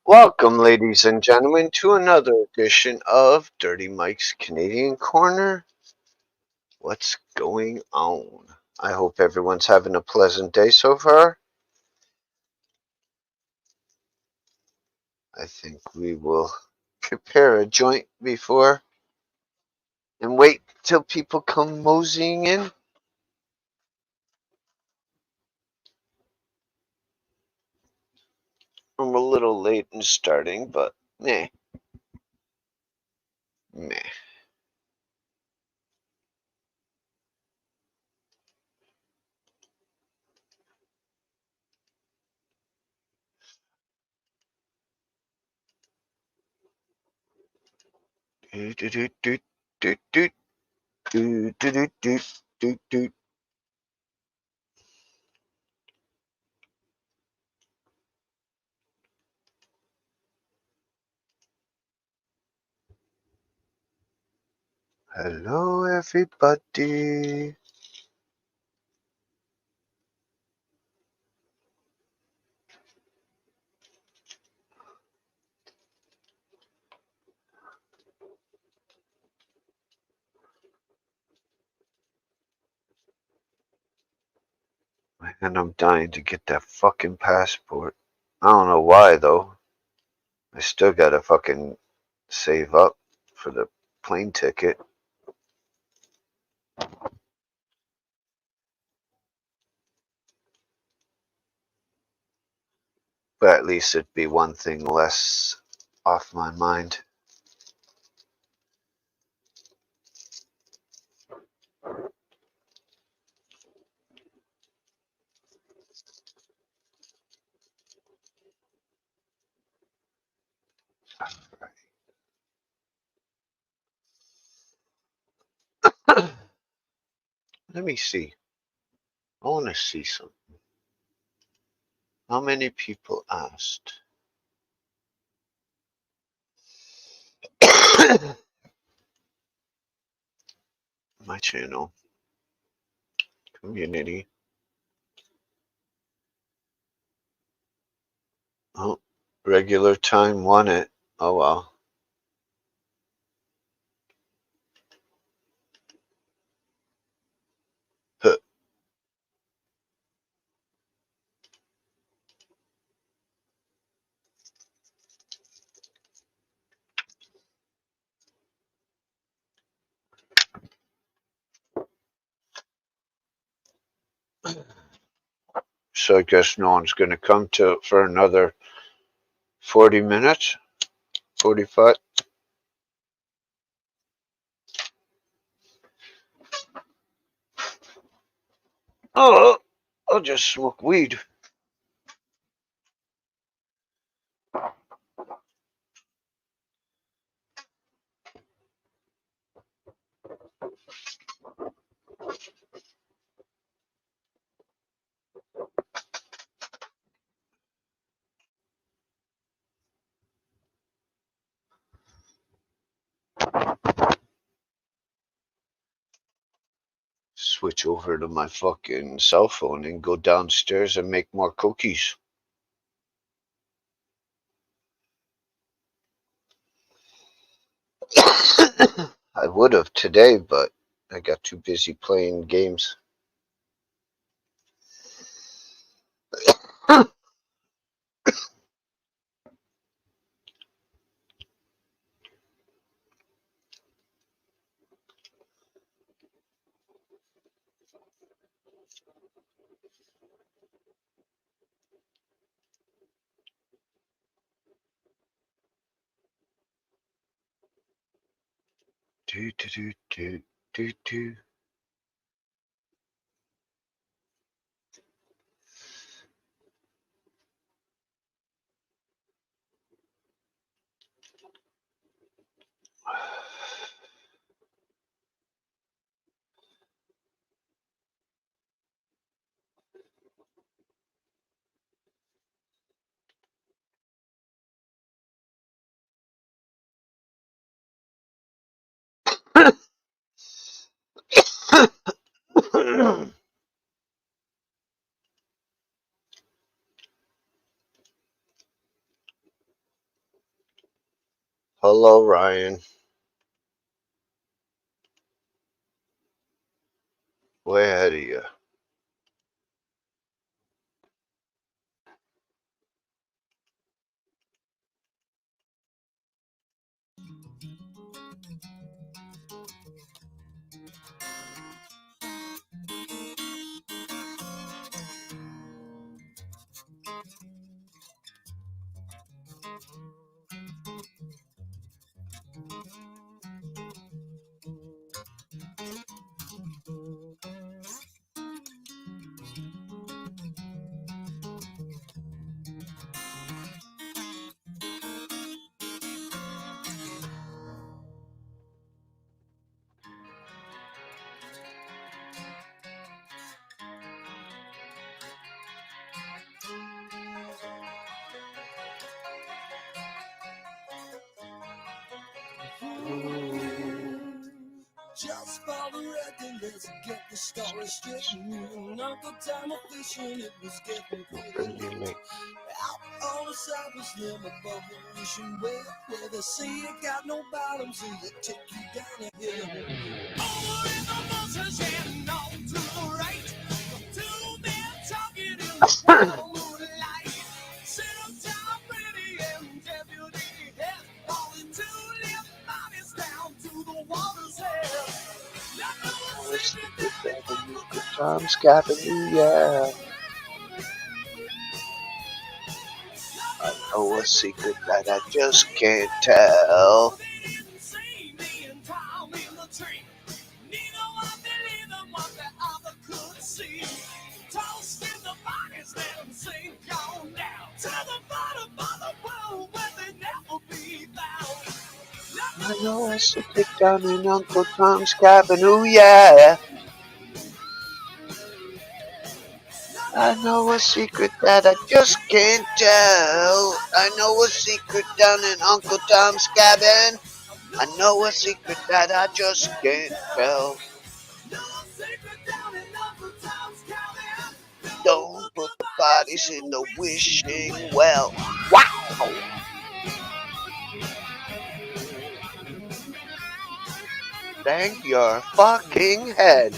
Welcome, ladies and gentlemen, to another edition of Dirty Mike's Canadian Corner. What's going on? I hope everyone's having a pleasant day so far. I think we will prepare a joint before and wait till people come moseying in. I'm a little late in starting, but meh. Do, do, do, do, do, do, do, do, do, do, do. Hello, everybody. And I'm dying to get that fucking passport. I don't know why though. I still gotta fucking save up for the plane ticket. But at least it'd be one thing less off my mind. Let me see. I want to see something. How many people asked? My channel. Community. Oh, regular time won it. Oh well. Huh. So I guess no one's gonna come to for another 40 minutes. 45. Oh, I'll just smoke weed. Switch over to my fucking cell phone and go downstairs and make more cookies. I would have today, but I got too busy playing games. Do do do do do do. Hello, Ryan. Way ahead of you. Just for the record, let's get the story straight. Uncle Tom was fishing, it was getting pretty late. Out on the surface, limb above the ocean well, where the sea got no bottom, so they take you down a hill. Over in the bushes and on to the right, two men talking in the moonlight. Sit up down, pretty and deputy head, falling to lift bodies down to the water's edge. Tom's Cabin, yeah. I know a secret that I just can't tell. I know a secret down in Uncle Tom's cabin, ooh yeah. I know a secret that I just can't tell. I know a secret down in Uncle Tom's cabin. I know a secret that I just can't tell. Don't put the bodies in the wishing well. Wow! Thank your fucking head.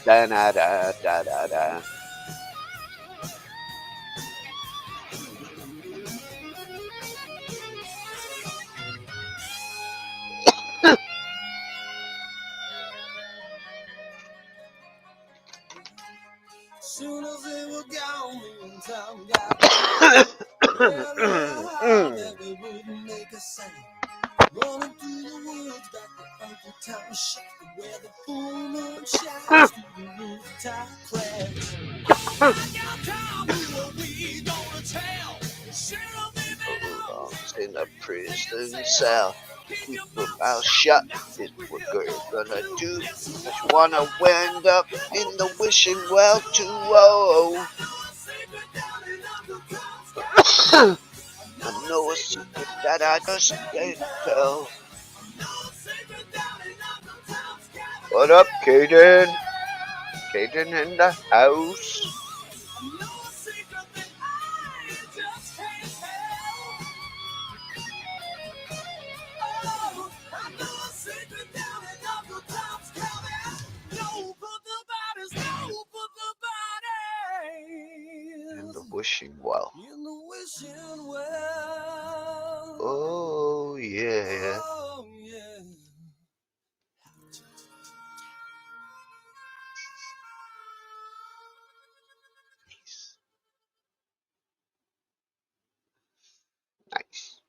Da da da da da da. Soon as they were gone, me and Tom got that we wouldn't make a sound. Running through the woods back to Uncle Tom's shack, where the full moon shines through the rooftop cracks. In a prison cell, keep your mouth shut. Is what you're gonna do. Just wanna wind up in the wishing well too. Oh. I know a secret that I just can't tell. What up, Kaden? Kaden in the house. In the wishing well. Oh yeah. Nice.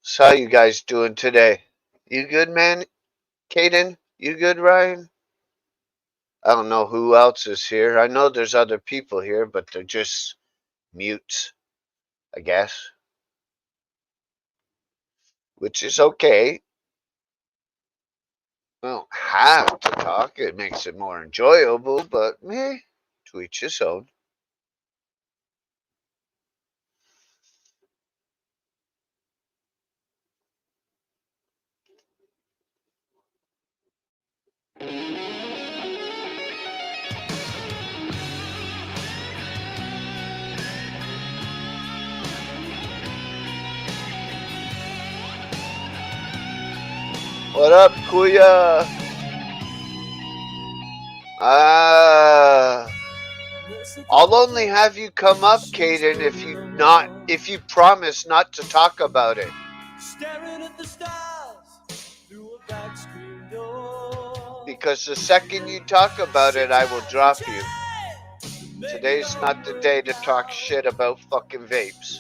So how you guys doing today? You good, man? Kaden? You good, Ryan? I don't know who else is here. I know there's other people here, but they're just mutes, I guess. Which is okay. We don't have to talk. It makes it more enjoyable, but to each his own. What up, Kuya? I'll only have you come up, Kaden, if you promise not to talk about it. Staring at the stars through a back screen door. Because the second you talk about it, I will drop you. Today's not the day to talk shit about fucking vapes.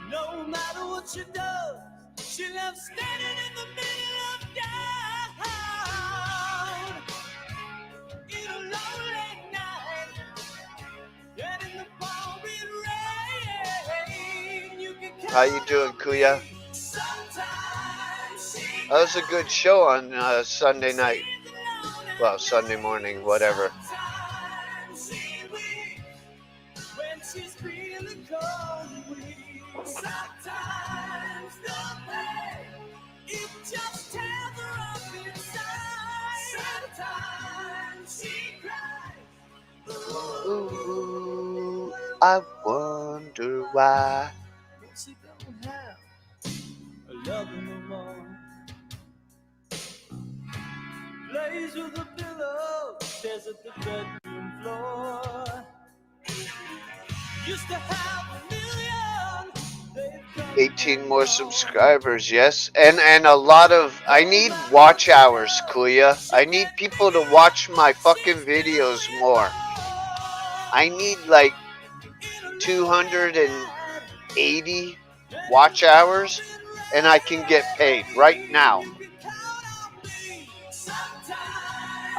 No matter what she does, she loves standing in the middle of town. In a lonely night, and in the pouring rain, you can count. How you doing, Kuya? That was a good show on Sunday night. Well, Sunday morning, whatever. When she's feeling cold, sometimes the pain, it just tears her up inside. Sometimes she cries. Ooh, I wonder why. She don't have a love no more. Lays with a pillow, stares at the bedroom floor. Used to have a million. 18 more subscribers, yes. And a lot of... I need watch hours, Kuya. I need people to watch my fucking videos more. I need like 280 watch hours, and I can get paid right now.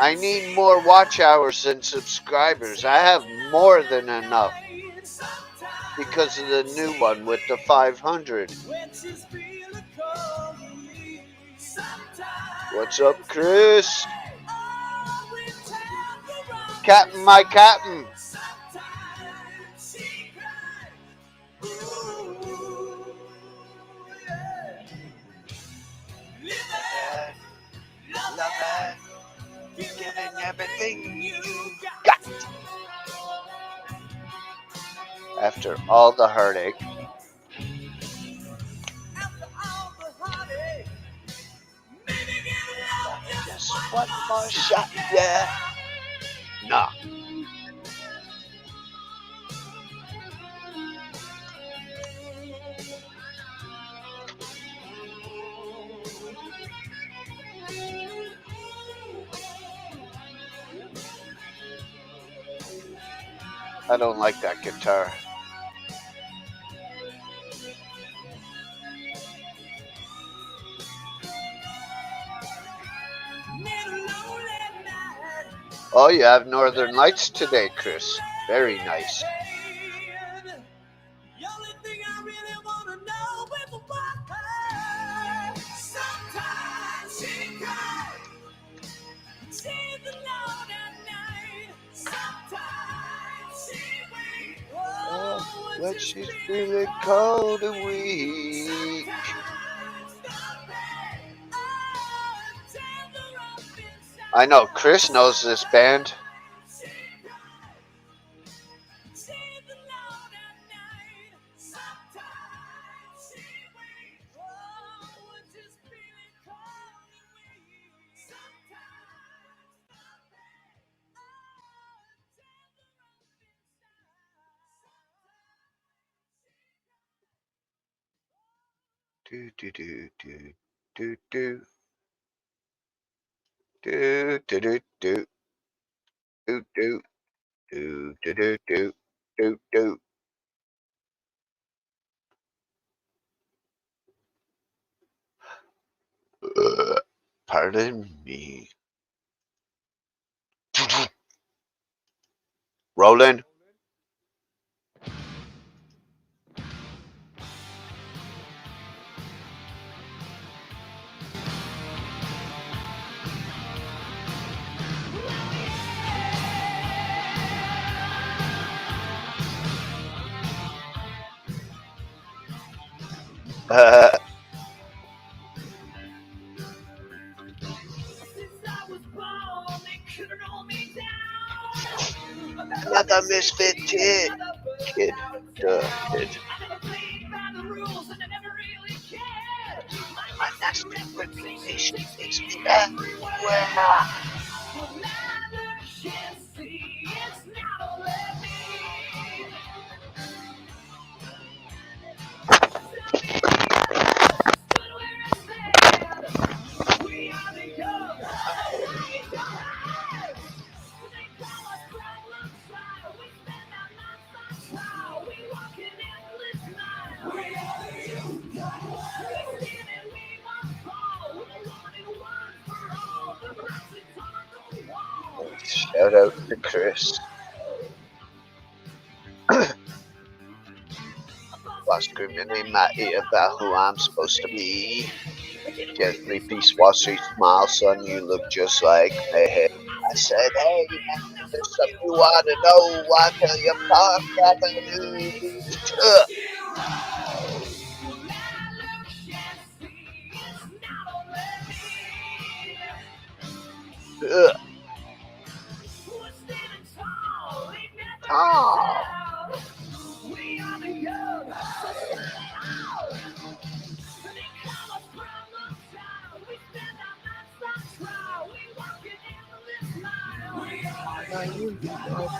I need more watch hours than subscribers. I have more than enough because of the new one with the 500. What's up, Chris? Captain, my captain. Love it. Giving everything you got. After all the heartache. Just one more shot, yeah. Nah. I don't like that guitar. Oh, you have Northern Lights today, Chris. Very nice. When she's feeling cold and weak. I know Chris knows this band. Do do do do do do do do do do do do do do do do do. Pardon me. Rolling. Another misfit kid. Kid. Duh, kid. My Recognition is everywhere. Shout out to Chris. While screaming in my ear about who I'm supposed to be. Get 3-piece Wall Street smile, son, you look just like me. I said, hey, man, there's stuff you ought to know. Why can't you talk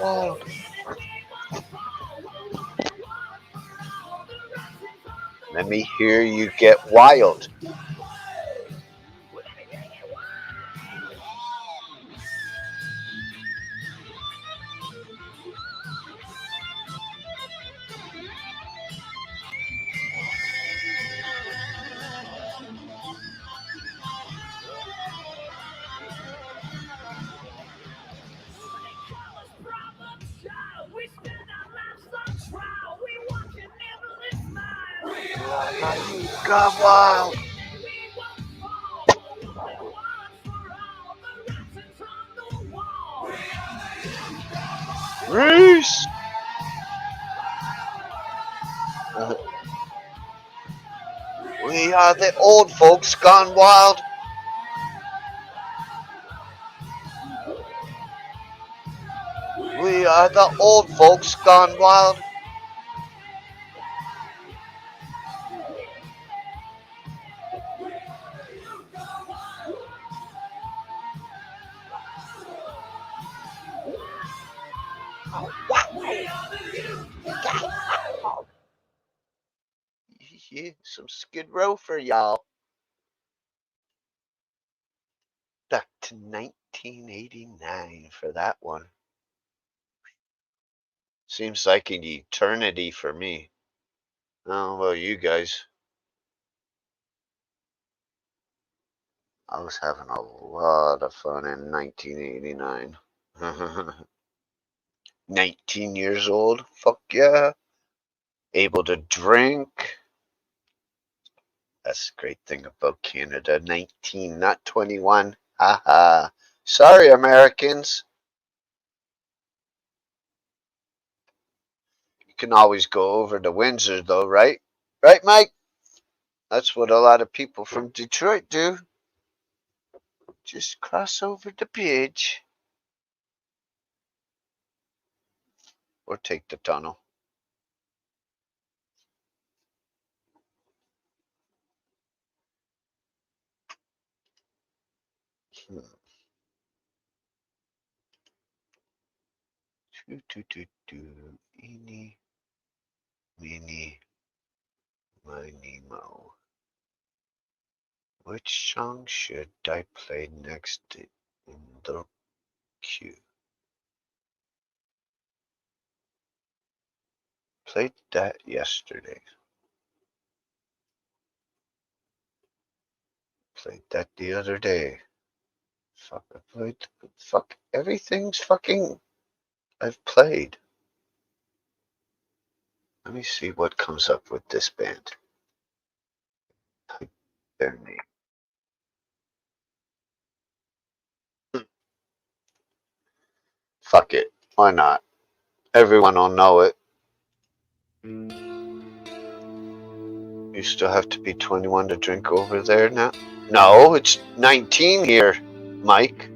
Oh. Let me hear you get wild. Got wild. Reese. We are the old folks gone wild. We are the old folks gone wild. Yeah, some Skid Row for y'all. Back to 1989 for that one. Seems like an eternity for me. Oh, well, you guys. I was having a lot of fun in 1989. 19 years old. Fuck yeah. Able to drink. That's the great thing about Canada. 19, not 21. Haha. Sorry, Americans. You can always go over to Windsor, though, right? Right, Mike? That's what a lot of people from Detroit do. Just cross over the bridge. Or take the tunnel. Eeny, meeny, miny, mo. Which song should I play next in the queue? Played that yesterday. Played that the other day. Fuck, I played. Fuck, everything's fucking. I've played. Let me see what comes up with this band. Type their name. Fuck it. Why not? Everyone will know it. You still have to be 21 to drink over there now? No, it's 19 here, Mike.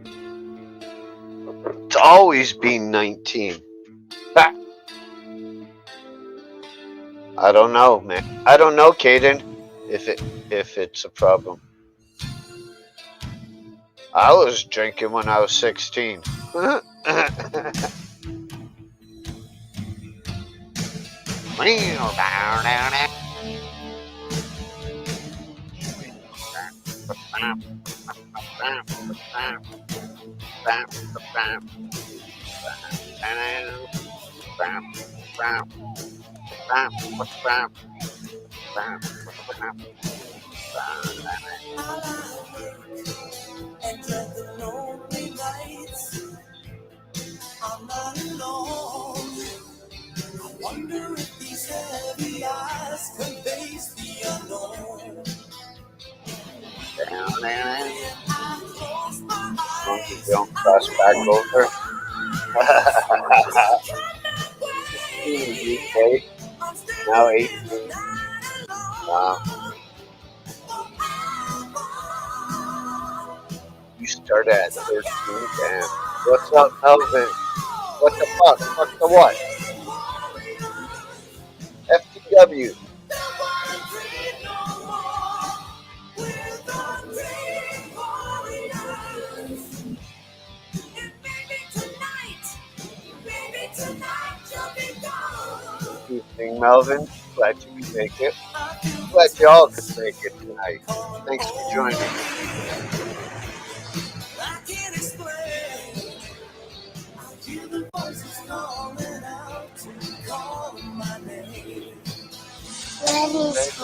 It's always been 19. Ha! I don't know, man. I don't know, Caden, if it's a problem. I was drinking when I was 16. And dread the lonely nights. I'm not alone. I wonder if these heavy eyes can face the unknown. When I close my Monkey eyes, don't I cross back over. realize cannot 16 wait. UK, I'm now standing in the 18. night Wow. alone. You started at Together, 13. Damn. What's up, Melvin? What the fuck? Fuck the what? FTW. Evening, Melvin. Glad you could make it. Glad y'all could make it tonight. Thanks for joining. I can't explain. I hear the voices calling out, calling my name. It's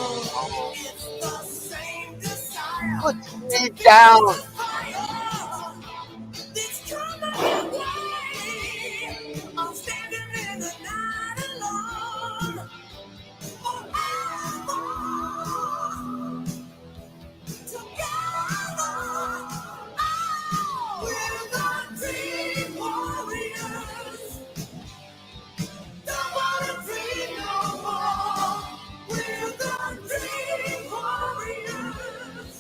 It's the same desire. put me down. Fire. It's coming away. I'm standing in the night alone. Forever. Together. Oh, we're the dream warriors. Don't wanna dream no more. We're the dream warriors.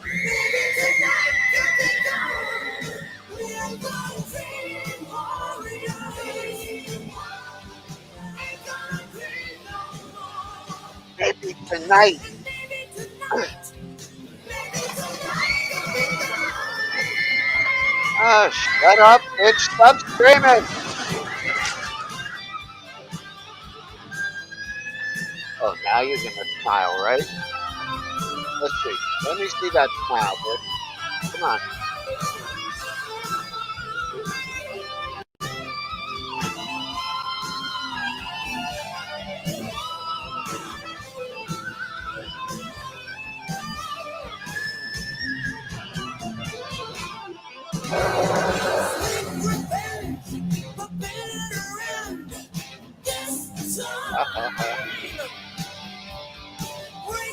Maybe tonight you'll be gone. We're the dream warriors. Ain't gonna dream no more. Maybe tonight. Maybe tonight. Maybe tonight you'll be gone. Shut up, bitch. Stop screaming. Oh, now you're gonna smile, right? Let's see. Let me see that smile, bitch. Come on.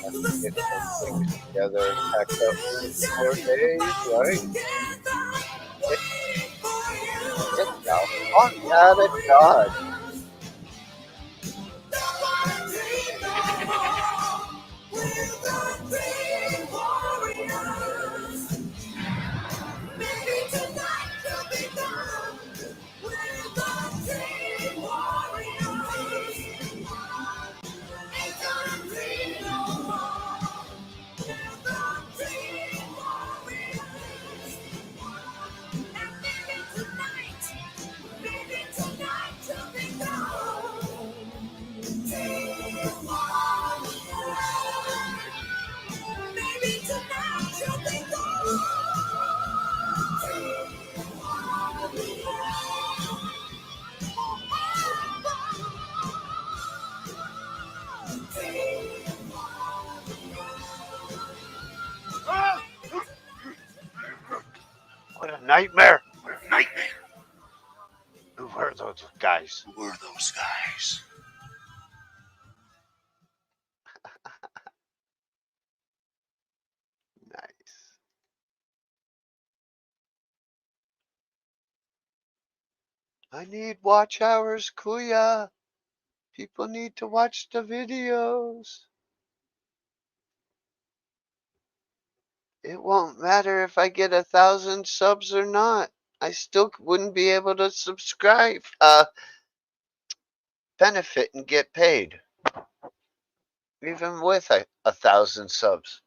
Let's get some things together and pack up for 4 days, right? Get the fuck out of Dodge. Maybe tonight you'll be gone. We're the dream warriors. Ain't gonna dream no more. We're the dream warriors. And maybe tonight you'll be gone. Dream warriors. Maybe tonight you'll be gone. What a nightmare. Who were those guys? Who were those guys? Nice. I need watch hours, Kuya. People need to watch the videos. It won't matter if I get 1,000 subs or not. I still wouldn't be able to subscribe, benefit and get paid. Even with 1,000 subs.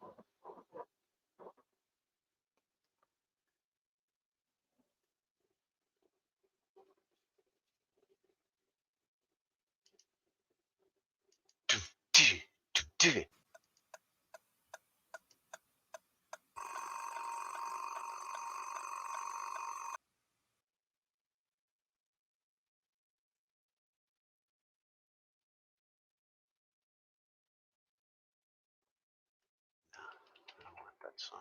want that song.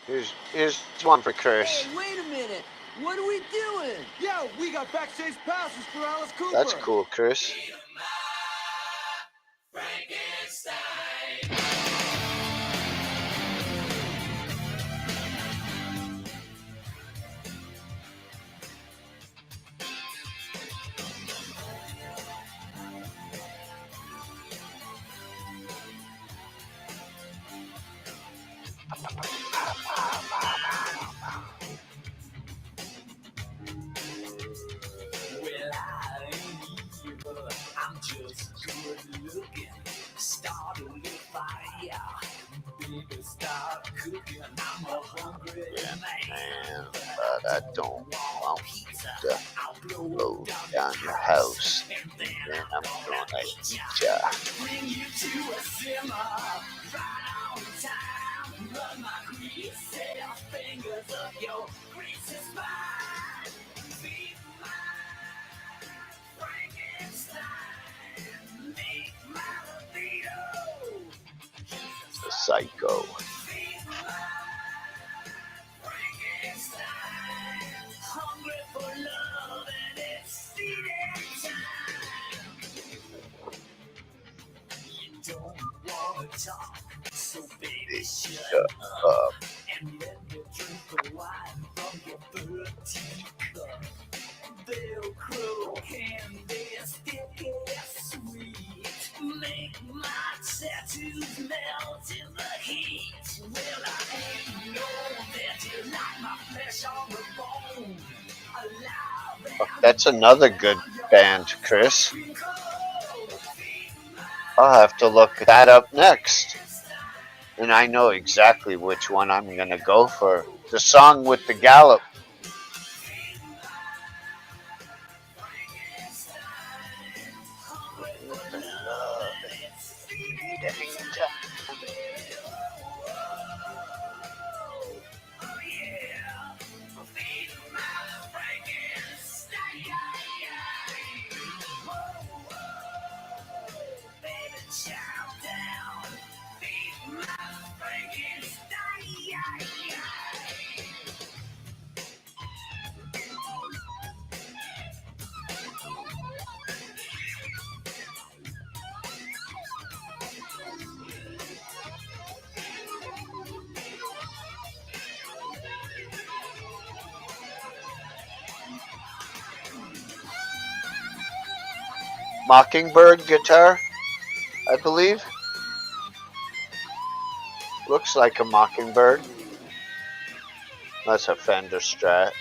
Here's one for Chris. Hey, wait a minute. What are we doing? Yo, we got backstage passes for Alice Cooper. That's cool, Chris. Well, I ain't evil. I'm just good looking. Start a little fire. Baby, start cooking. I'm a hungry man. But I don't want to blow down your house. Then I'm gonna eat ya. Bring you to a simmer. Right on time. Run my greasy fingers up your greasy spine. Feed my Frankenstein. Make my libido. The psycho. Feed my Frankenstein. Hungry for love and it's feeding time. You don't wanna talk, so baby shut up and let me drink the wine from your 13 cup. Velcro candy, sticky, sweet. Make my tattoos melt in the heat. Well, I ain't know that you like my flesh on the bone. Oh, that's another good band, Chris. I'll have to look that up next. And I know exactly which one I'm gonna go for. The song with the gallop. Mockingbird guitar, I believe. Looks like a Mockingbird. That's a Fender Strat.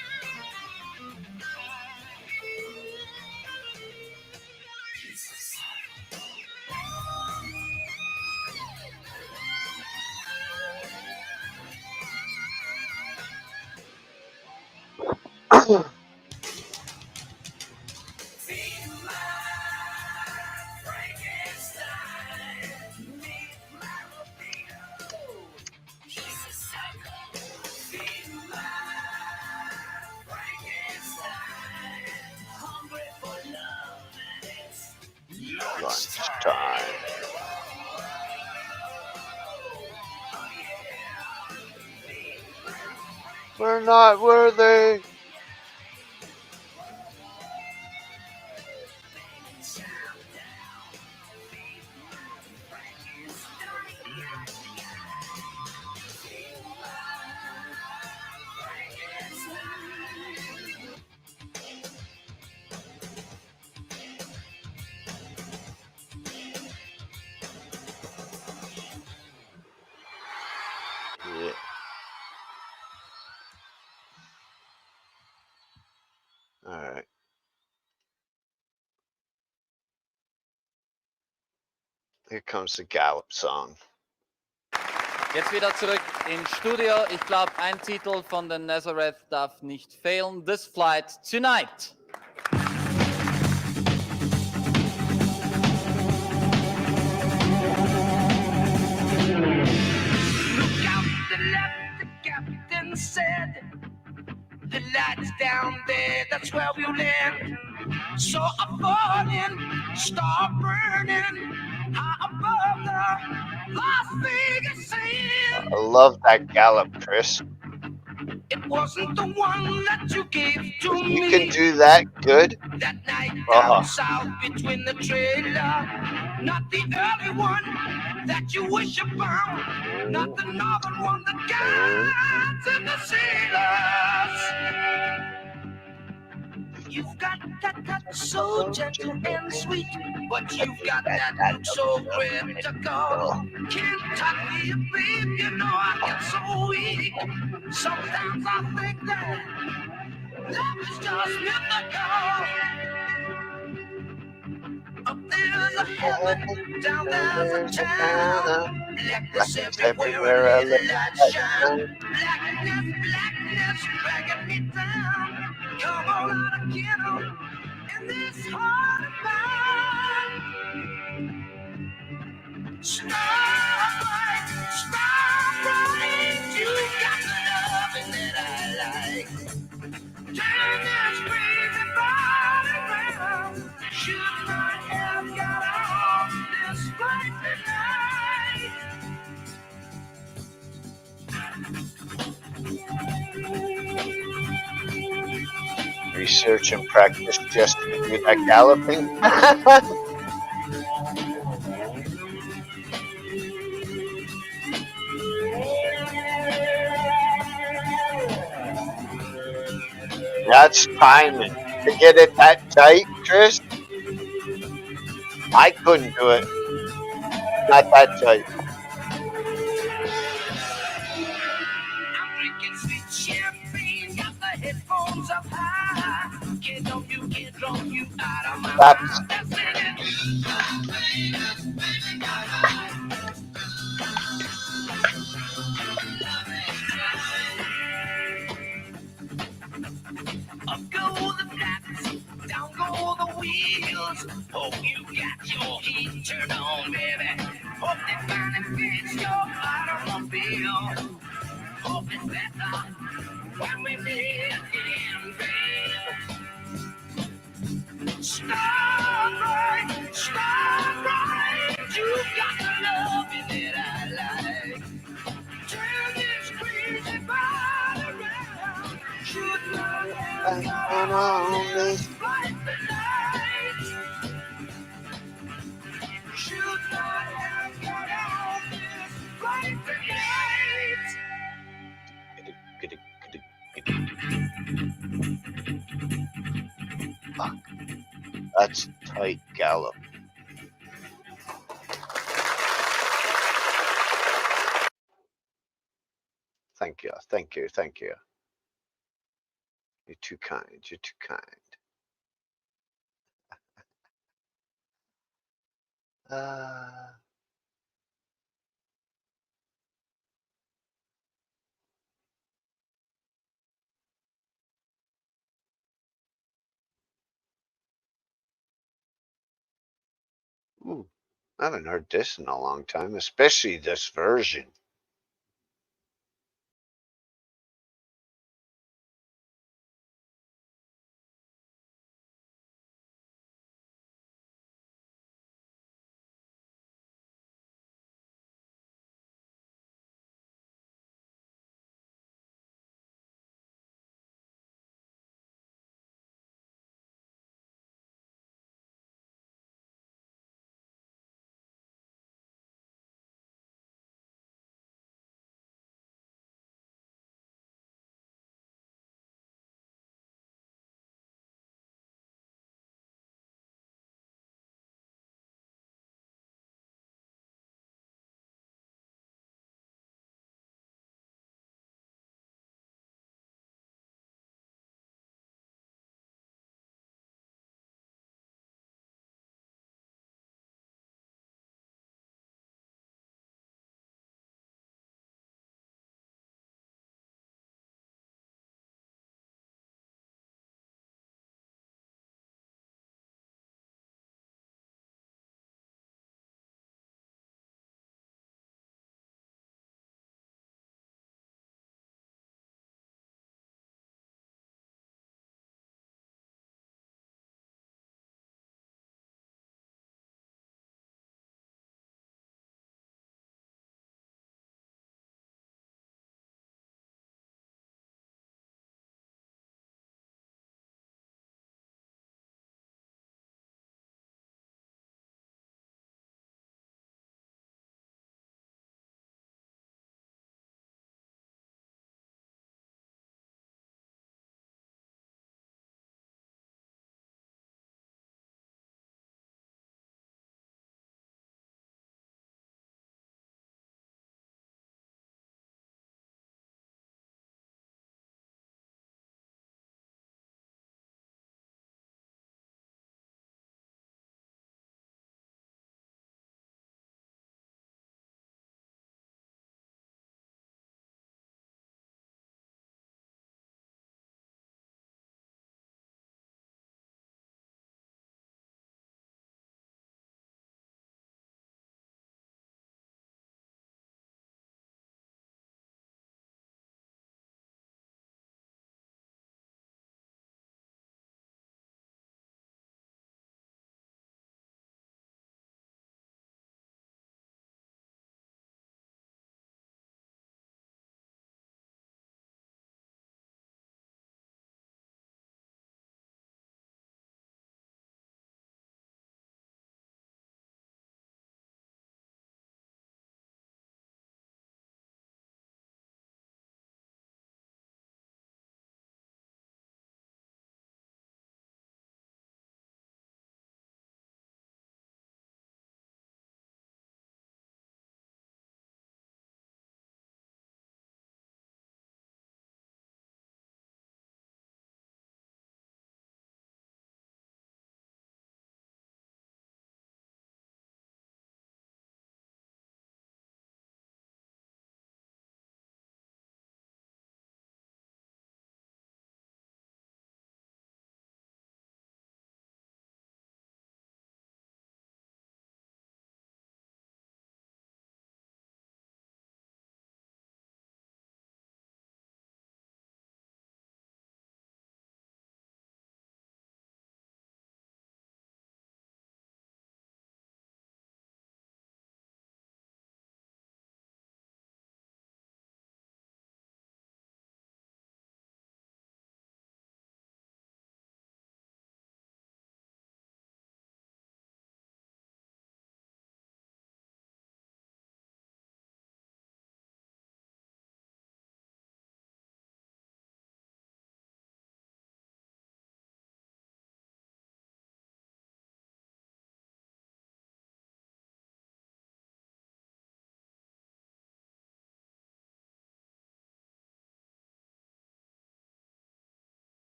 Lunchtime. We're not worthy. Here comes the Gallup song. Jetzt wieder zurück ins Studio. Ich glaube, ein Titel von den Nazareth darf nicht fehlen. This Flight Tonight. Look out to the left, the captain said. The lights down there, that's where we'll land. So I'm falling, start burning, high above the Las Vegas sand. I love that Gallup, Chris. It wasn't the one that you gave to You me. can do that good. That night Uh-huh. down south between the trailer. Not the early one that you wish upon. Not the northern one that guides and the sailors. You've got that touch so gentle and sweet, but you've got that look so critical. Can't touch me, babe, you know I get so weak. Sometimes I think that love is just mythical. Up there's a heaven, down there's a town. Blackness everywhere, I let the light shine. Blackness, dragging me down. Come on out again in this heart of mine. Starlight, you got the loving that I like. Turn this crazy body around. Should not have got off this flight tonight. Research and practice just to do that galloping. That's timing. To get it that tight, Chris, I couldn't do it. Not that tight. I'm drinking sweet champagne, got the headphones up high. Can't dump you out of my That's Up go the flaps, down go the wheels. Hope you got your heat turned on, baby. Hope they finally fix your automobile. Hope it's better when we meet in bed. Starbright, you got the loving that I like. Turn this crazy body around. Should not have got on this flight tonight. Should not have got on this flight tonight. fuck. That's tight gallop. Thank you, thank you, thank you. You're too kind, you're too kind. Ooh, I haven't heard this in a long time, especially this version.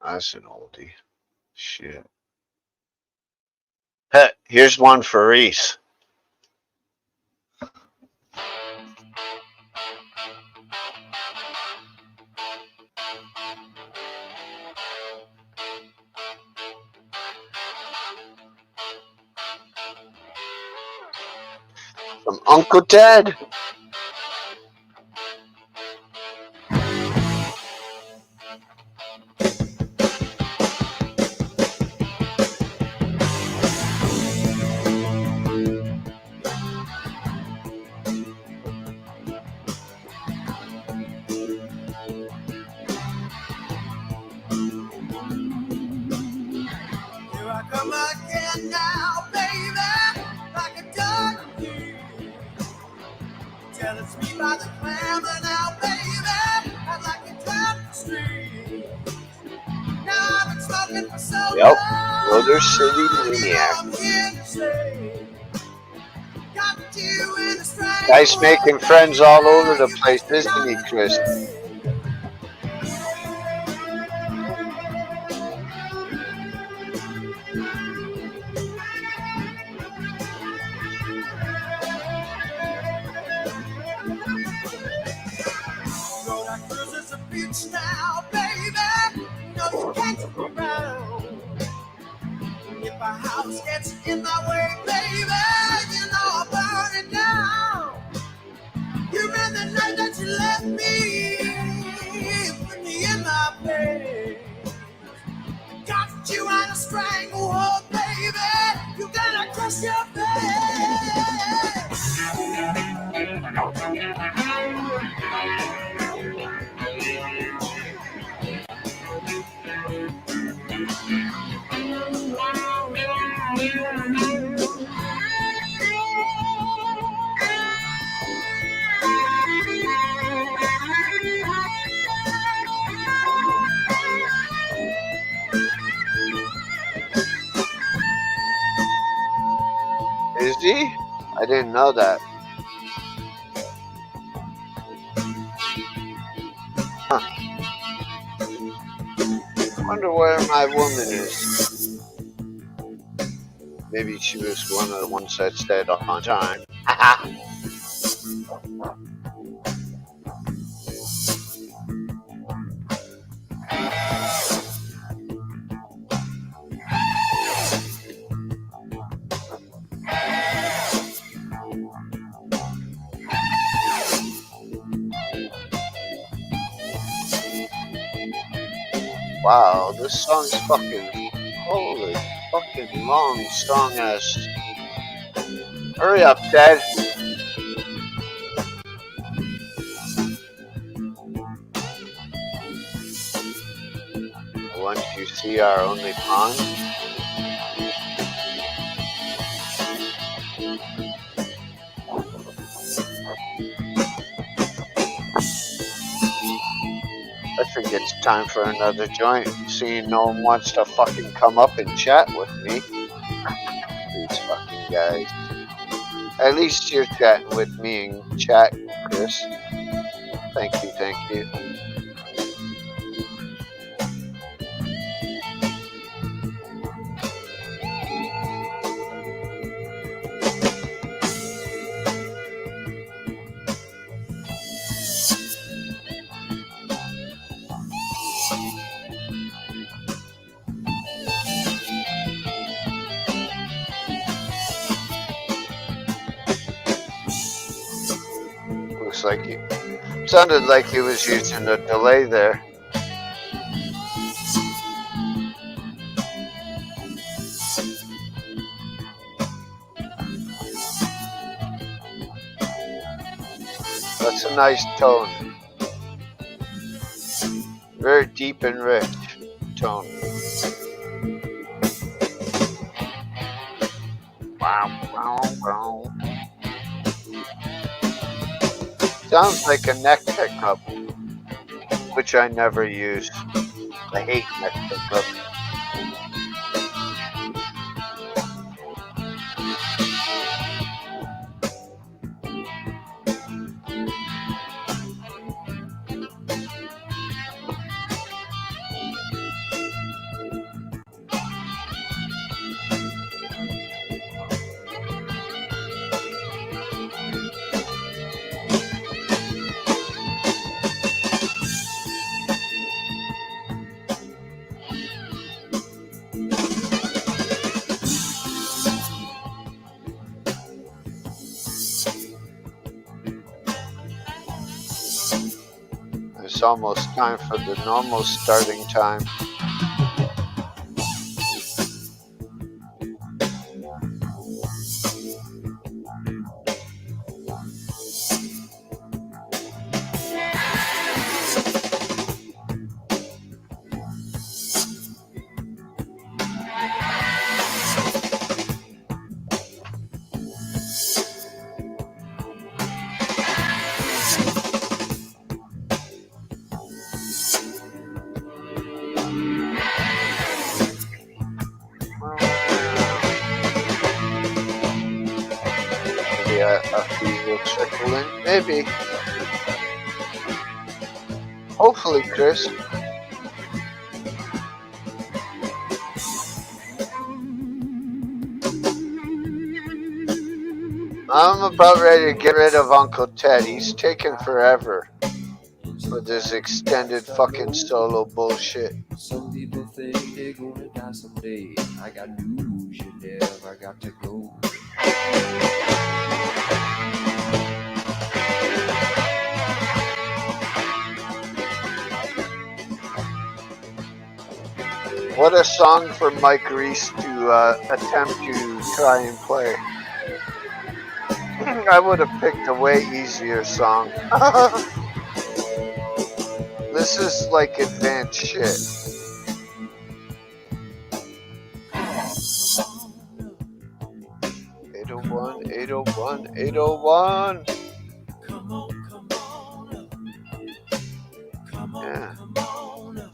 That's an oldie. Shit. Hey, here's one for Reese. From Uncle Ted. Here I come again now, baby, like a dog. Tell it's me by the clamor now, baby. I'd like to climb the street. Now I've been smoking for so Yep, long. Motor City Maniac. I'm here to stay. Got you in a strangle. Guys making friends all over the place, isn't he, Chris? Rhode Cruiser's a bitch now, baby. No, you can't get around. If a house gets in my way, baby, you know I'll burn it down. You ran the night that you left me, put me in my place. Got you on a stranglehold, baby. You gotta cross your Is he? I didn't know that. Huh. Wonder where my woman is. Maybe she was one of the ones that stayed up on time. Wow, this song's fucking holy fucking long song ass. Hurry up, Ted. Once you see our only pond. I think it's time for another joint, seeing no one wants to fucking come up and chat with me. These fucking guys. At least you're chatting with me in chat, Chris. Thank you, thank you. Looks like he sounded like he was using a delay there. That's a nice tone. Very deep and rich tone. Wow, wow, wow. Sounds like a neck pickup, which I never use. I hate neck pickup. It's almost time for the normal starting time. Maybe a few will trickle in. Maybe. Hopefully, Chris. I'm about ready to get rid of Uncle Ted. He's taking forever with his extended fucking solo bullshit. Some people think they're gonna die someday. I got news, you never got to go. What a song for Mike Reese to attempt to try and play. I would have picked a way easier song. This is like advanced shit. "801, 801, 801. Come on, come on. Come on, Yeah. come on.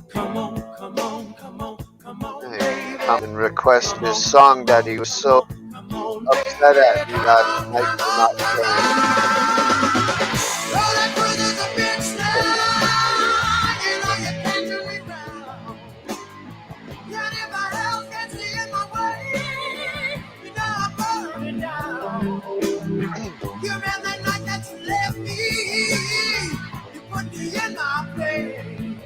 Come on, come on, come on, Hey, come and request his song that he was so upset at me last night for not playing. You ran that night that you left me. You put me in my place.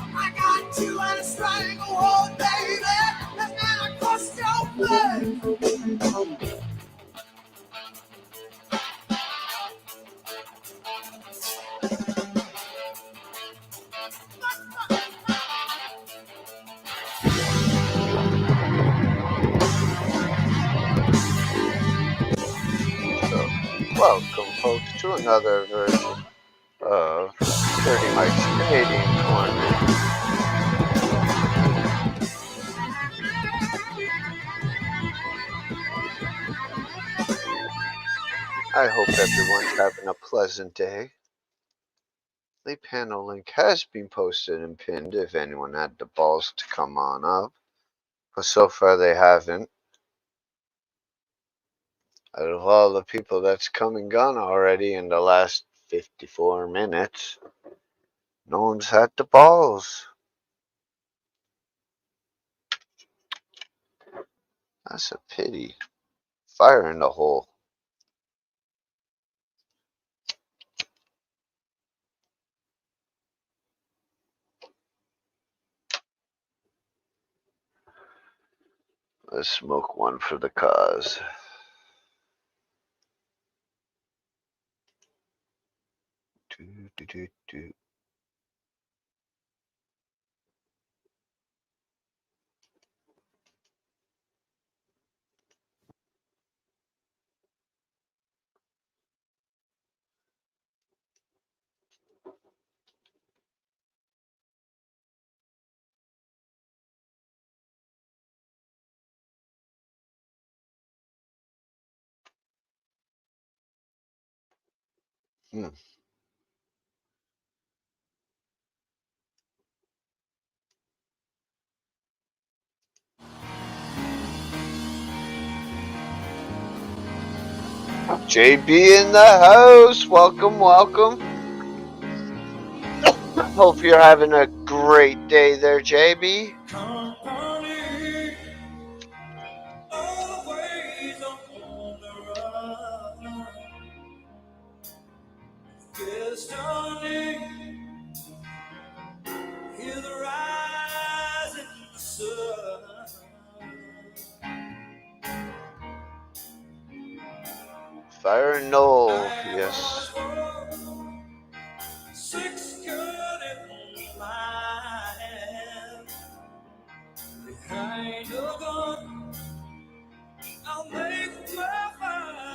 I got you in a stranglehold, baby. That's now I crossed your face. So, welcome, folks, to another version of Dirty Mike's Canadian Corner. I hope everyone's having a pleasant day. The panel link has been posted and pinned if anyone had the balls to come on up. But so far they haven't. Out of all the people that's come and gone already in the last 54 minutes, no one's had the balls. That's a pity. Fire in the hole. Let's smoke one for the cause. Do, do, do, do. JB in the house. Welcome, welcome. Hope you're having a great day there, JB. Company, always on the run. Destiny, hear the rising sun. Fire Knoll, yes.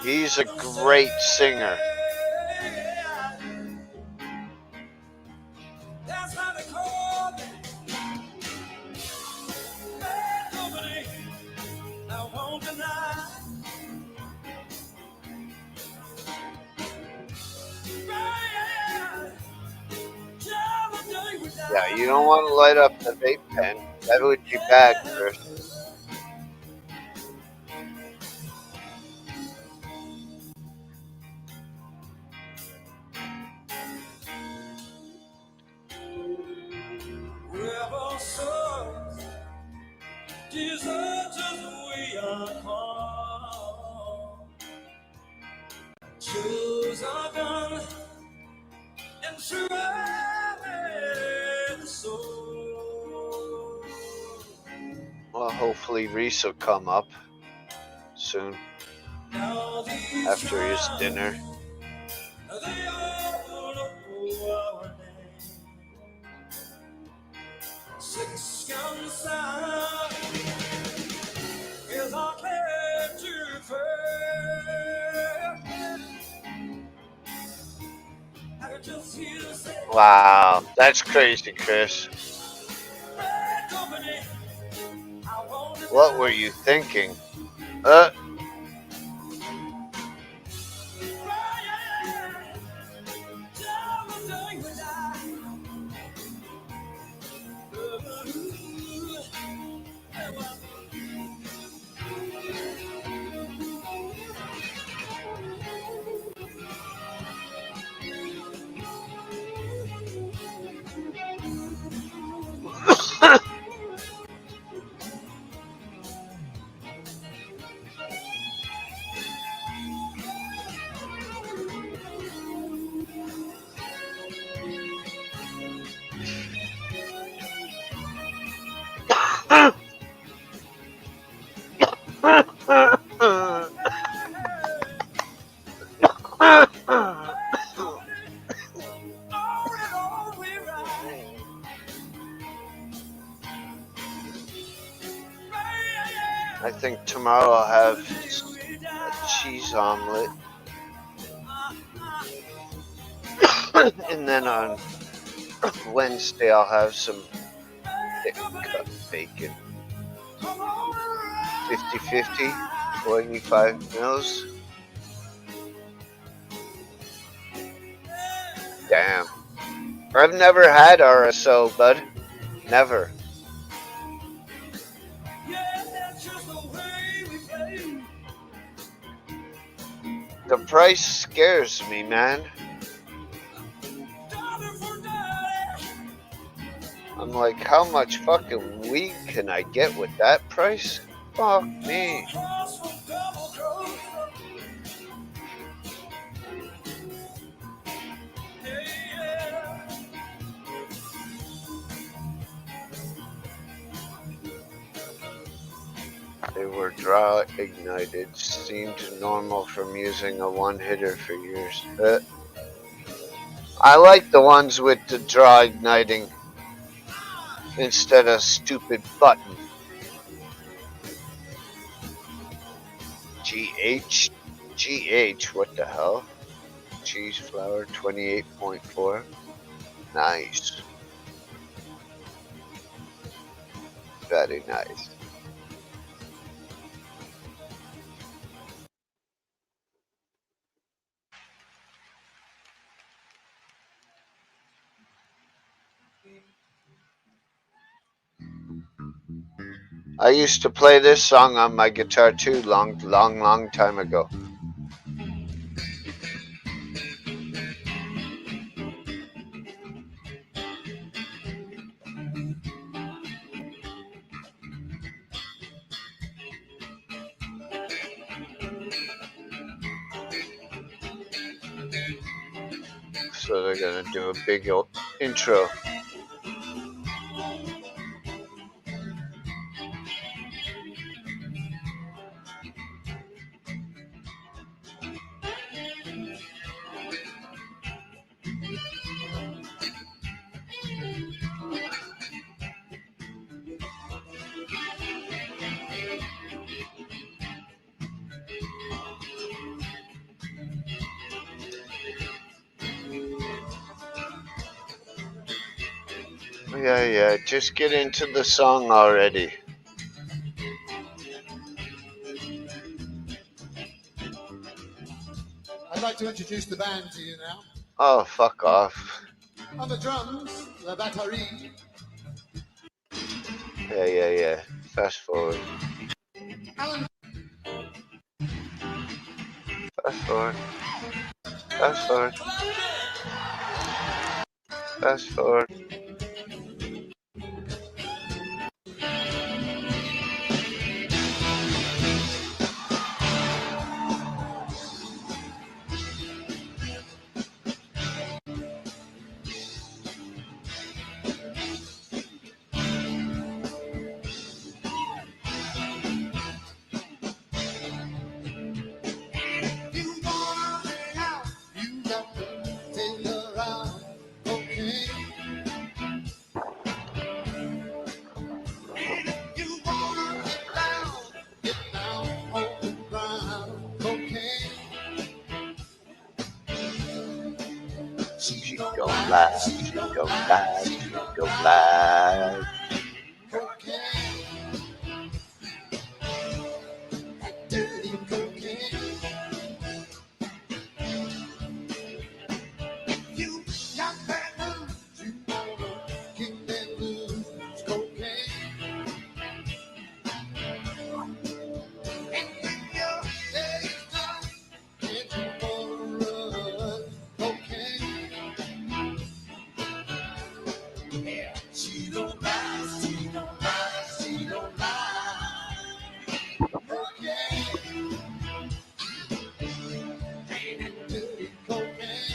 He's a great singer. That's how they call me. Bad company, I won't deny. Yeah, you don't want to light up the vape pen. That would be bad, Chris. Rebel souls, deserters we are called. Choose our gun and shred the soul. Well, hopefully Reese will come up soon Now these after his times, dinner. they all know our name. Six gun sound is our claim to fame. I can just hear the say, Wow, that's crazy, Chris. "Bad company, I won't What deny." were you thinking? I think tomorrow I'll have a cheese omelet. And then on Wednesday I'll have some thick cut bacon. 50-50, 25 mils. Damn. I've never had RSO, bud. Never. The price scares me, man. I'm like, how much fucking weed can I get with that price? Fuck me. They were draw ignited, seemed normal from using a one hitter for years. I like the ones with the draw igniting instead of stupid button. GH, what the hell? Cheese flour, 28.4. Nice. Very nice. I used to play this song on my guitar too, long time ago. So they're gonna do a big old intro. Yeah, just get into the song already. I'd like to introduce the band to you now. Oh, fuck off. On the drums, the batterie. Yeah. Fast forward. Alan. Fast forward. Fast forward. Fast forward. You wanna hang out, you got to take her out, okay? You wanna get down on the ground, okay? She go live. She go live. She go live. Cocaine. Dirty cocaine. You got that blues, you wanna kick that blues, cocaine. And when your day is done, can't you wanna run, cocaine? Yeah, she don't lie, she don't lie, she don't lie. Cocaine. Ain't it dirty cocaine?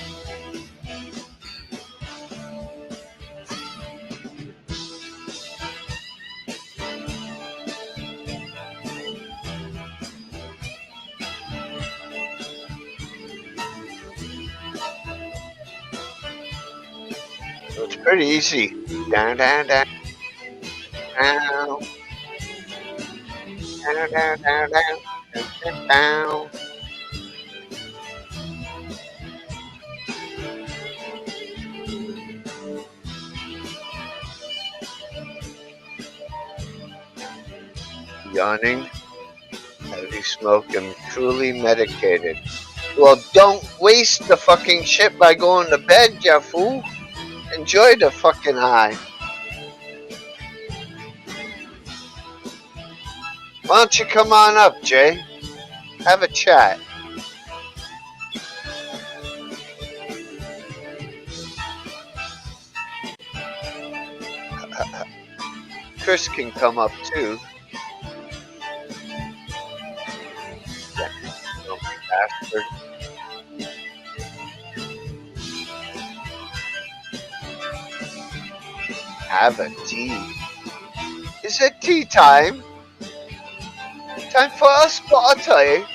So it's pretty easy. Down. Down. Yawning, heavy smoke, and truly medicated. Well, don't waste the fucking shit by going to bed, ya fool. Enjoy the fucking high. Why don't you come on up, Jay? Have a chat. Chris can come up too. Bastard. Have a tea. Is it tea time? Time for a spot of tea?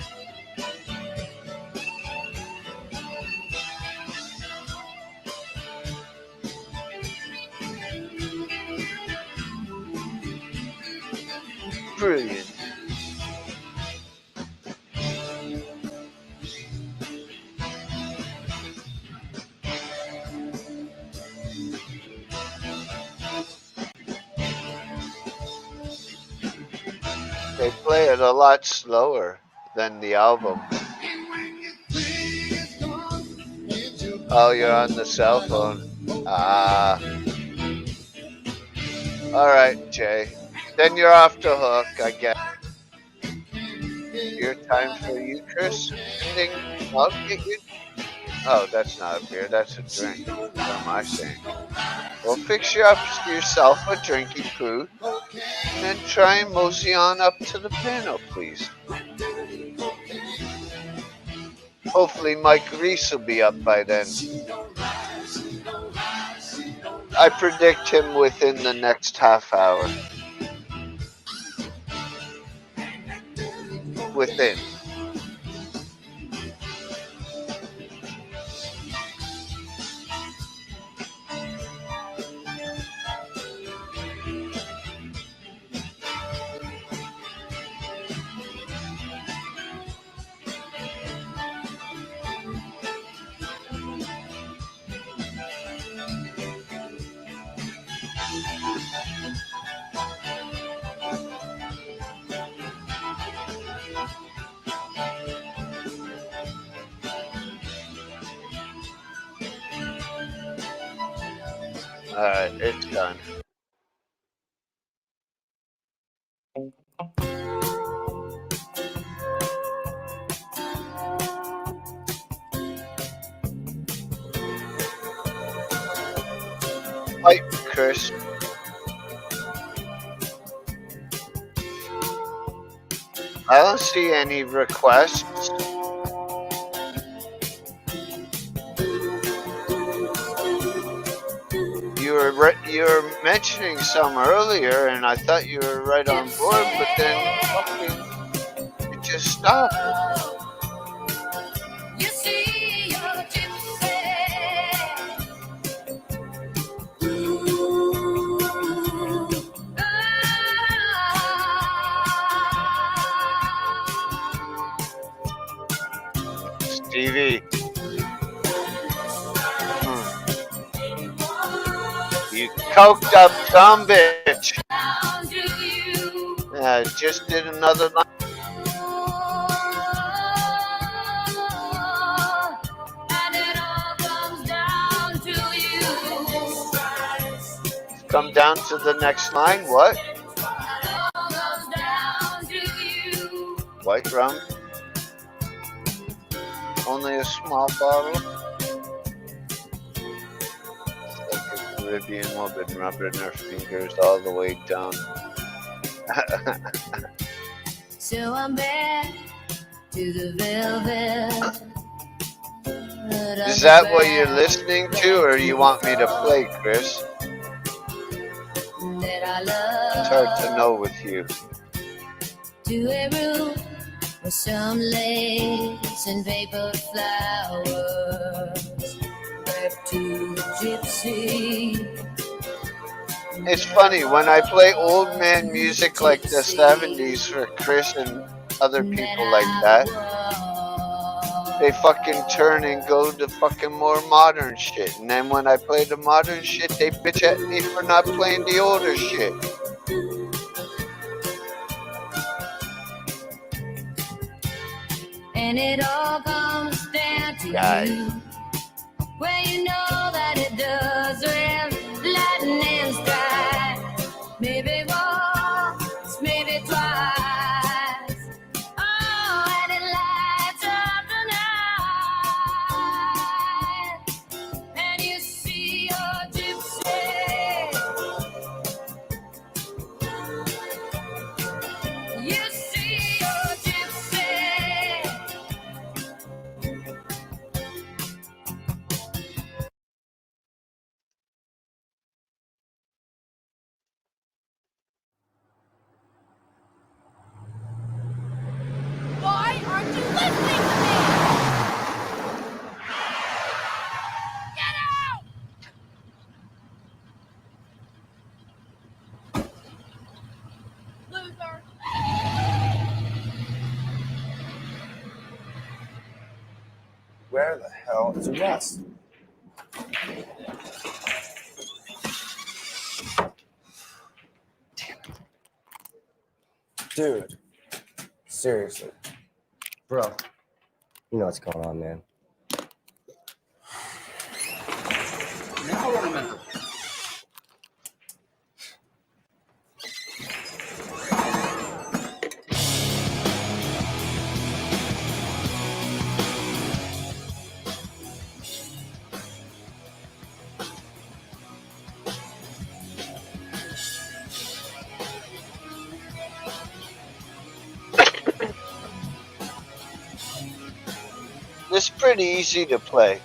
Brilliant. They play it a lot slower than the album. Oh, you're on the cell phone. Ah. Alright, Jay. Then you're off the hook, I guess. Beer time for you, Chris? Ending. I'll get you. Oh, that's not a beer, that's a drink. What am I saying? Well, fix yourself a drinky poo, and then try and mosey on up to the piano, please. Hopefully Mike Reese will be up by then. I predict him within the next half hour. Within. Alright, it's done. Hi, Chris. I don't see any requests. You were mentioning some earlier, and I thought you were right on board, but then fucking it just stopped. You see your gypsy. Stevie. You coked up some bitch. Yeah, just did another line. Come down to the next line. What? White rum. Only a small bottle. Like a Caribbean woman rubbing her fingers all the way down. So I'm back to the velvet. Is that what you're listening to, or you want me to play, Chris? It's hard to know with you. To a room with some lace and paper flowers, back to the gypsy. It's funny, when I play old man music like the 70s for Chris and other people like that, they fucking turn and go to fucking more modern shit. And then when I play the modern shit, they bitch at me for not playing the older shit. And it all comes down to Guys. you. Well, you know that it does with lightning strike. Maybe once, maybe twice. Oh, and it lights up the night. And you see your gypsy. You see your gypsy. Why aren't you listening to me? Get out! Loser. Where the hell is Russ? Dude, seriously. Bro, you know what's going on, man. Now what am I? It's pretty easy to play.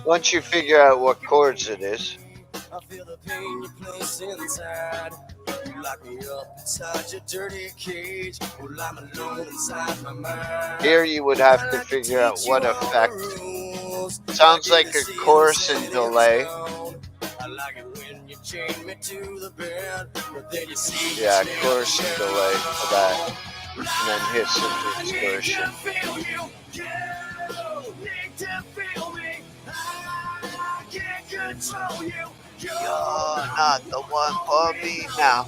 Once you figure out what chords it is. I feel the pain you place inside. You lock me up inside your dirty cage. Well, I'm alone inside my mind. Here you would have to figure out what effect. Sounds like a chorus and delay. I like it when you chain me to the bed, but then you see Yeah, chorus and delay for that. And then hits into distortion. You're not the one for me now.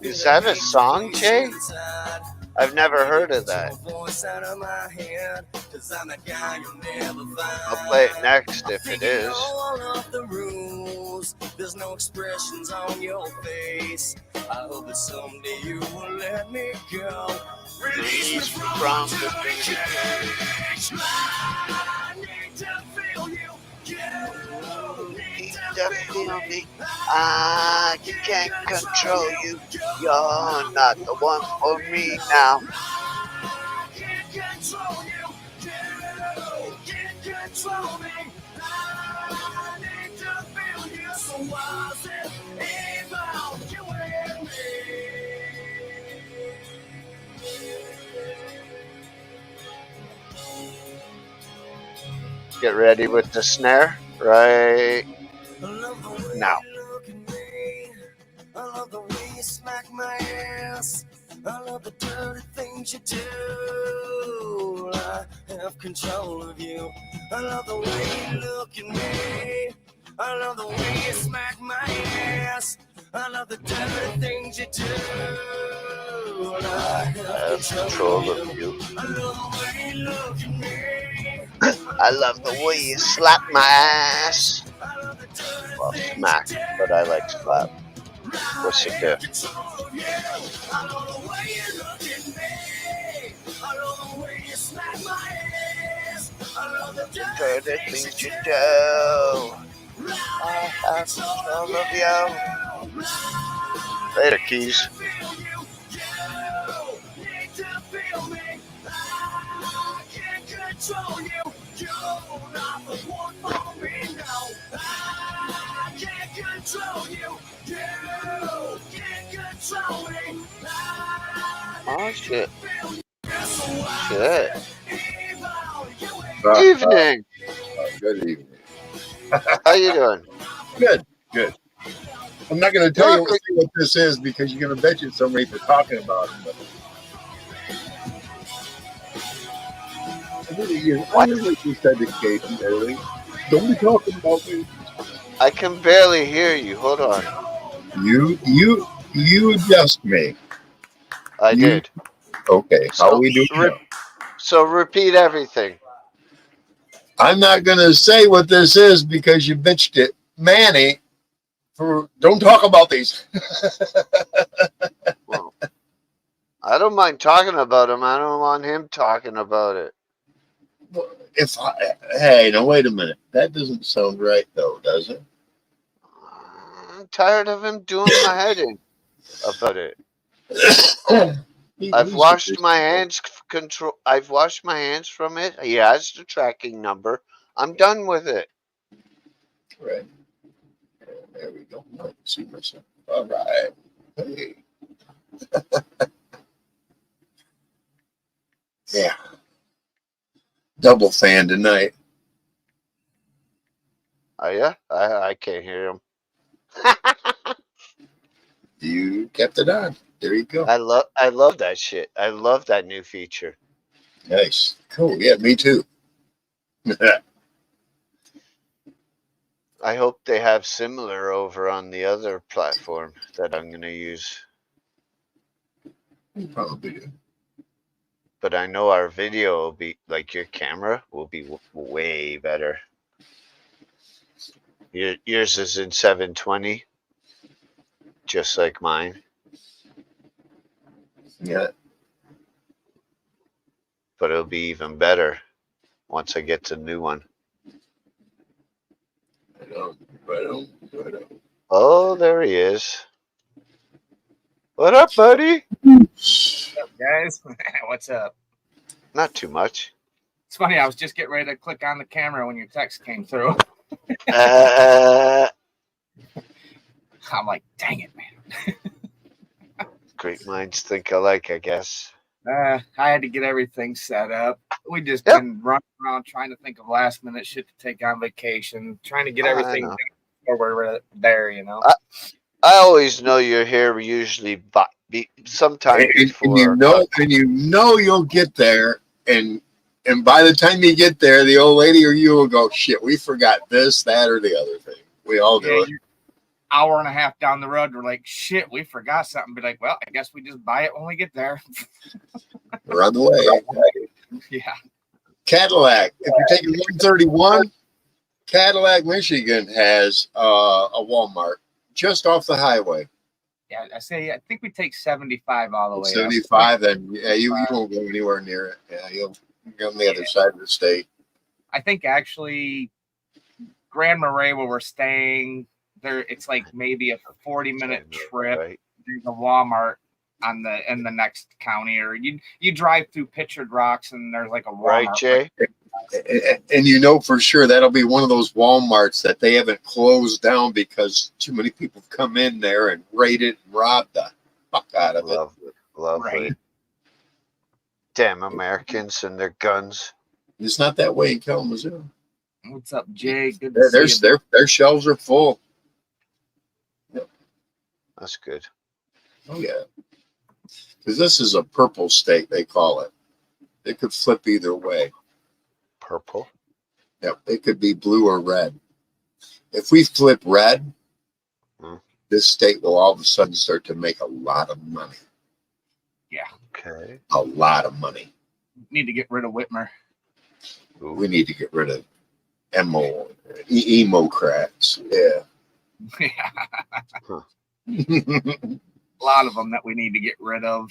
Is that a song, Jay? I've never heard of that. I'll play it next if it is. There's no expressions on your face. I hope that someday you will let me go. Release me from the things. I need to feel you. Need to feel me. I can't control you. You're not the one for me now. I can't control you. You can't control me. I need to feel you. So was it about you and Get ready with the snare right now. I love the way you smack my ass. I love the dirty things you do. I have control of you. I love the way you look at me. I love the way you smack my ass. I love the dirty things you do. I have control of you. I love the way you look at me. I love the way you slap my ass. Well, smack, but I like slap. What's it do? Dirty things you do. I have control of you. Later, Keys. Control you, you're not the one for me now. I can't control you, you can't control me. Oh shit. Shit. Uh, Evening. Good evening. How you doing? Good, good. I'm not going to tell you what this is because you're going to bet you somebody for talking about it. But I really just education early. Don't be talking about me. I can barely hear you. Hold on. You adjust me. I did. Okay. How are we doing now? So repeat everything. I'm not going to say what this is because you bitched it. Manny, don't talk about these. Well, I don't mind talking about him. I don't want him talking about it. Hey, now wait a minute. That doesn't sound right, though, does it? I'm tired of him doing my head in about it. I've washed my hands from it. He has the tracking number. I'm done with it. Right. There we go. I can see myself. All right. Hey. Yeah. Double fan tonight. Oh yeah? I can't hear him. You kept it on. There you go. I love that shit. I love that new feature. Nice. Cool. Yeah, me too. I hope they have similar over on the other platform that I'm gonna use. Probably do. But I know our video will be, like your camera will be way better. Yours is in 720, just like mine. Yeah. But it'll be even better once I get the new one. Right on. Oh, there he is. What up, buddy? What's up, guys? What's up? Not too much. It's funny, I was just getting ready to click on the camera when your text came through. Uh, I'm like, dang it, man. great minds think alike, I guess. I had to get everything set up. We just been running around trying to think of last minute shit to take on vacation, trying to get everything done before we're there, you know. I always know you're here usually sometime before. And you know you'll get there, and by the time you get there, the old lady or you will go, shit, we forgot this, that, or the other thing. We all do it. hour and a half down the road, we're like, shit, we forgot something. Be like, well, I guess we just buy it when we get there. We're on the way. Yeah. Cadillac. If you're taking 131, Cadillac, Michigan has a Walmart just off the highway. Yeah, I think we take 75 all the way 75, then yeah, you won't go anywhere near it. Yeah, you'll go on the other side of the state. I think actually Grand Marais, where we're staying, there it's like maybe a 40-minute trip. Right. There's a Walmart in the next county, or you drive through Pictured Rocks and there's like a Walmart. Right, Jay? And you know for sure that'll be one of those Walmarts that they haven't closed down because too many people come in there and raid it and rob the fuck out of it. Lovely. Right. Damn Americans and their guns. It's not that way in Kalamazoo. What's up, Jay? Good to see you. Their shelves are full. That's good. Oh yeah, because this is a purple state, they call it. It could flip either way. Purple. Yep, it could be blue or red. If we flip red, this state will all of a sudden start to make a lot of money. Yeah. Okay. A lot of money. Need to get rid of Whitmer. We need to get rid of emo-crats. Yeah. A lot of them that we need to get rid of.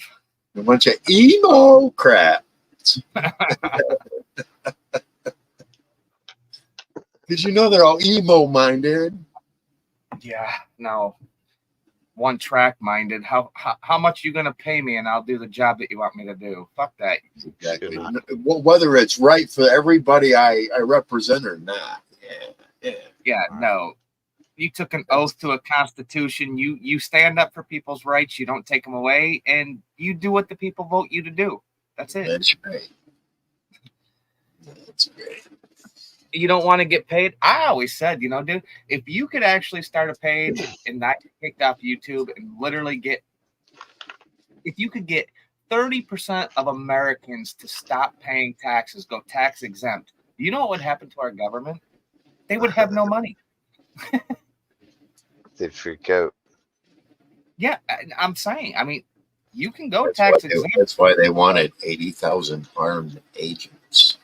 A bunch of emo-crats. Because you know they're all emo-minded. Yeah, no. One track minded. How much you gonna pay me and I'll do the job that you want me to do? Fuck that. Exactly. Whether it's right for everybody I represent or not. Yeah, no. You took an oath to a constitution. You stand up for people's rights. You don't take them away, and you do what the people vote you to do. That's it. That's right. That's great. You don't want to get paid. I always said, dude, if you could actually start a page and not get kicked off YouTube and literally if you could get 30% of Americans to stop paying taxes, go tax exempt, you know what would happen to our government? They would have no money. They'd freak out. Yeah, I'm saying. I mean, you can go tax exempt. That's why they wanted 80,000 armed agents.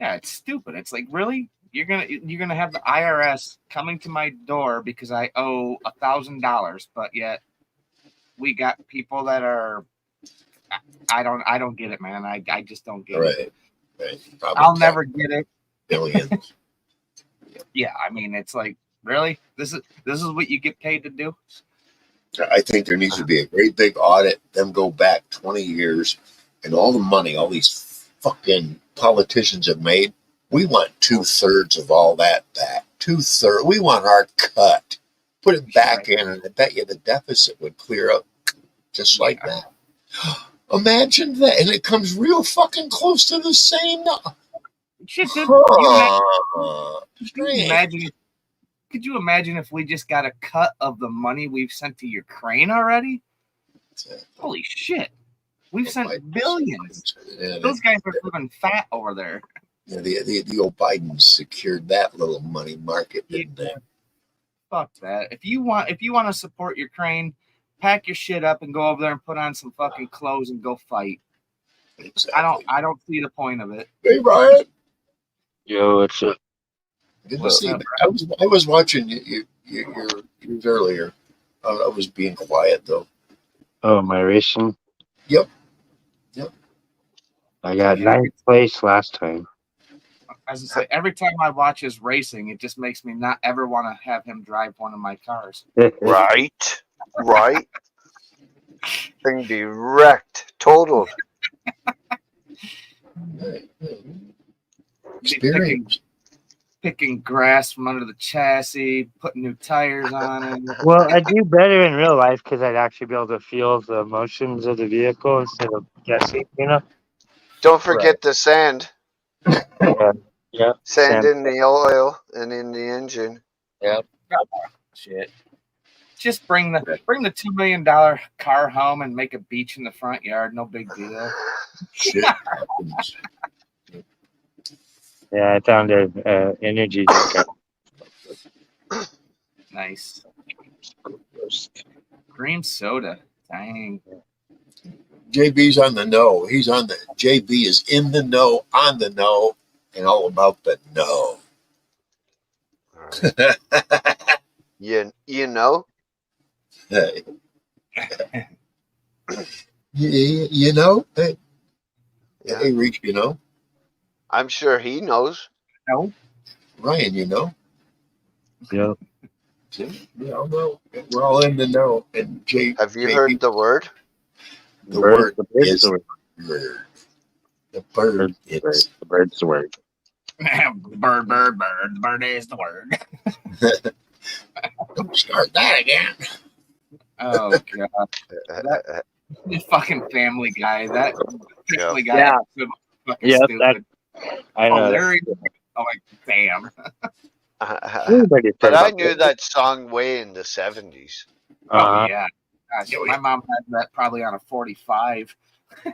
Yeah, it's stupid. It's like, really? You're gonna have the IRS coming to my door because I owe $1,000, but yet we got people that are. I don't get it, man. I just don't get it. Right. I'll never get it. Billions. Yeah, I mean, it's like, really? This is what you get paid to do? I think there needs to be a great big audit. Them go back 20 years, and all the money all these fucking politicians have made. We want 2/3 of all that back. 2/3. We want our cut. Put it back in, and I bet you the deficit would clear up just like that. Imagine that, and it comes real fucking close to the same. Shit, dude, could you imagine if we just got a cut of the money we've sent to Ukraine already? Holy shit. We've sent billions. Yeah, those guys are living fat over there. Yeah, the old Biden secured that little money market, didn't they? Fuck that. If you want to support Ukraine, pack your shit up and go over there and put on some fucking clothes and go fight. Exactly. I don't see the point of it. Hey, Ryan. Yo, what's up? Good to see you. I was watching you earlier. I was being quiet though. Oh, my racing? Yep. I got 9th place last time. As I say, every time I watch his racing, it just makes me not ever want to have him drive one of my cars. Right. Thing be wrecked. Total. Experience. Picking grass from under the chassis, putting new tires on it. Well, I do better in real life because I'd actually be able to feel the motions of the vehicle instead of guessing, Don't forget the sand. Yeah. Sand in the oil and in the engine. Yep. Shit. Just bring the $2 million car home and make a beach in the front yard. No big deal. Shit. Yeah, I found an energy drink. Nice. Cream soda. Dang. JB's on the know. JB is in the know, on the know, and all about the know. All right. You know? Hey. you know? Hey, Yeah. hey, Reach, you know? I'm sure he knows. No. Ryan, you know? Yep. See? We all know. We're all in the know. And Have you heard the word? The word The bird's is the word. bird. The bird is. The bird's the word. Bird. The bird is the word. Don't start that again. Oh god. This fucking Family Guy. That Family Guy. Yeah. Episode was fucking Yeah, stupid. I know. Hilarious. I'm like, damn. Everybody said But I about knew it. that song way in the 70s. Oh yeah. Gosh, my mom had that probably on a 45. It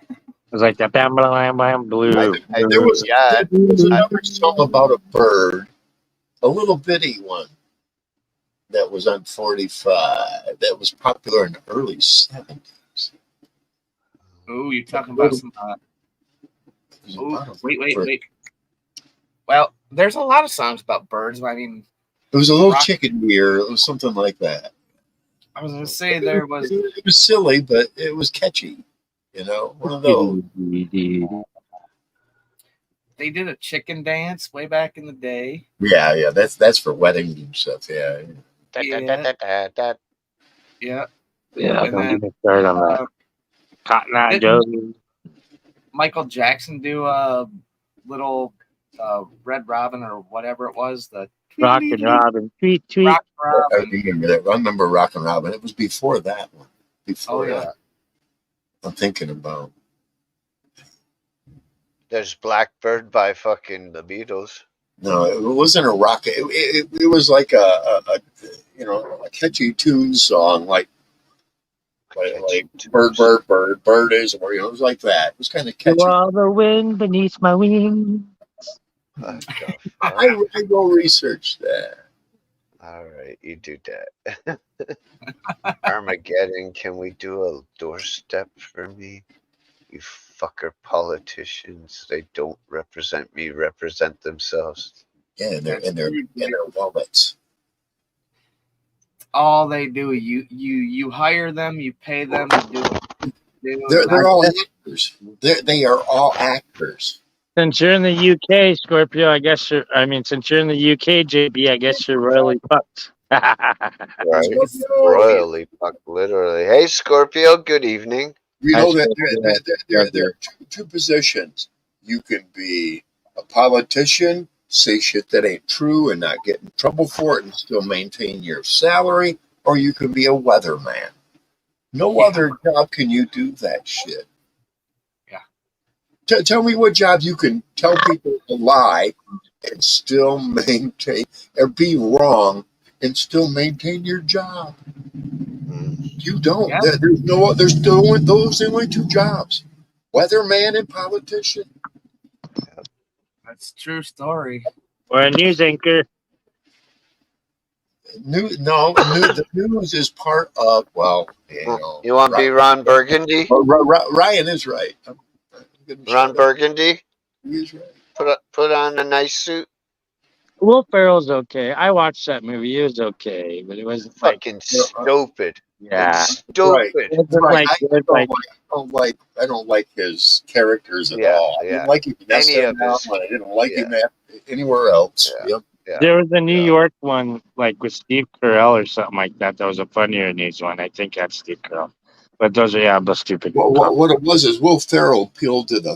was like that bam bam bam blue. There was Yeah. another song about a bird, a little bitty one, that was on 45, that was popular in the early 70s. Ooh, you're talking about some. It was Ooh, about a wait. bird. Well, there's a lot of songs about birds. I mean, It was a little Rock- chicken ear. It was something like that. I was gonna say there was. It was silly, but it was catchy. You know, one of those. They did a chicken dance way back in the day. Yeah. That's for weddings and stuff. Yeah. Yeah. Yeah, And don't then, get me started on that. Cotton Eye didn't Joe. Michael Jackson do a little Red Robin or whatever it was? The Rockin' Robin. Tweet, tweet. Rock I Robin. remember that. I remember Rockin' Robin. It was before that one. Before Oh yeah. that. I'm thinking about. There's Blackbird by fucking the Beatles. No, it wasn't a rock. It was like a catchy tune song, like bird is, or it was like that. It was kind of catchy. To all the wind beneath my wings. I go research that. All right, you do that. Armageddon, can we do a doorstep for me? You fucker politicians. They don't represent me, represent themselves. Yeah, and their wallets. All they do, you hire them, you pay them to do it. They're all actors. They are all actors. Since you're in the UK, Scorpio, since you're in the UK, JB, I guess you're royally fucked. Right? Royally fucked, literally. Hey, Scorpio, good evening. You know that there are two positions. You can be a politician, say shit that ain't true and not get in trouble for it and still maintain your salary, or you can be a weatherman. No other job can you do that shit. Yeah. Tell me what job you can tell people to lie and still maintain, or be wrong and still maintain your job. You don't. Yeah. There's those only two jobs: weatherman and politician. That's a true story. Or a news anchor. The news is part of. Well, You want to be Ron Burgundy? Ryan is right. Ron Burgundy? He's right. Put on a nice suit. Will Ferrell's okay. I watched that movie. It was okay, but it wasn't Fucking stupid. yeah. It's stupid. It wasn't Right. I I don't like his characters at Yeah, all. I yeah. didn't like him in Any of SNL, his- and I didn't like yeah. him anywhere else. Yeah. Yep. Yeah. There was a New York one, like with Steve Carell or something like that. That was a funnier news one. I think that's Steve Carell. But those are the stupid. What it was is Will Ferrell appealed to the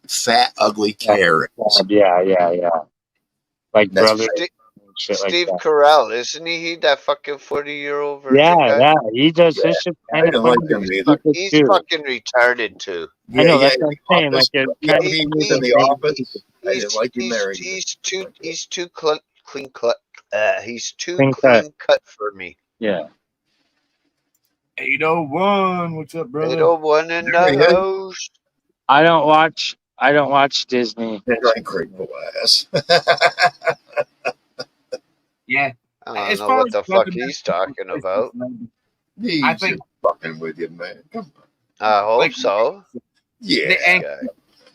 fat, ugly characters. Yeah. Like That's brother. right. Shit Steve like that. Carell, isn't he? He that fucking 40-year-old virgin Yeah, guy? he does his shit I kind of didn't funny. like him either. He's too. fucking retarded too. I know, that's what I'm saying. Like, he was in the office. I didn't like him there. He's too clean cut. He's too Clean clean cut. cut for me. Yeah. 801, what's up, brother? 801 in There he the is. house. I don't watch Disney. Right, great ass. Yeah, I don't As know far what as the fuck weathermen, he's talking it's about. just- He's I think- just fucking with you, man. Come on. I hope Like- so. Yeah. the anchor, Guy.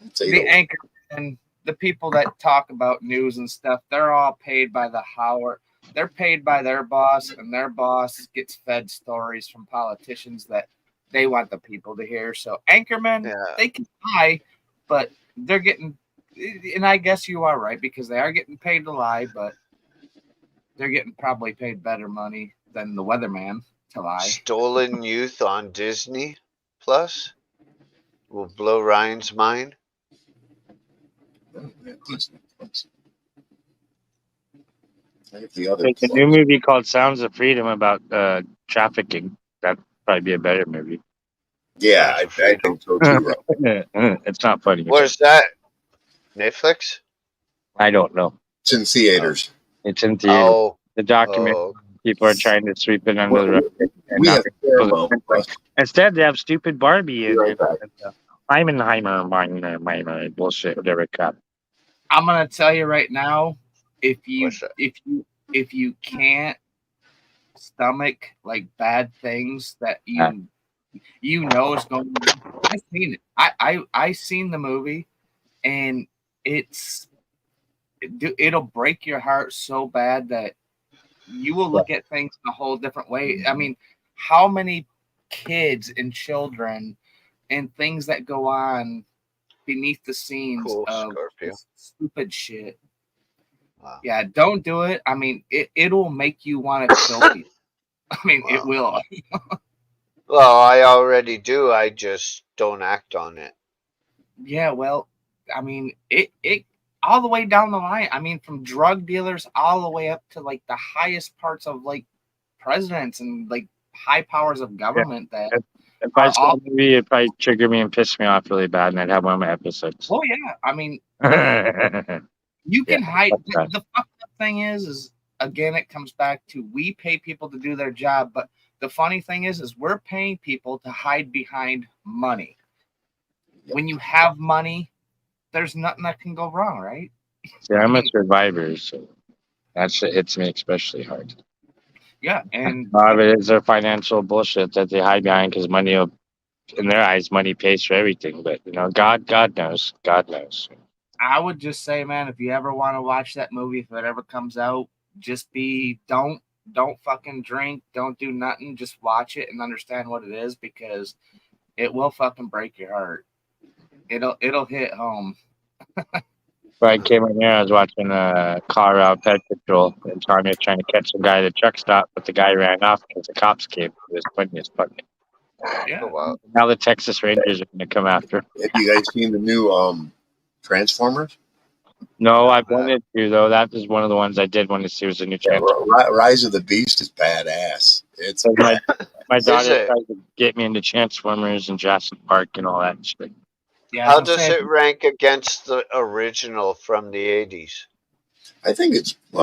It's the 8:01. anchor, and the people that talk about news and stuff, they're all paid by the hour. They're paid by their boss, and their boss gets fed stories from politicians that they want the people to hear. So anchormen, Yeah. they can lie, but they're getting, and I guess you are right, because they are getting paid to lie, but they're getting probably paid better money than the weatherman to lie. Stolen Youth on Disney Plus will blow Ryan's mind. I have the other There's a new movie called Sounds of Freedom about trafficking. That'd probably be a better movie. Yeah, I think so too. Rob. It's not funny. Where's that? Netflix? I don't know. It's in theaters. It's in theater. Oh, The document oh, people are trying to sweep it under the rug. and We not have make people Paramount think Plus. like- Instead, they have stupid Barbie and, Be right back. Heimenheimer bullshit, whatever crap. I'm gonna tell you right now, if you What's that? if you can't stomach like bad things that you know is going on, I've seen it. I seen the movie, and it'll break your heart so bad that you will look at things in a whole different way. I mean, how many kids and children and things that go on beneath the scenes Cool, of Scorpio. this stupid shit. Wow. Yeah, don't do it. I mean, it'll make you want to kill people. I mean, it will. Well, I already do. I just don't act on it. Yeah, well, I mean, it all the way down the line. I mean, from drug dealers all the way up to like the highest parts of like presidents and like high powers of government that If I saw the movie, it'd probably trigger me and piss me off really bad, and I'd have one of my episodes. oh yeah, I mean, yeah, you can hide. fuck that. The fucked up thing is again, it comes back to we pay people to do their job, but the funny thing is we're paying people to hide behind money. When you have money, there's nothing that can go wrong, right? I'm a survivor, so that's it hits me especially hard. Yeah, and A lot of it is their financial bullshit that they hide behind because money, in their eyes, money pays for everything. But God knows. God knows. I would just say, man, if you ever want to watch that movie, if it ever comes out, just don't fucking drink, don't do nothing, just watch it and understand what it is, because it will fucking break your heart. It'll hit home. Before I came in here, I was watching a car out Pet Patrol, and Tommy was trying to catch some guy at a truck stop, but the guy ran off because the cops came. It was funny as fuck. Yeah. Oh, wow. Now the Texas Rangers are going to come after. Have you guys seen the new Transformers? No, I wanted to, though. That was one of the ones I did want to see, was a new Yeah, channel. Rise of the Beast is badass. It's So my daughter it? tried to get me into Transformers and Jurassic Park and all that shit. Yeah, How I was gonna does say, it rank against the original from the 80s? I think it's it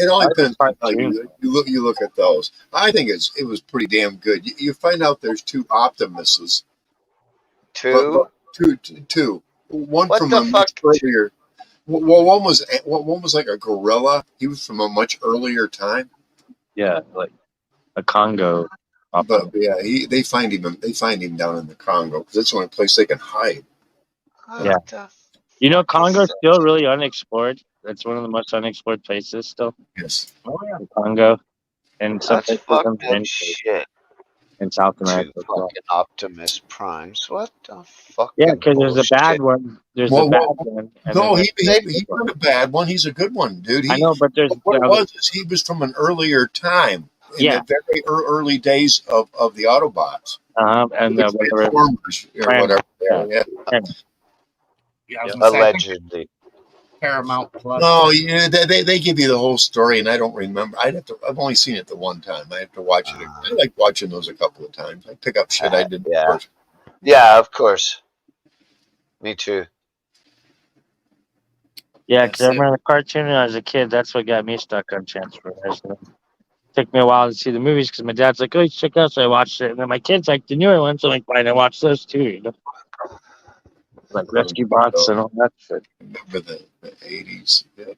all I depends on think how so, you look at those. I think it was pretty damn good. You find out there's two Optimuses, Two? two. One What from the a much fuck? earlier. Well, one was like a gorilla. He was from a much earlier time. Yeah, like a Congo. But yeah, they find him down in the Congo because it's the only place they can hide. Yeah. What the Congo's still really unexplored. It's one of the most unexplored places still. Yes. oh yeah, in Congo. And some That's places fucking in shit. South Two America. as well. fucking Optimus Primes. What the fuck? Yeah, because there's a bad one. There's a bad one. And No, then he's not a bad one. He's a good one, dude. I know, but there's What it was is he was from an earlier time, in Yeah. the very early days of the Autobots. and the whatever. Transformers or Trans- whatever. yeah. Yeah. yeah. I was gonna say, I think Allegedly. Paramount Plus. No, yeah, they give you the whole story, and I don't remember. I've only seen it the one time. I have to watch it. I like watching those a couple of times. I pick up shit I didn't. Yeah. first. Yeah, of course. Me too. Yeah, because I That's it. remember the cartoon when I was a kid. That's what got me stuck on Transformers. And it took me a while to see the movies because my dad's like, "Oh, you check out." So I watched it, and then my kids like the newer ones. So I'm like, fine, I watch those too. Like Rescue Bots and all that shit. Remember the 80s. Yeah.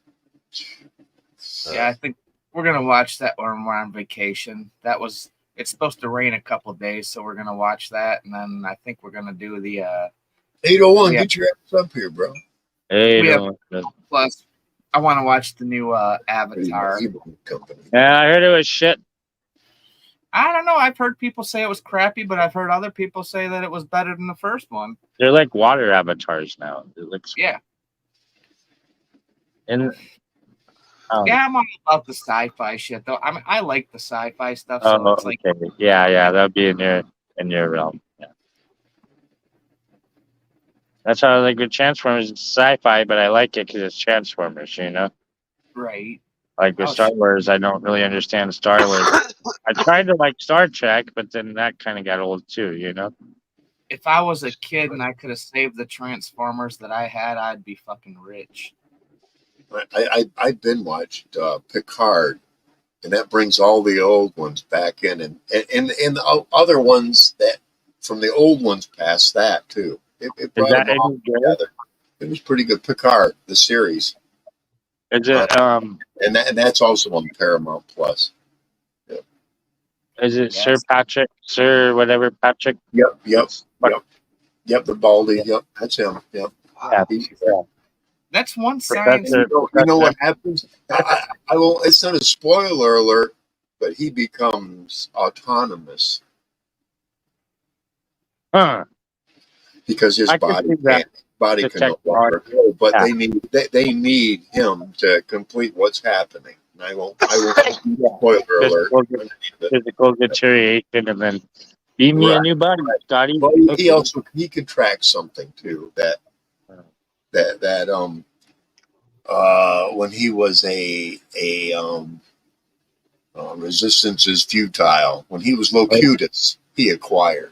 Yeah, I think We're gonna watch that when we're on vacation. It's supposed to rain a couple days, so we're gonna watch that, and then I think we're gonna do the 801, Yeah. get your ass up here, bro. Hey, We have- don't- plus. I want to watch the new Avatar. Company. Yeah, I heard it was shit. I don't know. I've heard people say it was crappy, but I've heard other people say that it was better than the first one. They're like water avatars now. It looks Yeah. and oh, Yeah, I'm all about the sci-fi shit though. I mean, I like the sci-fi stuff, so oh, it's like okay. Yeah, that'd be in your realm. Yeah. That's how I like with Transformers. It's sci-fi, but I like it because it's Transformers. You know, right. like with Oh, Star shit. Wars, I don't really understand Star Wars. I tried to like Star Trek, but then that kind of got old too. You know. If I was a kid and I could have saved the Transformers that I had, I'd be fucking rich. I've been watched Picard, and that brings all the old ones back in, and the other ones that from the old ones past that too. It brought that them all any good? together. It was pretty good. Picard, the series, Is it and that's also on Paramount Plus. is it Yes. Sir Patrick, Sir whatever Patrick? Yep. The Baldy. Yep, that's him. Yep. Yeah. He- That's one science. Professor- You know what happens? I will. It's not a spoiler alert, but he becomes autonomous Huh. because his I can body see that. body The can no longer technology. go. But Yeah. they need him to complete what's happening. And I won't spoiler alert. Physical deterioration, and then be me a Right. new body, Scotty. But Okay. he can track something too that when he was a resistance is futile, when he was Locutus, he acquired.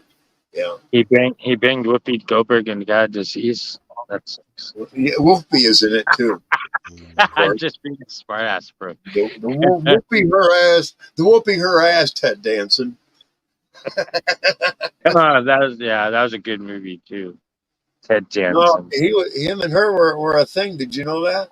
Yeah. He banged Whoopi Goldberg and got a disease. That sucks. Yeah, Wolfie is in it too. I'm just being a smart ass, bro. The whooping her ass, Ted Danson. That was a good movie too. Ted No, Danson. him and her were a thing. Did you know that?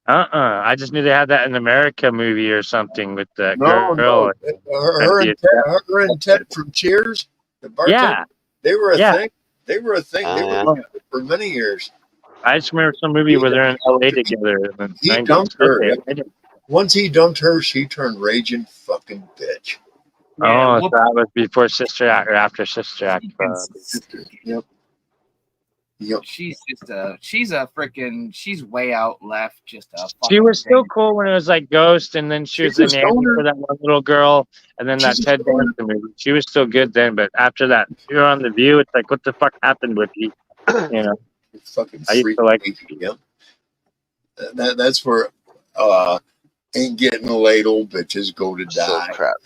I just knew they had that in America movie or something with that girl. No. Her and Ted from Cheers. The bartender, Yeah, they were a Yeah. thing. They were a thing. They were together for many years. I just remember some movie where they're in LA together. In the He 90s. dumped her. Okay, I didn't- Once he dumped her, she turned raging fucking bitch. Oh, Whoop- that was before Sister Act or after Sister Act. Yep. she's way out left. Just a She fucking was still thing. cool when it was like Ghost, and then she was She's the a nanny stoner. for that one little girl, and then that She's a Ted stoner. Danson movie. She was still good then, but after that, you're on The View. It's like, what the fuck happened with you? You know, Fucking I used freak. to like- Yep. That's where ain't getting laid old bitches go to So die. crap.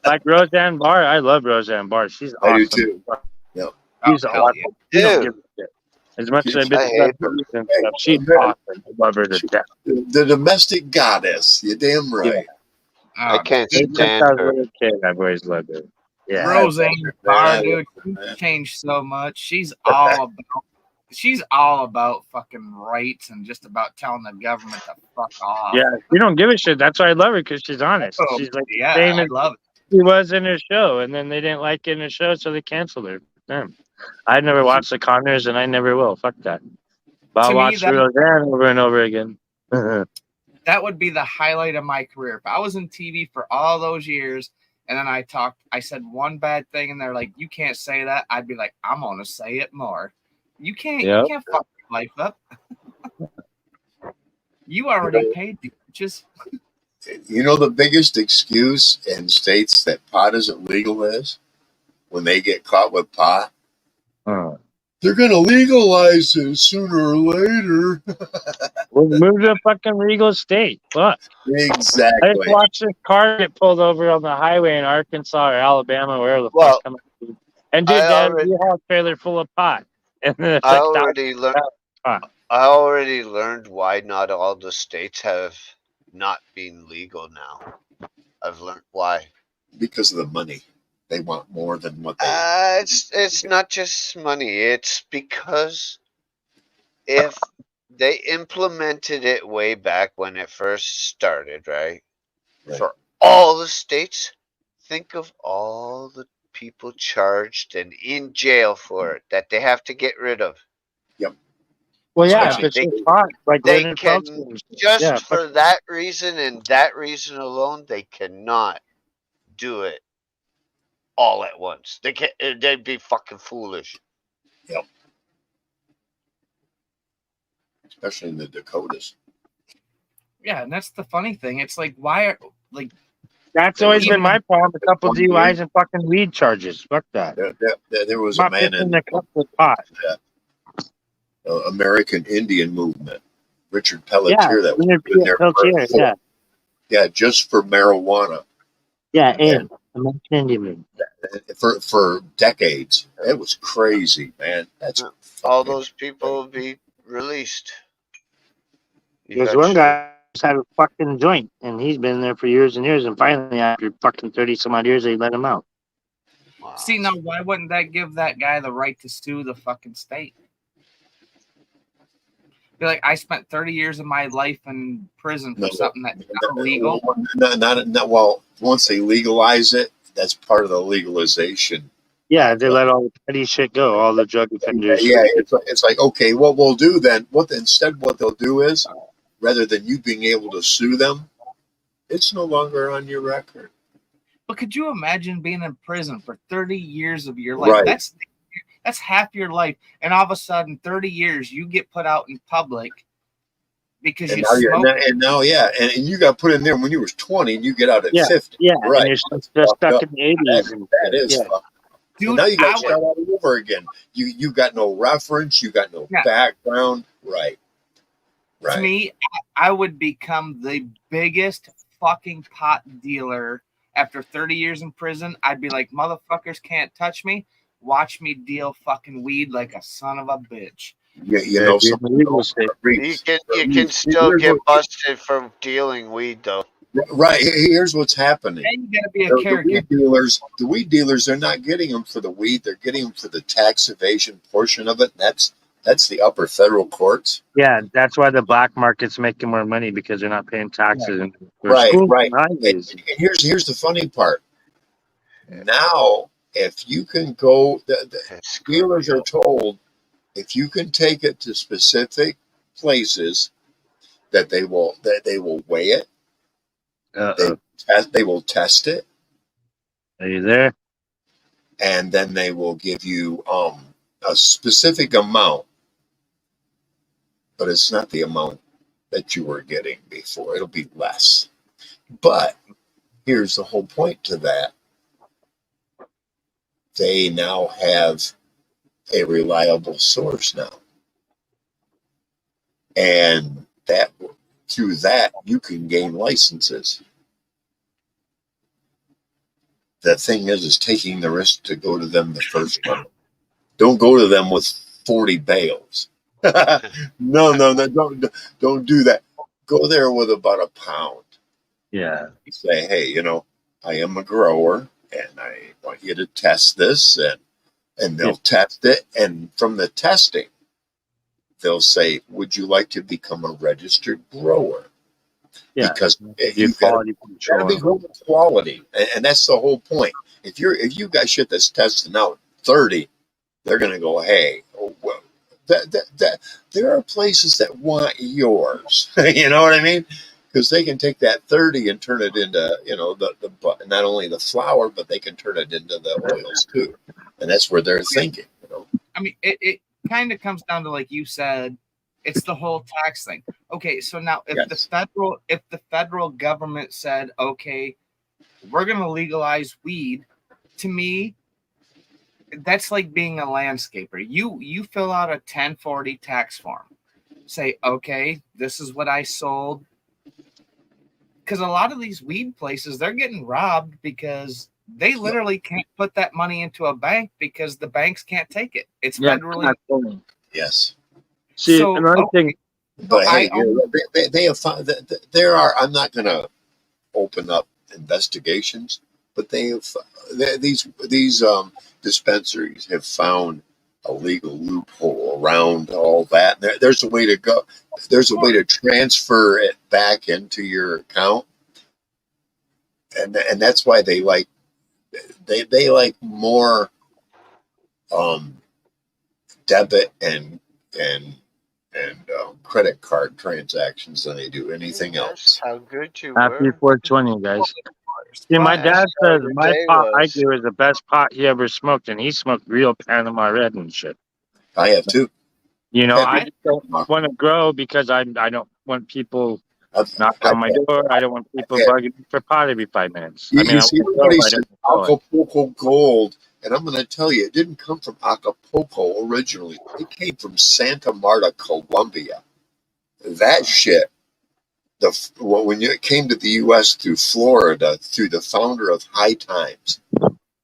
like Roseanne Barr. I love Roseanne Barr. She's I do awesome. too. Yep. She's Oh, hell awesome. yeah. She don't Dude. give a shit. As much as I've I been hate to her. movies and stuff, she's awesome. I love her to death. The domestic goddess. You're damn right. I can't dude, Since stand I was a her. little kid, I've always loved her. Yeah. Roseanne Barr, I dude, love her, she's changed so much. She's all about fucking rights and just about telling the government to fuck off. Yeah, you don't give a shit. That's why I love her, because she's honest. Oh, She's like yeah, same I as love it. she was in her show, and then they didn't like it in her show, so they canceled her. Damn. I never watched The Conners, and I never will. Fuck that. But To I'll me, watch that- Roseanne over and over again. That would be the highlight of my career. If I was in TV for all those years and then I said one bad thing and they're like, you can't say that, I'd be like, I'm gonna say it more. You can't fuck your life up. You already paid the bitches. You know the biggest excuse in states that pot isn't legal is when they get caught with pot. Oh. They're gonna legalize it sooner or later. Well, move to a fucking legal state. Fuck. I just Exactly. watched this car get pulled over on the highway in Arkansas or Alabama, wherever the Well, fuck. And dude, I Dad, already- you have a trailer full of pot. And then it's I like, already learned. pot. I already learned why not all the states have not been legal now. I've learned why. Because of the money. They want more than what they It's not just money. It's because if they implemented it way back when it first started, right? Right. For all the states. Think of all the people charged and in jail for it that they have to get rid of. Well, yeah, Yeah. if it's They just hot, like they Leonard can Peltier and shit. just Yeah, for that reason and that reason alone, they cannot do it all at once. They can. They'd be fucking foolish. Especially in the Dakotas. Yeah, and that's the funny thing. It's like, why are like that's There always was been my problem. A couple 1 year. DUIs and fucking weed charges. Fuck that. There was a Not man mixing in the cup with pot. American Indian movement, Richard Yeah, Pelletier, that was Leonard in there Peltier. Yeah, yeah, just for marijuana yeah, and American Indian. for decades. It was crazy, man. That's All fucking- those people will be released. There's one guy who's had a fucking joint, and he's been there for years and years, and finally, after fucking 30 some odd years, they let him out. Wow. see now why wouldn't that give that guy the right to sue the fucking state? Be like, I spent 30 years of my life in prison for No, something that's not illegal. Not well. Once they legalize it, that's part of the legalization. Yeah, they let all the petty shit go, all the drug offenders. Yeah, it's like, okay, what we'll do then? What they'll do is, rather than you being able to sue them, it's no longer on your record. But could you imagine being in prison for 30 years of your life? Right. That's half your life, and all of a sudden, 30 years you get put out in public because And you now, smoke. and you got put in there when you was 20, and you get out at Yeah, 50. Yeah, Right. and you're still stuck in the 80s. That is yeah. fucked. Dude, And now you got I to start all over again. You got no reference. You got no background. Right. To me, I would become the biggest fucking pot dealer after 30 years in prison. I'd be like, motherfuckers can't touch me. Watch me deal fucking weed like a son of a bitch. Yeah, you know, you're in the legal state. You can still get busted for dealing weed though. Right. Here's what's happening. Then you gotta be a The caregiver. weed dealers, they're not getting them for the weed. They're getting them for the tax evasion portion of it. That's the upper federal courts. Yeah, that's why the black market's making more money because they're not paying taxes. And Right. and And here's the funny part. Now, if you can go, the dealers are told if you can take it to specific places that they will weigh it. They will test it. Are you there? And then they will give you a specific amount, but it's not the amount that you were getting before. It'll be less. But here's the whole point to that. They now have a reliable source now. And that through that you can gain licenses. The thing is taking the risk to go to them the first one. Don't go to them with 40 bales. No, don't do that. Go there with about a pound. Yeah. Say, hey, I am a grower and I want you to test this, and they'll test it, and from the testing, they'll say, would you like to become a registered grower? Yeah. Because Your you quality gotta be control. growing quality, and that's the whole point. If you got shit that's testing out 30, they're gonna go, hey, well, that there are places that want yours. You know what I mean? Because they can take that 30 and turn it into, the not only the flour, but they can turn it into the oils too, and that's where they're thinking. I mean, it kind of comes down to, like you said, it's the whole tax thing. Okay, so now if the federal government said, okay, we're gonna legalize weed, to me, that's like being a landscaper. You fill out a 1040 tax form. Say, okay, this is what I sold. Because a lot of these weed places, they're getting robbed because they literally can't put that money into a bank because the banks can't take it. It's federally. Yes. See, another thing. But hey, they have found that there are. I'm not going to open up investigations, but they have these dispensaries have found a legal loophole around all that. There's a way to go. There's a way to transfer it back into your account, and that's why they like more debit and credit card transactions than they do anything else. How good you Happy were. 420, guys. See, my Fine. dad That's how says your my day pot I was. do is the best pot he ever smoked, and he smoked real Panama Red and shit. I have too. You know, Have I you- just don't want to grow because I don't want people I've- knocking on my I've- door. I don't want people Yeah. bugging me for pot every 5 minutes. You, I mean, you I see, want to grow, everybody but I said don't want to grow it. Acapulco Gold, and I'm going to tell you, it didn't come from Acapulco originally. It came from Santa Marta, Colombia. That shit, when it came to the U.S. through Florida, through the founder of High Times,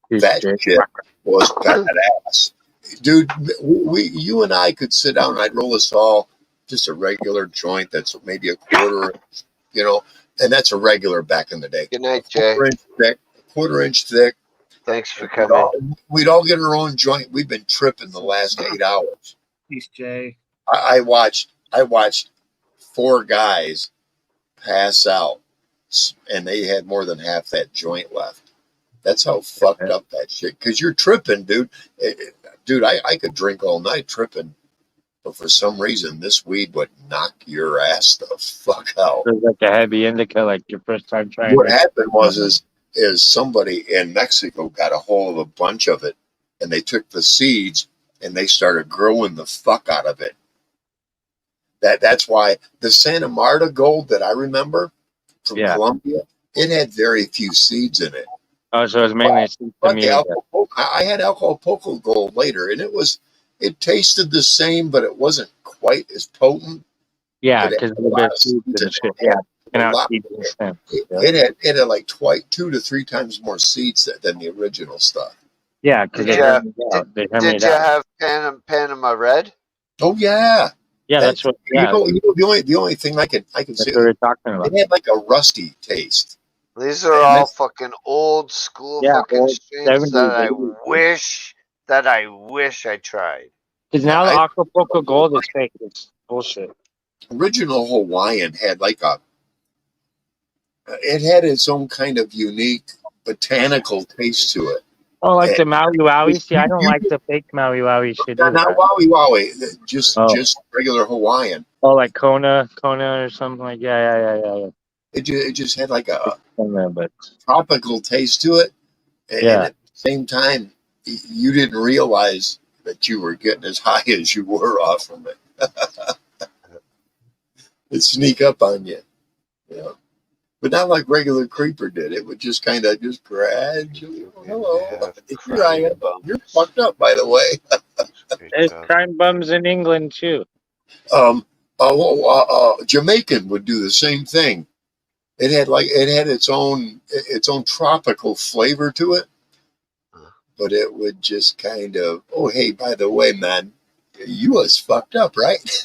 that shit was badass. Dude, you and I could sit down and I'd roll us all just a regular joint that's maybe a quarter, you know, and that's a regular back in the day. Good night, Jay. Quarter inch thick. Thanks for coming. We'd all get our own joint. We've been tripping the last 8 hours. Peace, Jay. I watched 4 guys pass out, and they had more than half that joint left. That's how fucked up that shit. Because you're tripping, dude. Dude, I could drink all night tripping, but for some reason, this weed would knock your ass the fuck out. It was like a heavy indica, like your first time trying. What happened is somebody in Mexico got a hold of a bunch of it, and they took the seeds and they started growing the fuck out of it. That's why the Santa Marta Gold that I remember from Colombia, it had very few seeds in it. Oh, so it was mainly I had Acapulco Gold later, and it tasted the same, but it wasn't quite as potent. Yeah, But it because had a lot of seeds in it. It had like 2 to 3 times more seeds than the original stuff. Yeah, because Did you have Panama Red? Oh yeah. Yeah, that's what. Yeah, you know the only thing I can say. what we're talking about. It had like a rusty taste. These are all fucking old school fucking old strains that 70s, I wish I tried. Because now the Acapulco Gold is fake. It's bullshit. Original Hawaiian had it had its own kind of unique botanical taste to it. Oh, like the Maui Wowie? See, I don't like the fake Maui Wowie shit. Not Wowie, just regular Hawaiian. Oh, like Kona or something like yeah. It just had like a tropical taste to it. And at the same time, you didn't realize that you were getting as high as you were off of it. It'd sneak up on you. Yeah. But not like regular creeper did. It would just kind of just gradually. Hello. Here I am. You're fucked up, by the way. There's crime bums in England too. Jamaican would do the same thing. It had its own tropical flavor to it, but it would just kind of, oh hey, by the way, man, you was fucked up, right?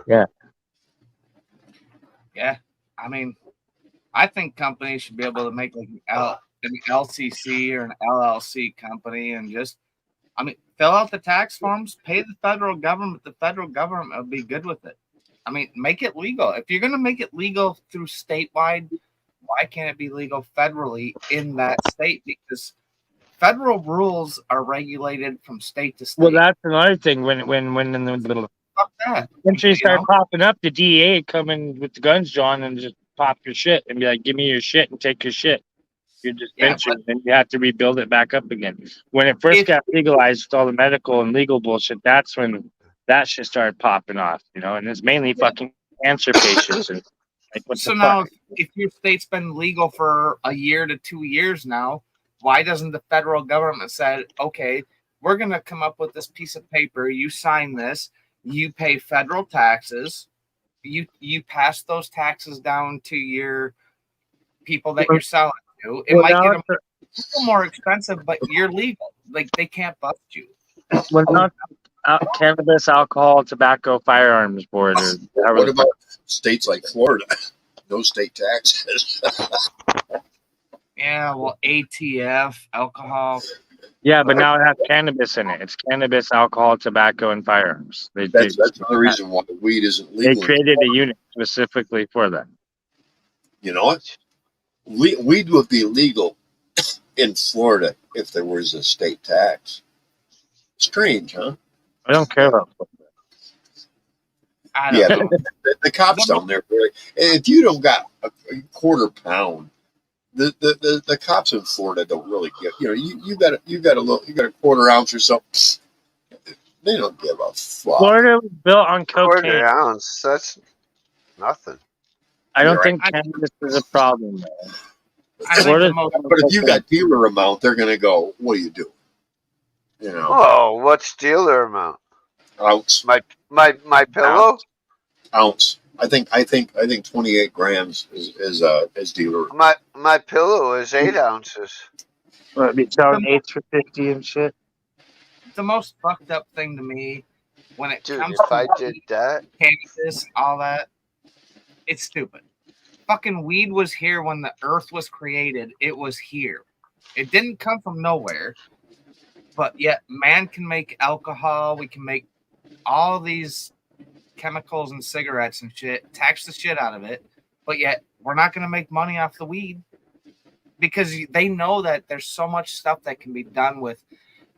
Yeah. Yeah. I mean, I think companies should be able to make like an LCC or an LLC company and just, I mean, fill out the tax forms, pay the federal government. The federal government will be good with it. I mean, make it legal. If you're going to make it legal through statewide, why can't it be legal federally in that state? Because federal rules are regulated from state to state. Well, that's another thing. When in the middle of countries start popping up, the DEA coming with the guns, John, and just pop your shit and be like, "Give me your shit and take your shit." You're just venturing, and you have to rebuild it back up again. When it first got legalized with all the medical and legal bullshit, that's when that shit started popping off, you know. And it's mainly fucking cancer patients. And like, what so the now, fuck? if your state's been legal for a year to 2 years now, why doesn't the federal government say, "Okay, we're gonna come up with this piece of paper. You sign this. You pay federal taxes. You pass those taxes down to your people that you're selling to. It might get a little more expensive, but you're legal. Like they can't bust you." Well, not cannabis, alcohol, tobacco, firearms board. Or what about states like Florida? No state taxes. Yeah, well, ATF, alcohol. Yeah, but now it has cannabis in it. It's cannabis, alcohol, tobacco, and firearms. That's another reason why weed isn't They legal. created a unit specifically for that. You know what? Weed would be legal in Florida if there was a state tax. Strange, huh? I don't care about I don't Yeah, know. the cops down there. If you don't got a quarter pound, the cops in Florida don't really give. You know, you got a quarter ounce or something. They don't give a fuck. Florida was built on Quarter cocaine. ounce. That's nothing. I don't You're think cannabis is a problem, man. I think Florida's the most But if you got dealer amount, they're gonna go, "What do you do?" You know, Oh, what's dealer amount? ounce, My pillow? ounce. I think 28 grams is dealer. My pillow is 8 ounces. What, be selling eights for 50 and shit. the most fucked up thing to me when it Dude, comes if to I did that, cannabis, all that, it's stupid. Fucking weed was here when the earth was created. It was here. It didn't come from nowhere. But yet, man can make alcohol. We can make all these chemicals and cigarettes and shit, tax the shit out of it. But yet, we're not going to make money off the weed because they know that there's so much stuff that can be done with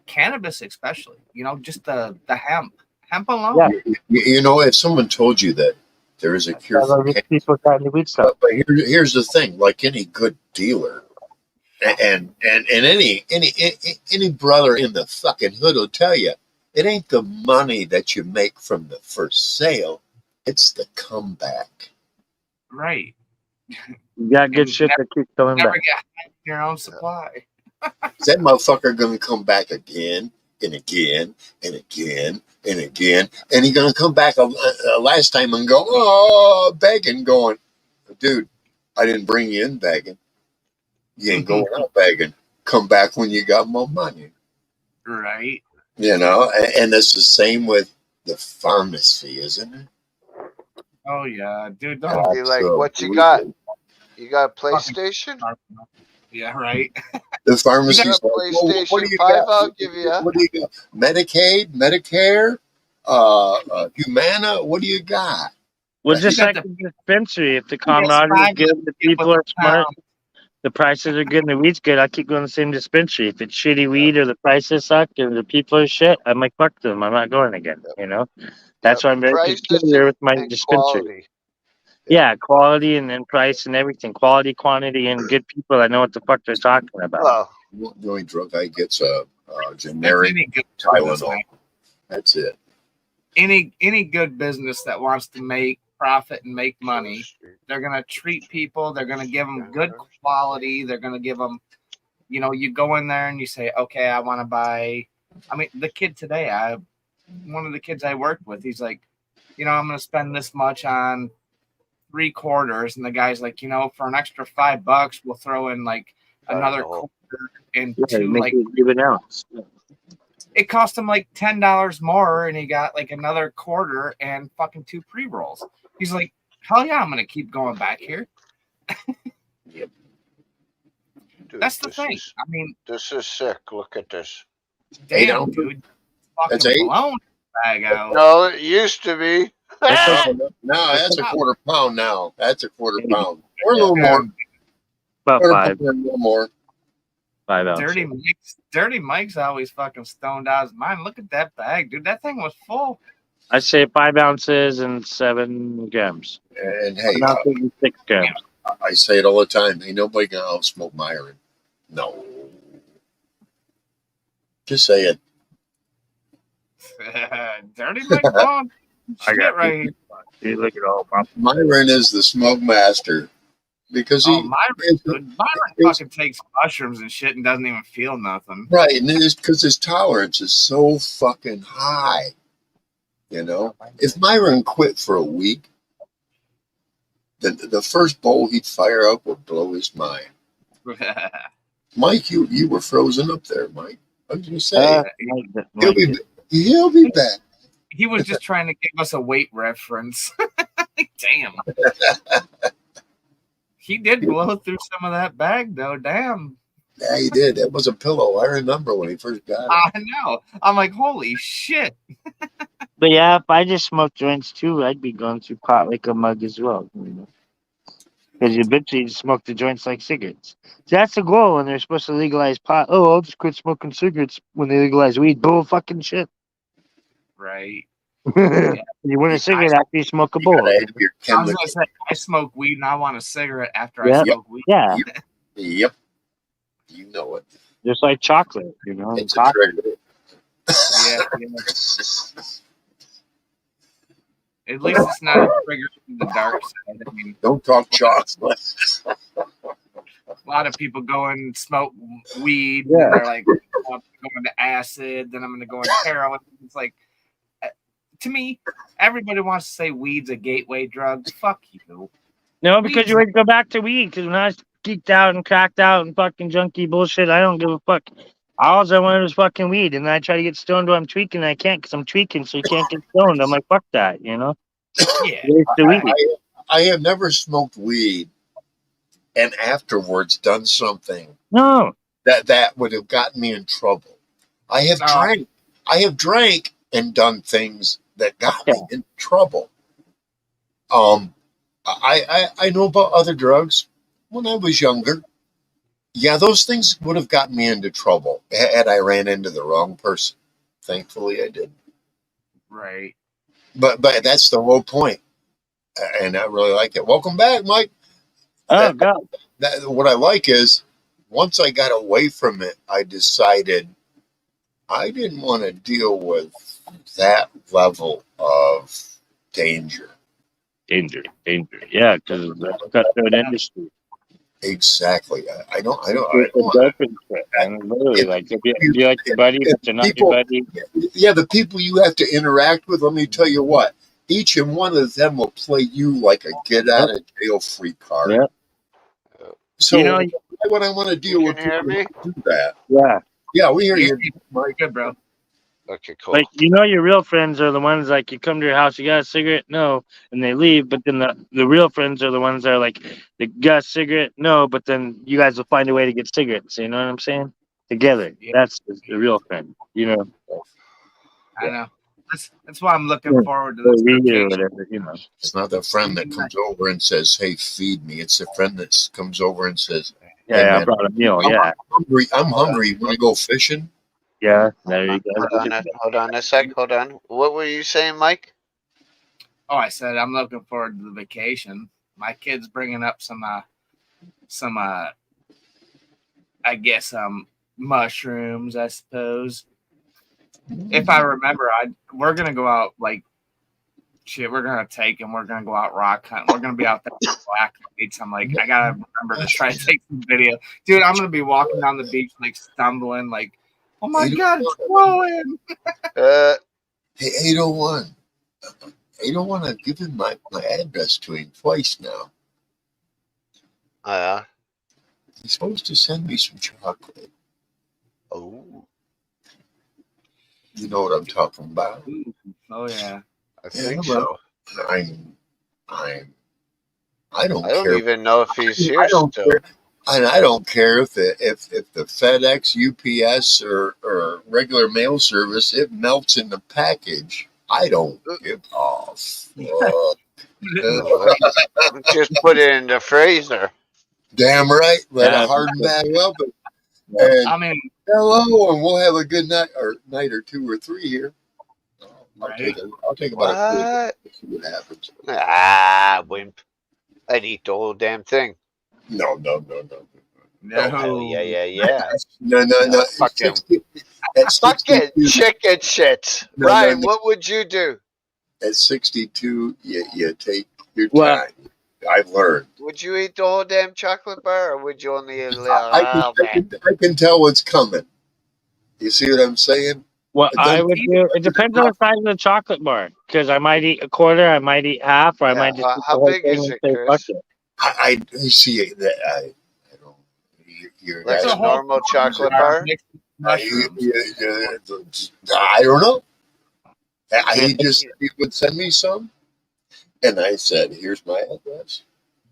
cannabis, especially. You know, just the hemp alone. Yeah. You know, if someone told you that there is a cure That's why for these cancer, people got into weed stuff. but here's the thing: like any good dealer, and any brother in the fucking hood will tell you, it ain't the money that you make from the first sale; it's the comeback. Right. You got good shit that keeps coming Never back. get your own supply. That motherfucker gonna come back again and again and again and again, and he gonna come back last time and go, oh, begging, going, dude, I didn't bring you in begging. You ain't going out begging. Come back when you got more money. Right. You know, and it's the same with the pharmacy, isn't it? Oh yeah, dude. Don't be like, what you got? You got a PlayStation? Yeah, right. The pharmacy's You got a like, well, what PlayStation do you 5? got? I'll give you that. What do you got? Medicaid, Medicare, Humana. What do you got? Well, You just got like the dispensary, if the Yes, camaraderie is five good, the people are smart, the prices are good, and the weed's good, I keep going to the same dispensary. If it's shitty weed or the prices suck and the people are shit, I'm like, fuck them. I'm not going again, you know? That's why I'm very Prices particular with my and dispensary. quality. Yeah, quality and price and everything. Quality, quantity, and good people. I know what the fuck they're talking about. Well, The only drug I get's a That's generic any good business, Tylenol. man. That's it. Any good business that wants to make profit and make money, they're gonna treat people. They're gonna give them good quality. They're gonna give them, you know, you go in there and you say, okay, I want to buy. I mean, the kid today, one of the kids I worked with, he's like, you know, I'm gonna spend this much on 3 quarters, and the guy's like, you know, for an extra $5, we'll throw in like another $5. quarter and Yeah, two, make like it even out. it cost him like $10 more, and he got like another quarter and fucking 2 pre-rolls. He's like, hell yeah, I'm gonna keep going back here. dude, That's the this thing. is- I mean, This is sick. Look at this. damn, ounces? dude, That's fucking 8? blown bag out. No, it used to be. No, that's a quarter pound now. That's a quarter pound. Or a little more. About Quarter 5 pound, a little more. ounces. Dirty Mike's always fucking stoned out his mind. Look at that bag, dude. That thing was full. I say 5 ounces and 7 grams. And hey, Not 6 grams. I say it all the time. Ain't nobody gonna outsmoke Myron. No. Just say it. Dirty Mike's blowing I shit got right here. You look at all my Myron is the smoke master because he Oh, Myron, dude. Myron it's- fucking takes mushrooms and shit and doesn't even feel nothing. right, and it's because his tolerance is so fucking high. You know, if Myron quit for a week, the first bowl he'd fire up would blow his mind. Mike, you were frozen up there, Mike. What did you say? He'll be back. He was just trying to give us a weight reference. Damn. He did blow through some of that bag, though. Damn. Yeah, he did. That was a pillow. I remember when he first got it. I know. I'm like, holy shit. But yeah, if I just smoked joints too, I'd be going through pot like a mug as well. Because you eventually smoke the joints like cigarettes. So that's the goal when they're supposed to legalize pot. Oh, I'll just quit smoking cigarettes when they legalize weed. Bull fucking shit. Right. You want a cigarette after you smoke a You bowl. gotta have your I was chemical. going to say, I smoke weed and I want a cigarette after Yeah. I smoke weed. Yeah, Yep. You know it. just like chocolate, you know. It's a Chocolate. trigger. Yeah. At least it's not a trigger to the dark side. I mean, Don't talk chocolate. a lot of people go and smoke weed. Yeah. And they're like, oh, I'm going to acid, then I'm going to go into heroin. It's like, to me, everybody wants to say weed's a gateway drug. Fuck you. No, because you always go back to weed. Because when I was geeked out and cracked out and fucking junkie bullshit, I don't give a fuck. All I wanted was fucking weed, and then I try to get stoned while I'm tweaking, and I can't because I'm tweaking, so you can't get stoned. I'm like, fuck that, you know? Yeah. Waste the weed. I have never smoked weed and afterwards done something No. that would have gotten me in trouble. I have drank and done things that got me in trouble. I know about other drugs when I was younger. Yeah, those things would have gotten me into trouble had I ran into the wrong person. Thankfully, I didn't. Right. But that's the whole point, and I really like it. Welcome back, Mike. Oh, God. What I like is once I got away from it, I decided I didn't want to deal with that level of danger. Danger. Yeah, because that's cutthroat industry. Exactly. I don't It's a want doping trip, and literally, like, if you like your buddy, but you're not your buddy. Yeah, the people you have to interact with, let me tell you what, each and one of them will play you like a get out of jail free card. Yep. So You know, why would I want to deal You with can hear people me? who do that? Yeah. Yeah, we hear you. Mike. Good, bro. Okay, cool. Like, you know, your real friends are the ones like you come to your house, you got a cigarette, no, and they leave. But then the real friends are the ones that are like, they got a cigarette, no, but then you guys will find a way to get cigarettes. You know what I'm saying? Together, Yeah. that's the real friend. You know, I know. That's why I'm looking forward to this we do vacation. whatever. You know, It's not the friend that comes over and says, "Hey, feed me." It's the friend that comes over and says, yeah, Hey, I man, brought a meal. Yeah, I'm hungry. You want to go fishing?" yeah. There you Hold go. on a sec. Hold on. What were you saying, Mike? Oh, I said I'm looking forward to the vacation. My kid's bringing up some I guess mushrooms, I suppose. If I remember, we're gonna go out like shit. We're gonna take him. We're gonna go out rock hunting. We're gonna be out there with black lights. I'm like, I gotta remember to try to take some video, dude. I'm gonna be walking down the beach like stumbling, like, oh my god, it's flowing. Hey, 801. 801, I've given my address to him twice now. He's supposed to send me some chocolate. Oh, You know what I'm talking about. Oh yeah. I think Yeah, so. I don't I don't care. even know if he's here I don't still. care. And I don't care if the FedEx, UPS, or regular mail service, it melts in the package. I don't give a fuck. Just put it in the freezer. Damn right. Let Yeah. it harden back up. And I mean, hello, and we'll have a good night or two or three here. I'll Right. take about a What? quick see what happens. Ah, wimp. I'd eat the whole damn thing. No. no. Oh, yeah. No. Fucking At fucking 62, chicken shit. No, Ryan, no. what would you do? at 62, you take your Well- time. I've learned. Would you eat the whole damn chocolate bar, or would you only eat a little I can tell what's coming. You see what I'm saying? What It I doesn't- would do, it depends on the size of the chocolate bar. Because I might eat a quarter, I might eat half, or I Yeah, might just eat how the whole big thing is and it, say, Chris? fuck it. I see that. I don't. You're Like It's a a whole normal chocolate bar? mixed with mushrooms. I don't know. He would send me some, and I said, "Here's my address.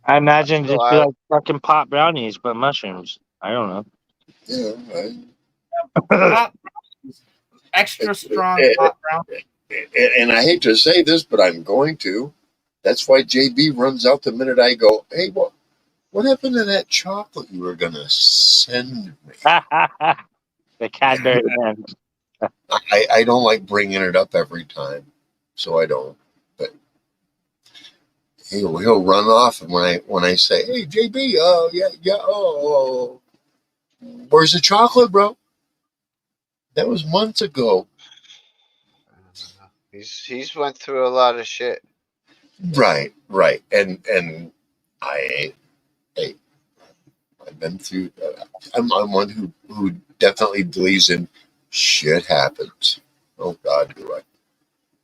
I imagine So just be like fucking pot brownies, but mushrooms. I don't know. Yeah, right. Pot, extra strong pot brown. And I hate to say this, but I'm going to. That's why JB runs out the minute I go, hey, what happened to that chocolate you were going to send me? The Cadbury Man. I don't like bringing it up every time, so I don't. But he'll run off, and when I say, hey, JB, where's the chocolate, bro? That was months ago. He's went through a lot of shit. Right. And I've been through. I'm one who definitely believes in shit happens. Oh God, do I?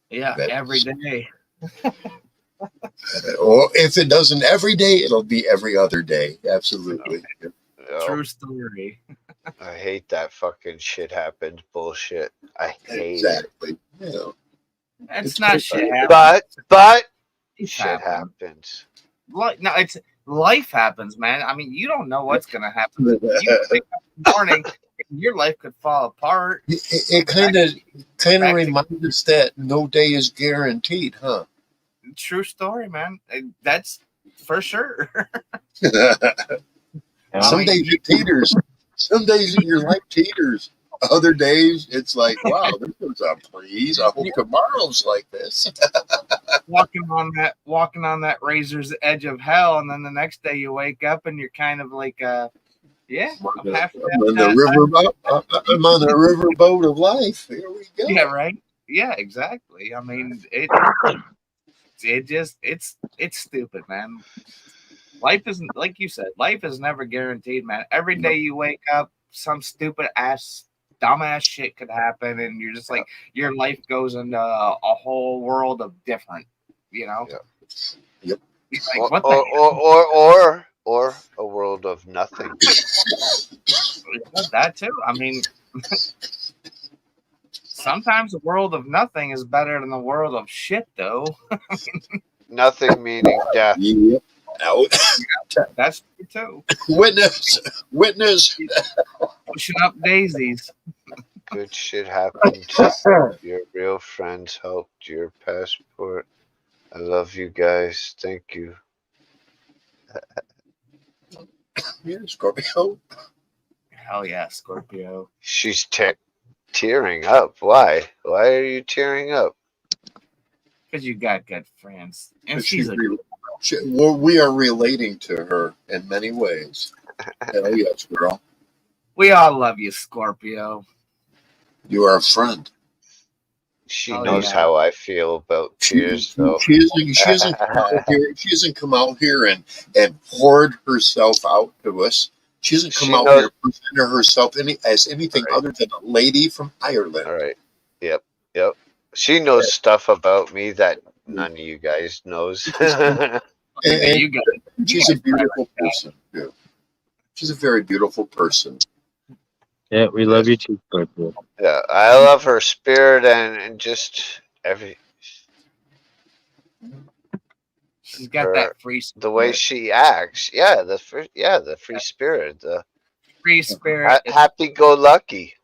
Yeah, That- every day. Or if it doesn't every day, it'll be every other day. Absolutely. True story. I hate that fucking shit happened bullshit. I hate Exactly. Yeah. It's not shit happens. it. But Life shit happens. happens. No, it's life happens, man. I mean, you don't know what's gonna happen. You wake up in the morning, and your life could fall apart. It kind of reminds us that no day is guaranteed, huh? True story, man. That's for sure. Some days it teeters. Some days your life teeters. Other days it's like, wow, this was a breeze. I hope tomorrow's like this. walking on that razor's edge of hell, and then the next day you wake up and you're kind of like, I'm I'm on the riverboat of life. Here we go. Yeah, right. Yeah, exactly. I mean, it's stupid, man. Life isn't, like you said, life is never guaranteed, man. Every day you wake up, some stupid ass, dumbass shit could happen, and you're just like, your life goes into a whole world of different, you know. Yep. Like, what the Or a world of nothing. that too. I mean, sometimes the world of nothing is better than the world of shit, though. Nothing meaning death. Yep. That's true too. Witness. Pushing up daisies. Good shit happened. Your real friends helped your passport. I love you guys. Thank you. Yeah, Scorpio. Hell yeah, Scorpio. She's tearing up. Why? Why are you tearing up? Because you got good friends, and she's we are relating to her in many ways. Hell yes, girl. We all love you, Scorpio. You are a friend. She knows how I feel about tears, though. She hasn't come out here and poured herself out to us. She hasn't come out here and presented herself as anything other than a lady from Ireland. All right. Yep. She knows stuff about me that none of you guys knows. And she's a beautiful person, too. She's a very beautiful person. Yeah, we love you too, Scorpio. Yeah, I love her spirit and just she's got that free spirit. The way she acts. Yeah, the free spirit. The free spirit. Happy go lucky.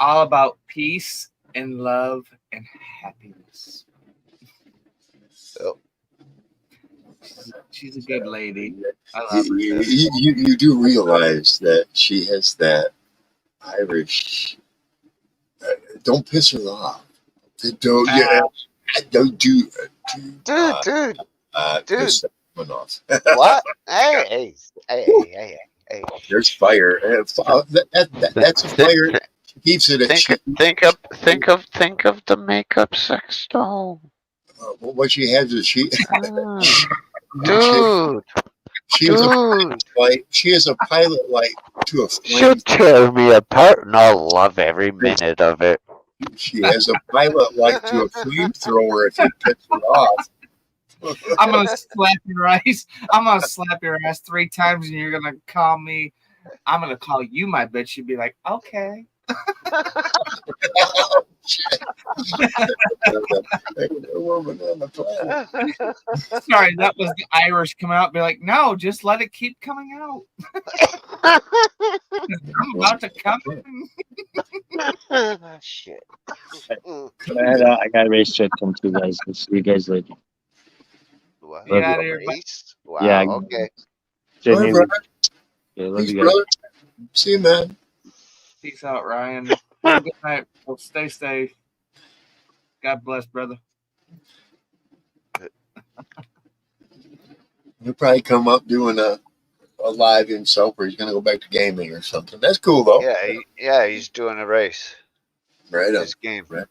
All about peace and love and happiness. Yep. She's a good lady. I love her. You do realize that she has that Irish. Don't piss her off. Don't do. Dude. Piss someone off. What? Hey. There's fire. That's a fire. Keeps it at think of the makeup sex doll. What she has is Dude. She is a pilot light to a flame. She'll tear me apart, and I'll love every minute of it. She has a pilot light to a flamethrower if you piss her off. I'm gonna slap your ass. I'm gonna slap your ass 3 times, and you're gonna call me. I'm gonna call you my bitch. You'd be like, okay. woman on the planet. Sorry, that was the Irish come out. Be like, no, just let it keep coming out. I'm about to come. Shit. I got race to attend to, guys. I'll see you guys later. What? Get out of here. Race? Wow. Yeah. Okay. All right, brother. Yeah, love Peace, you guys. brother. See you, man. Peace out, Ryan. Have a good night. Well, stay safe. God bless, brother. He'll probably come up doing a live himself, or he's gonna go back to gaming or something. That's cool though. Yeah, he's doing a race. Right on. His game. Right.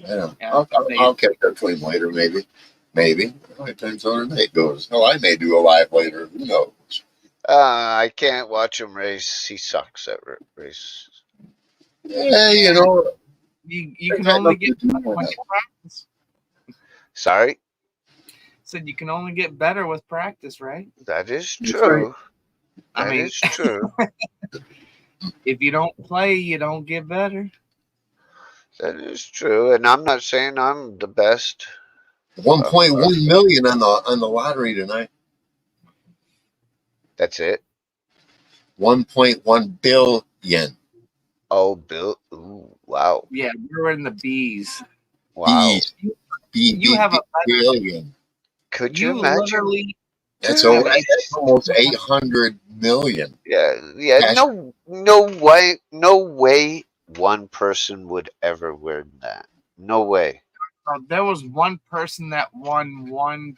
I know. Yeah, I'll catch up to him later, maybe. Maybe. It depends on the night goes. Hell, I may do a live later. Who knows? I can't watch him race. He sucks at race. Yeah, you know. You can only get better when you practice. Sorry? Said you can only get better with practice, right? That is That's true. I That mean- is true. If you don't play, you don't get better. That is true. And I'm not saying I'm the best. 1.1 million on the lottery tonight. That's it. 1.1 billion. Oh, Bill. Ooh, wow. Yeah, you're in the B's. Wow. You have a better. billion. Could You you imagine? literally. That's, Dude, that's almost 800 million. Yeah. Cash. No way one person would ever win that. No way. There was one person that won 1.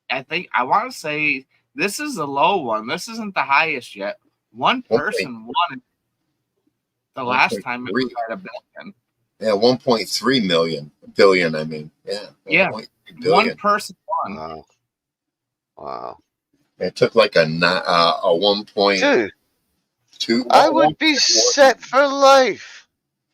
I think I want to say this is a low one. This isn't the highest yet. One person won it the last time it was at $1 billion. Yeah, 1.3 billion. I mean, yeah. Yeah. 1.3 billion. One person won. Wow. Wow. It took like a 1.2. Dude, I would be set for life.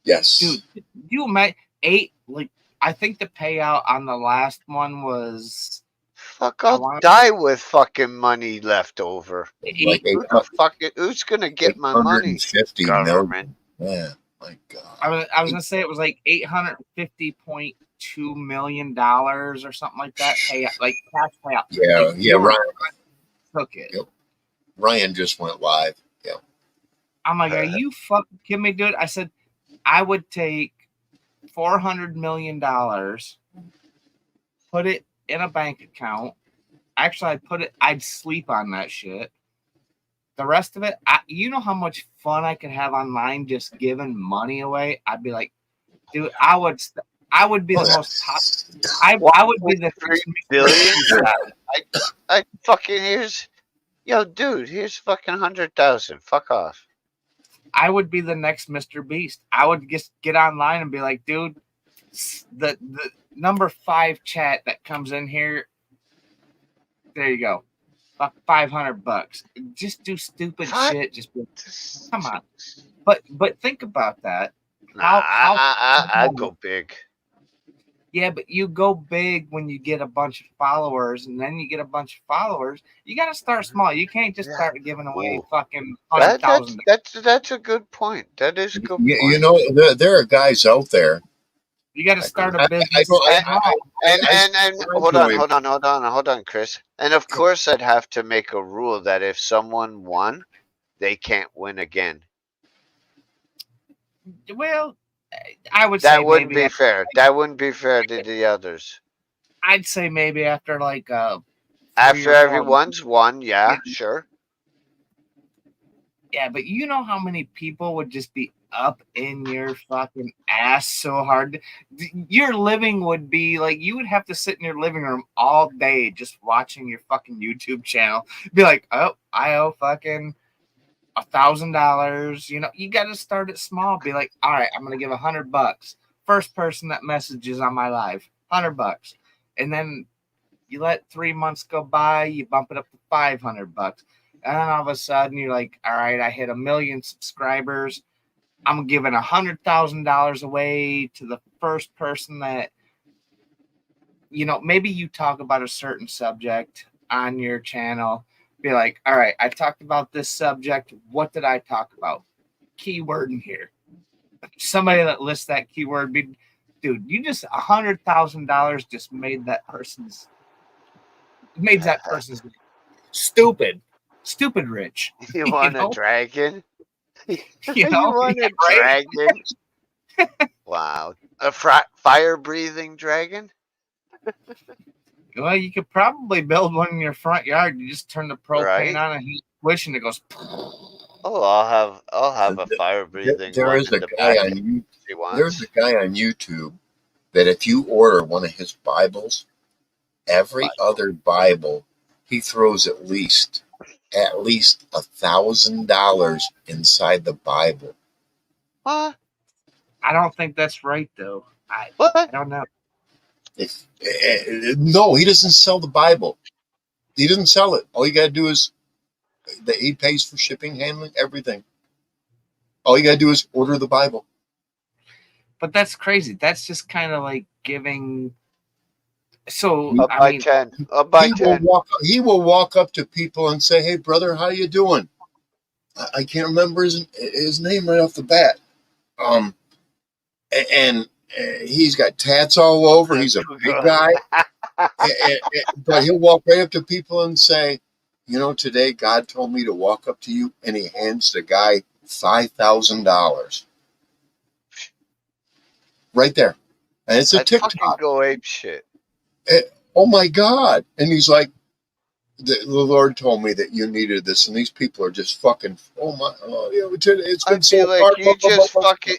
Yes. Dude, you might 8 like I think the payout on the last one was Fuck, I'll die with fucking money left over. Like Who's gonna get my money? 850 Government. million. Yeah, my God. I was gonna say it was like $850.2 million or something like that. Payout, like cash payout. Yeah, Ryan took it. Yep. Ryan just went live. Yeah. I'm like, are you fucking kidding me, dude? I said I would take $400 million, put it in a bank account. Actually, I'd sleep on that shit. The rest of it, you know how much fun I could have online just giving money away? I'd be like, dude, I would be the most I would be the $3 billion. I fucking here's fucking 100,000. Fuck off. I would be the next Mr. Beast. I would just get online and be like, dude, the number 5 chat that comes in here, there you go. Fuck $500. Just do stupid shit. Just be, come on. But think about that. I'd go big. Yeah, but you go big when you get a bunch of followers, and then you get a bunch of followers. You got to start small. You can't just start giving away fucking 100,000. That's a good point. That is a good point. You know, there are guys out there. You got to start a business. And hold on, Chris. And of course, I'd have to make a rule that if someone won, they can't win again. Well, I would say that wouldn't maybe be fair. That wouldn't be fair to the others. I'd say maybe after like after everyone's won, yeah, sure. Yeah, but you know how many people would just be up in your fucking ass so hard? Your living would be like, you would have to sit in your living room all day just watching your fucking YouTube channel. Be like, oh, I owe fucking $1,000. You know, you got to start it small. Be like, all right, I'm going to give $100. First person that messages on my live, $100. And then you let 3 months go by, you bump it up to $500. And then all of a sudden you're like, all right, I hit 1 million subscribers. I'm giving $100,000 away to the first person that, you know, maybe you talk about a certain subject on your channel. Be like, all right, I talked about this subject. What did I talk about? Keyword in here. somebody that lists that keyword, dude, you just $100,000 just made that person's stupid rich. You want a know? dragon? You You know? want Yeah, a right? dragon? Wow. A fire-breathing dragon? Well, you could probably build one in your front yard. You just turn the propane Right. on and heat switch, and it goes. Oh, I'll have a fire-breathing There one is in a the guy back on if she there's wants. a guy on YouTube that if you order one of his Bibles, every other Bible, he throws at least $1,000 inside the Bible. What? I don't think that's right, though. I What? don't know. No, he doesn't sell the Bible. He doesn't sell it. All you gotta do is he pays for shipping, handling, everything. All you gotta do is order the Bible. But that's crazy. That's just kind of like giving. So Up I by mean, 10. Up by 10. He will walk up to people and say, "Hey, brother, how you doing?" I can't remember his name right off the bat. And he's got tats all over. He's a big guy, but he'll walk right up to people and say, today God told me to walk up to you, and he hands the guy $5,000 right there, and it's a I'd fucking TikTok. go ape shit. Oh my God! And he's like, the Lord told me that you needed this, and these people are just fucking. It's been I'd so be like, hard.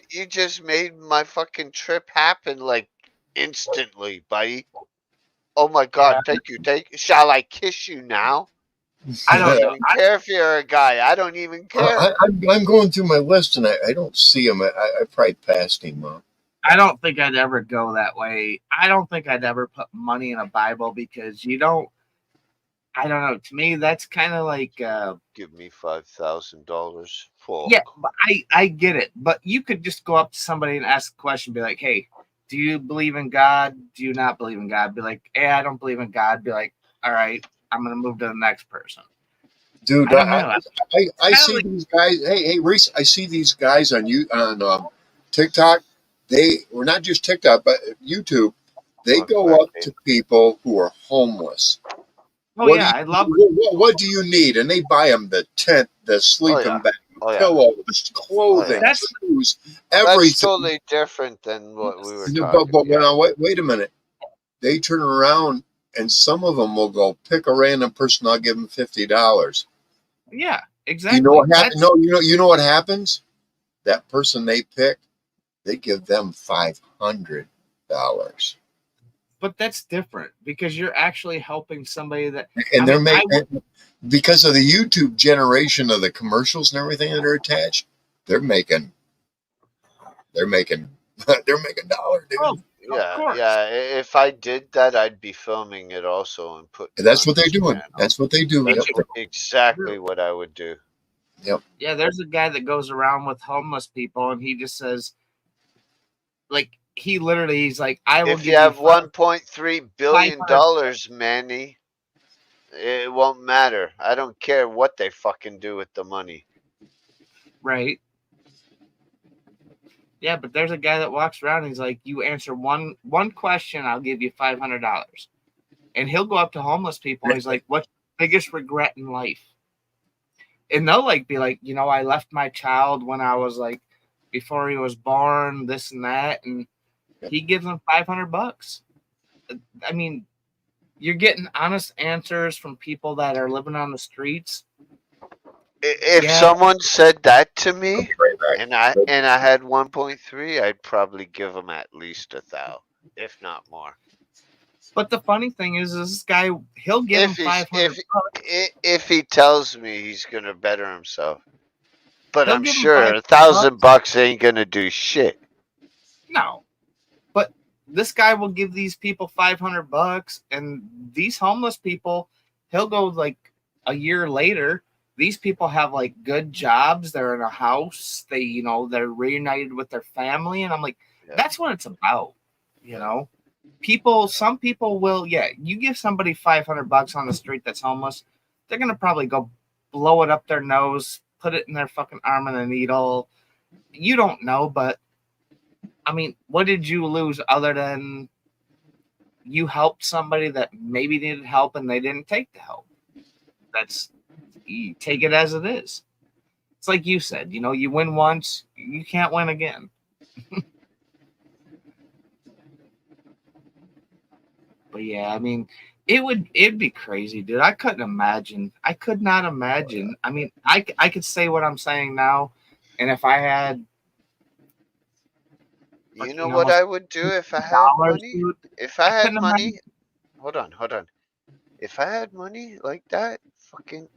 you just made my fucking trip happen like instantly, buddy. Oh my God, thank you. Shall I kiss you now? I don't even care if you're a guy. I don't even care. I'm going through my list, and I don't see him. I probably passed him. I don't think I'd ever go that way. I don't think I'd ever put money in a Bible because you don't. I don't know. To me, that's kind of like. Give me $5,000. Yeah, but I get it. But you could just go up to somebody and ask a question, be like, "Hey, do you believe in God? Do you not believe in God?" Be like, "Hey, I don't believe in God." Be like, "All right, I'm gonna move to the next person." Dude, I see like, these guys. Hey, Reese, I see these guys on TikTok. They were not just TikTok, but YouTube. They go up to people who are homeless. Oh yeah, I love. What do you need? And they buy them the tent, the sleeping bag, pillows, clothing, shoes, everything. That's totally different than what we were talking But now, wait a minute. They turn around and some of them will go pick a random person. I'll give them $50. Yeah, exactly. You know what happens? No, you know what happens? That person they pick, they give them $500. But that's different because you're actually helping somebody that. And they're making because of the YouTube generation of the commercials and everything that are attached. They're making dollars, dude. Oh, yeah. If I did that, I'd be filming it also and put. That's what they're doing. Channel. That's what they do. That's exactly what I would do. Yep. Yeah, there's a guy that goes around with homeless people, and he just says, like, he's like, I will. If you have $1.3 billion, Manny, it won't matter. I don't care what they fucking do with the money. Right. Yeah, but there's a guy that walks around and he's like, you answer one question, I'll give you $500. And he'll go up to homeless people and he's like, what's your biggest regret in life? And they'll like be like, I left my child when I was like, before he was born, this and that. And he gives them $500. I mean, you're getting honest answers from people that are living on the streets. If someone said that to me, and I had 1.3, I'd probably give them at least 1,000, if not more. But the funny thing is this guy, he'll give him $500. If he tells me he's gonna better himself, but He'll I'm give him sure $1,000 ain't gonna do shit. No, but this guy will give these people $500, and these homeless people, he'll go like a year later. These people have like good jobs. They're in a house. They're reunited with their family. And I'm like, that's what it's about. Some people will, you give somebody $500 on the street that's homeless. They're going to probably go blow it up their nose, put it in their fucking arm in a needle. You don't know, but I mean, what did you lose other than you helped somebody that maybe needed help and they didn't take the help? You take it as it is. It's like you said, you win once, you can't win again. But yeah, I mean, it'd be crazy, dude. I could not imagine. I mean, I could say what I'm saying now, and if I had, You know what I would do if I had money? dude, If I had couldn't money, hold on. If I had money like that,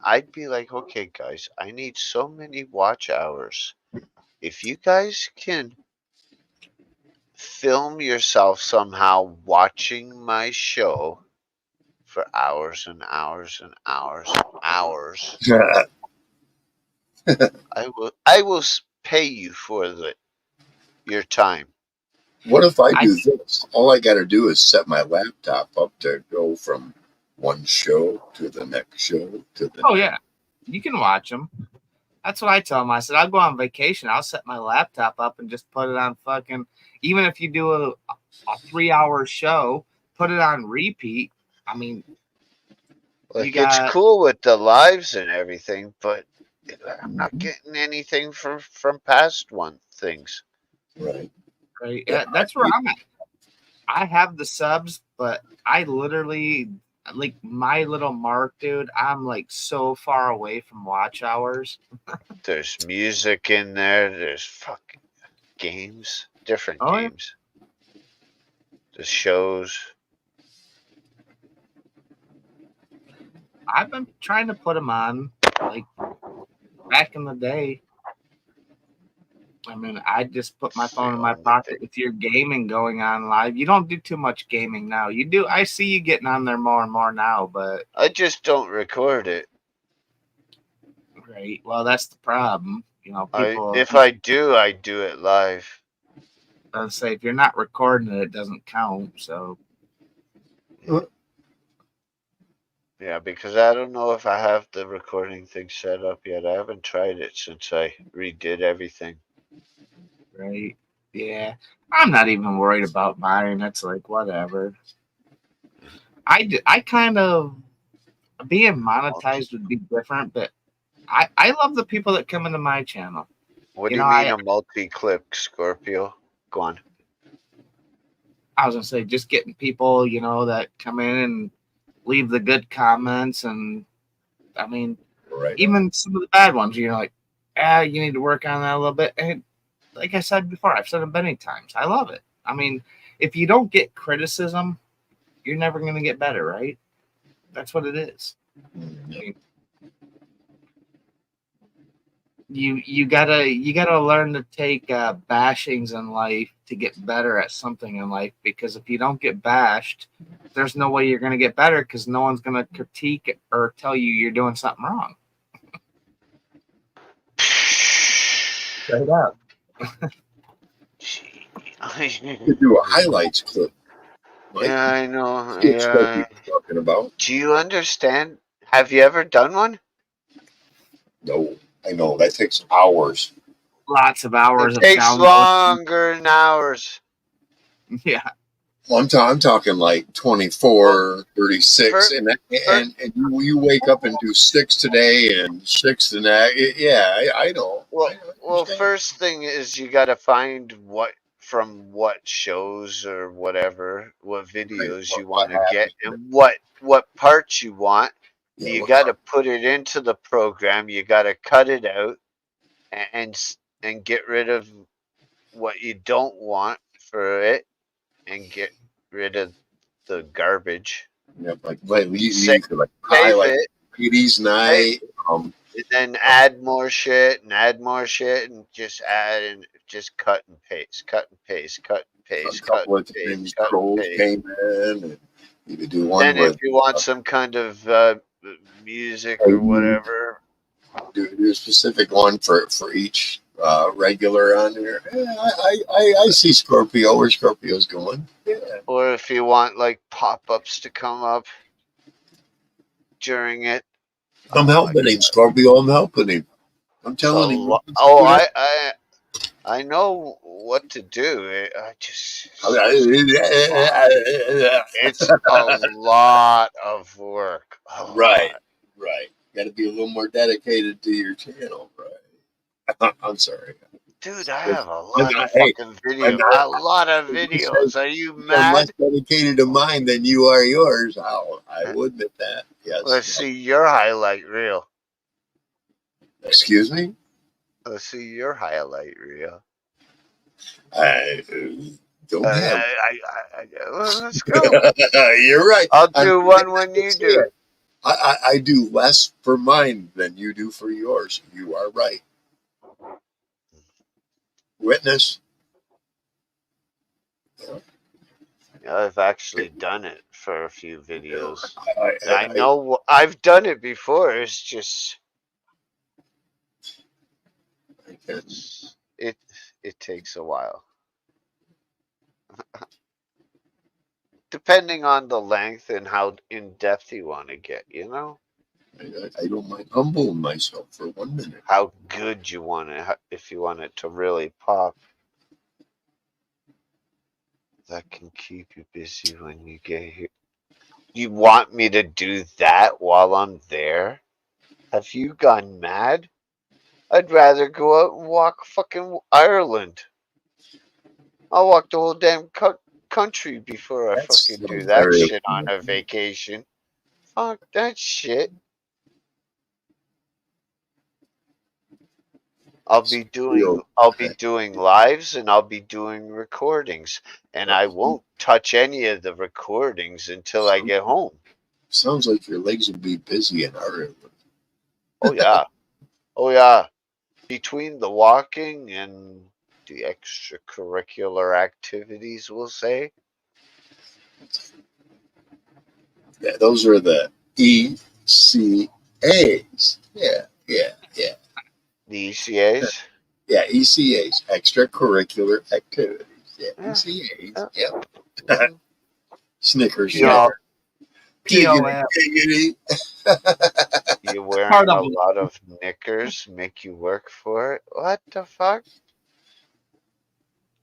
I'd be like, okay, guys, I need so many watch hours. If you guys can film yourself somehow watching my show for hours and hours and hours and hours, I will pay you for your time. What if I do this? All I got to do is set my laptop up to go from one show to the next show to the next. Yeah, you can watch them. That's what I tell them. I said, I'll go on vacation. I'll set my laptop up and just put it on fucking, even if you do a 3-hour show, put it on repeat. I mean, like, it's cool with the lives and everything, but I'm not getting anything from past things. Right. Yeah, that's where I'm at. I have the subs, but I literally, like, my little mark, dude, I'm like so far away from watch hours. There's music in there. There's fucking games, different games. The shows. I've been trying to put them on, like, back in the day. I mean, I just put my phone in my pocket with your gaming going on live. You don't do too much gaming now. You do. I see you getting on there more and more now, but I just don't record it. Right. Well, that's the problem. People. If I do it live. I say if you're not recording it, it doesn't count. So. Yeah, because I don't know if I have the recording thing set up yet. I haven't tried it since I redid everything. Right. Yeah. I'm not even worried about mine. That's like whatever. I kind of being monetized would be different, but I love the people that come into my channel. What do you mean a multi-clip, Scorpio? Go on. I was gonna say just getting people, that come in and leave the good comments, and I mean, even some of the bad ones. You're like, you need to work on that a little bit. And like I said before, I've said it many times. I love it. I mean, if you don't get criticism, you're never going to get better, right? That's what it is. I mean, you gotta learn to take bashings in life to get better at something in life. Because if you don't get bashed, there's no way you're going to get better. Because no one's going to critique or tell you you're doing something wrong. Straight up. You do a highlights clip. Yeah, I know. It's what you're talking about. Do you understand? Have you ever done one? No, I know that takes hours. Lots of hours. It takes longer than hours. Yeah. Well, I'm talking like 24, 36, and you wake up and do 6 today and 6 the next. Yeah, I know. Well, first thing is you got to find what shows or whatever, what videos you want to get, and what parts you want. Yeah, you got to put it into the program. You got to cut it out and get rid of what you don't want for it, and get rid of the garbage. Yeah, like highlight it, 80s night. And then add more shit, and just add and just cut and paste. Came in, and you could do one. Then if you want some kind of music or whatever, do a specific one for each regular on there. Yeah, I see Scorpio where Scorpio's going. Yeah. Or if you want like pop-ups to come up during it. I'm helping him, Scorpio. I'm helping him. I'm telling him. I know what to do. I just it's a lot of work. A Right, lot. right. Got to be a little more dedicated to your channel, right? I'm sorry. Dude, I have a I'm lot not, of hey, fucking I'm video. not. A lot of You videos. Are you I'm less mad? dedicated to mine than you are yours. I will admit that. Let's Yes. see your highlight reel. Excuse me. Let's see your highlight reel. I don't have. Well, let's go. You're right. I'll do one when you do. I do less for mine than you do for yours. You are right. Witness. I've actually done it for a few videos. I I know I've done it before. It's just it takes a while. Depending on the length and how in depth you want to get, I don't mind humbling myself for 1 minute. how good you want it, if you want it to really pop. That can keep you busy when you get here. You want me to do that while I'm there? Have you gone mad? I'd rather go out and walk fucking Ireland. I'll walk the whole damn country before I That's fucking do so that very shit on a vacation. Fuck that shit. I'll be doing lives and I'll be doing recordings, and I won't touch any of the recordings until I get home. Sounds like your legs would be busy in Ireland. Oh yeah. Oh yeah. Between the walking and the extracurricular activities, we'll say. Yeah, those are the ECAs. Yeah. The ECAs. Yeah, ECAs, extracurricular activities. Yeah, Yeah. ECAs. Yeah. Yep. Snickers. Yeah. Giggity, POF. giggity. You wearing Part a of it. lot of knickers make you work for it? What the fuck?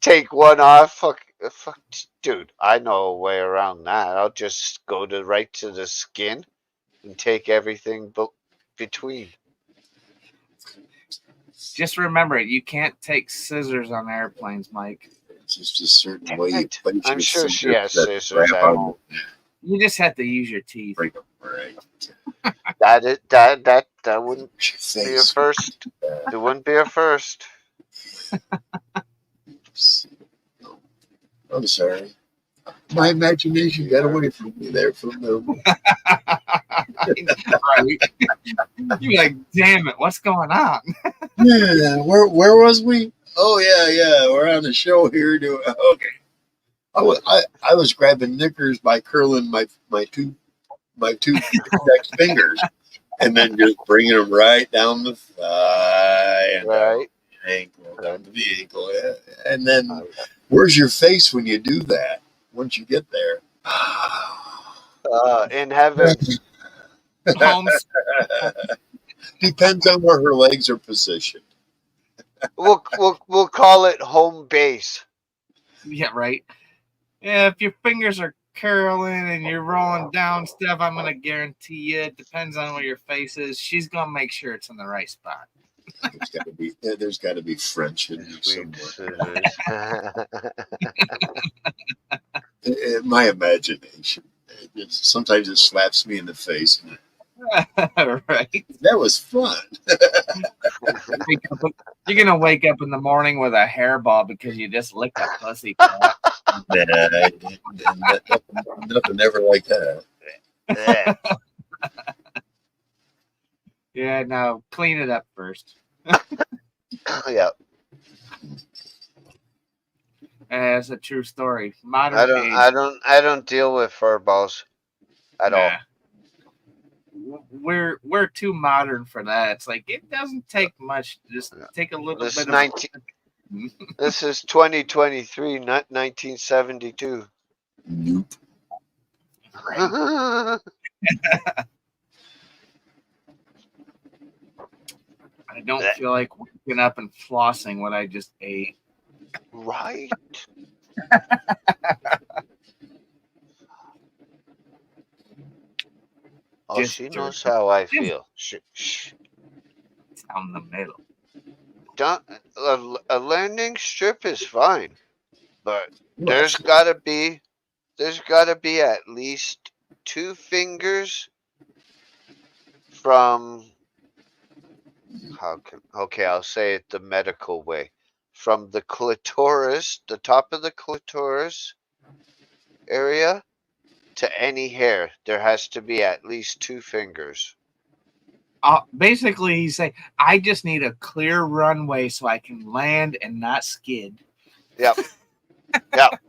Take one off? Fuck, dude, I know a way around that. I'll just go right to the skin and take everything between. Just remember, you can't take scissors on airplanes, Mike. It's just a certain way you Right. place I'm your sure she fingers has that scissors grab at on home. You just have to use your teeth. break them, right? That wouldn't Your be a face. first. It wouldn't be a first. I'm sorry. My imagination got away from me there for a moment. Right? You're like, damn it, what's going on? Yeah, where was we? Oh yeah, we're on the show here doing okay. I was grabbing knickers by curling my two index fingers, and then just bringing them right down the thigh and Right. down the ankle, down to the ankle, yeah. And then where's your face when you do that? Once you get there, In heaven. Homes. depends on where her legs are positioned. We'll call it home base. Yeah, right. Yeah, if your fingers are curling and you're rolling down stuff, I'm gonna guarantee you it depends on where your face is. She's gonna make sure it's in the right spot. There's got to be French in you Sweet somewhere. scissors. My imagination. Sometimes it slaps me in the face. Right. That was fun. You're gonna wake up in the morning with a hairball because you just licked a pussy. Nothing ever like that. Yeah. Yeah, no, clean it up first. Yeah. It's a true story. Modern age. I don't deal with fur balls at all. We're too modern for that. It's like it doesn't take much. Just take a little This bit This is 2023, not 1972. Nope. I don't feel like picking up and flossing what I just ate. Right? Oh, Just she jerk. knows how I feel. Shh. Down the middle. A landing strip is fine, but there's gotta be at least 2 fingers from okay, I'll say it the medical way. From the clitoris, the top of the clitoris area to any hair, there has to be at least 2 fingers. Basically, he's saying, I just need a clear runway so I can land and not skid. Yep. Yep.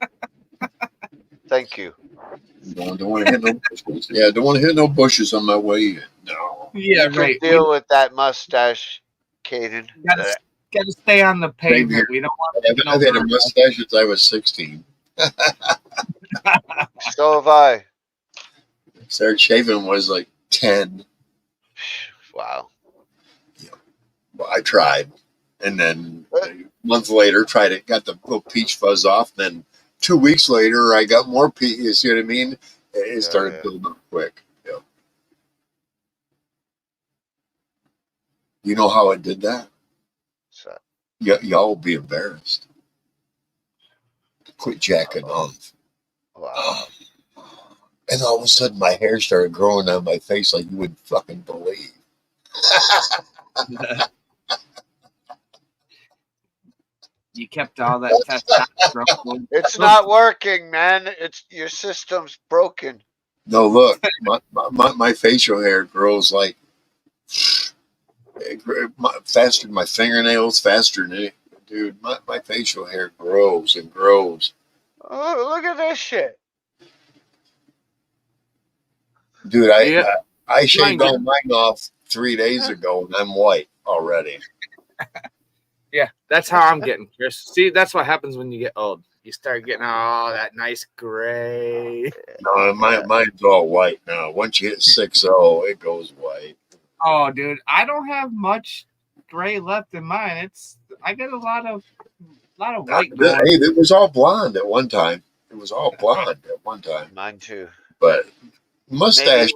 Thank you. Don't want to hit no bushes. Yeah, don't want to hit no bushes on my way in. No. Yeah, You can right. deal with that mustache, Caden. Gotta stay on the pavement. We don't want to I've had a mustache since I was 16. So have I. Started shaving when I was like 10. Wow. Well, I tried. And then a month later, tried it, got the little peach fuzz off. Then 2 weeks later, I got more peach. You see what I mean? It started building up quick. Yeah. You know how I did that? So, Y'all will be embarrassed. Quit jacking off. wow. And all of a sudden, my hair started growing on my face like you wouldn't fucking believe. You kept all that testosterone. It's not working, man. It's your system's broken. No, look, my facial hair grows like faster than my fingernails, faster than it. Dude, my facial hair grows and grows. Oh, look at this shit. Dude, Yeah. I shaved all mine off 3 days ago, and I'm white already. Yeah, that's how I'm getting, Chris. See, that's what happens when you get old. You start getting all that nice gray. No, mine's all white now. Once you hit 6-0, it goes white. Oh, dude, I don't have much gray left in mine. I get a lot of white. Hey, it was all blonde at one time. It was all blonde at one time. Mine too. But mustache,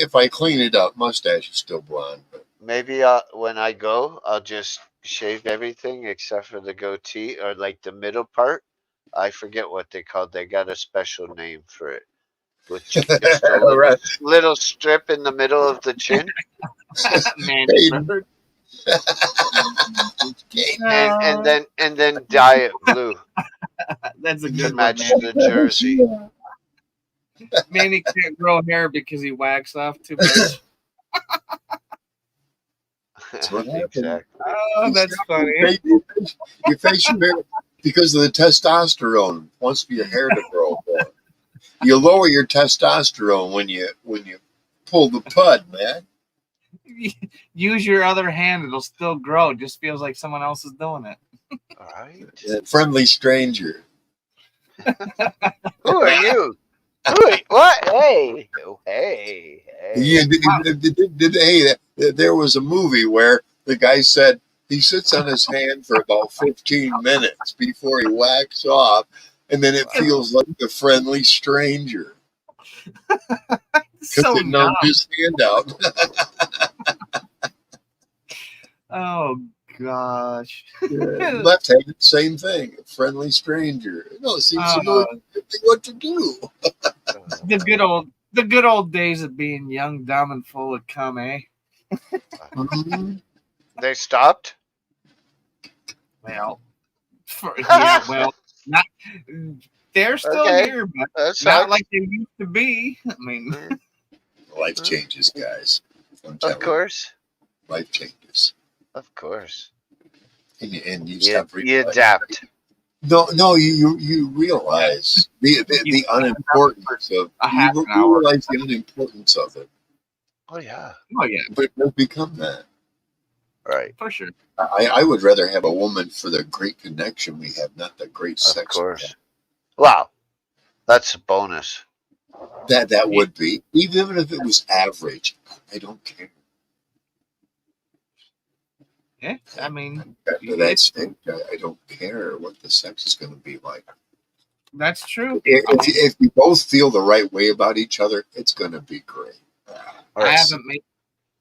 if I clean it up, mustache is still blonde. But Maybe when I go, I'll just shave everything except for the goatee or like the middle part. I forget what they called. They got a special name for it. With just a little strip in the middle of the chin. and then dye it blue. That's a good to match one, the jersey. Manny can't grow hair because he whacks off too much. that's what Exactly. Oh, that's funny. Your facial hair, because of the testosterone, wants your hair to grow more. You lower your testosterone when you pull the pud, man. Use your other hand; it'll still grow. It just feels like someone else is doing it. All right. Friendly stranger. Who are you? What? Hey. Oh, hey. Yeah, there was a movie where the guy said he sits on his hand for about 15 minutes before he whacks off, and then it feels like a friendly stranger. So it numbs his hand out. Oh gosh. Left hand, same thing. Friendly stranger. No, it seems to know what to do. The good old days of being young, dumb, and full of cum, eh? They stopped? Well, not. They're still here, but not like they used to be. I mean, life changes, guys. Of course. Life changes. Of course. And you adapt. No, you realize the unimportance of you realize the unimportance of it. Oh yeah. But it does become that. Right. For sure. I would rather have a woman for the great connection we have, not the great sex. Of course. Wow. That's a bonus. That would be. Even if it was average, I don't care. Yeah, I mean, That's I don't care what the sex is going to be like. that's true. If you both feel the right way about each other, it's going to be great. All I right.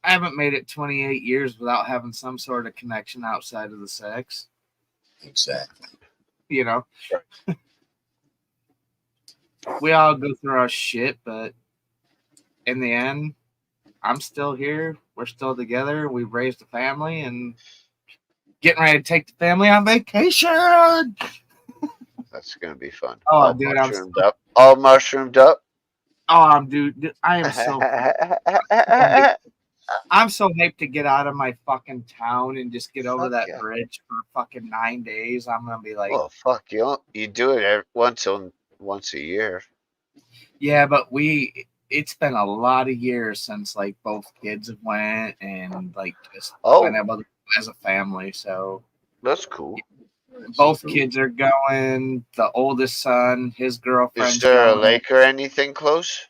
haven't made it 28 years without having some sort of connection outside of the sex. Exactly. You know, Right. we all go through our shit, but in the end, I'm still here. We're still together. We've raised a family and getting ready to take the family on vacation. That's gonna be fun. Oh, All dude, mushroomed up. All mushroomed up. dude, I am so I'm so hyped to get out of my fucking town and just get over Fuck that yeah. bridge for fucking 9 days. I'm gonna be like, Well, fuck you. You do it once a year. yeah, but it's been a lot of years since like both kids have went and like just went Oh, as a family. So that's cool. both kids are going. The oldest son, his Is girlfriend's there a going. lake or anything close?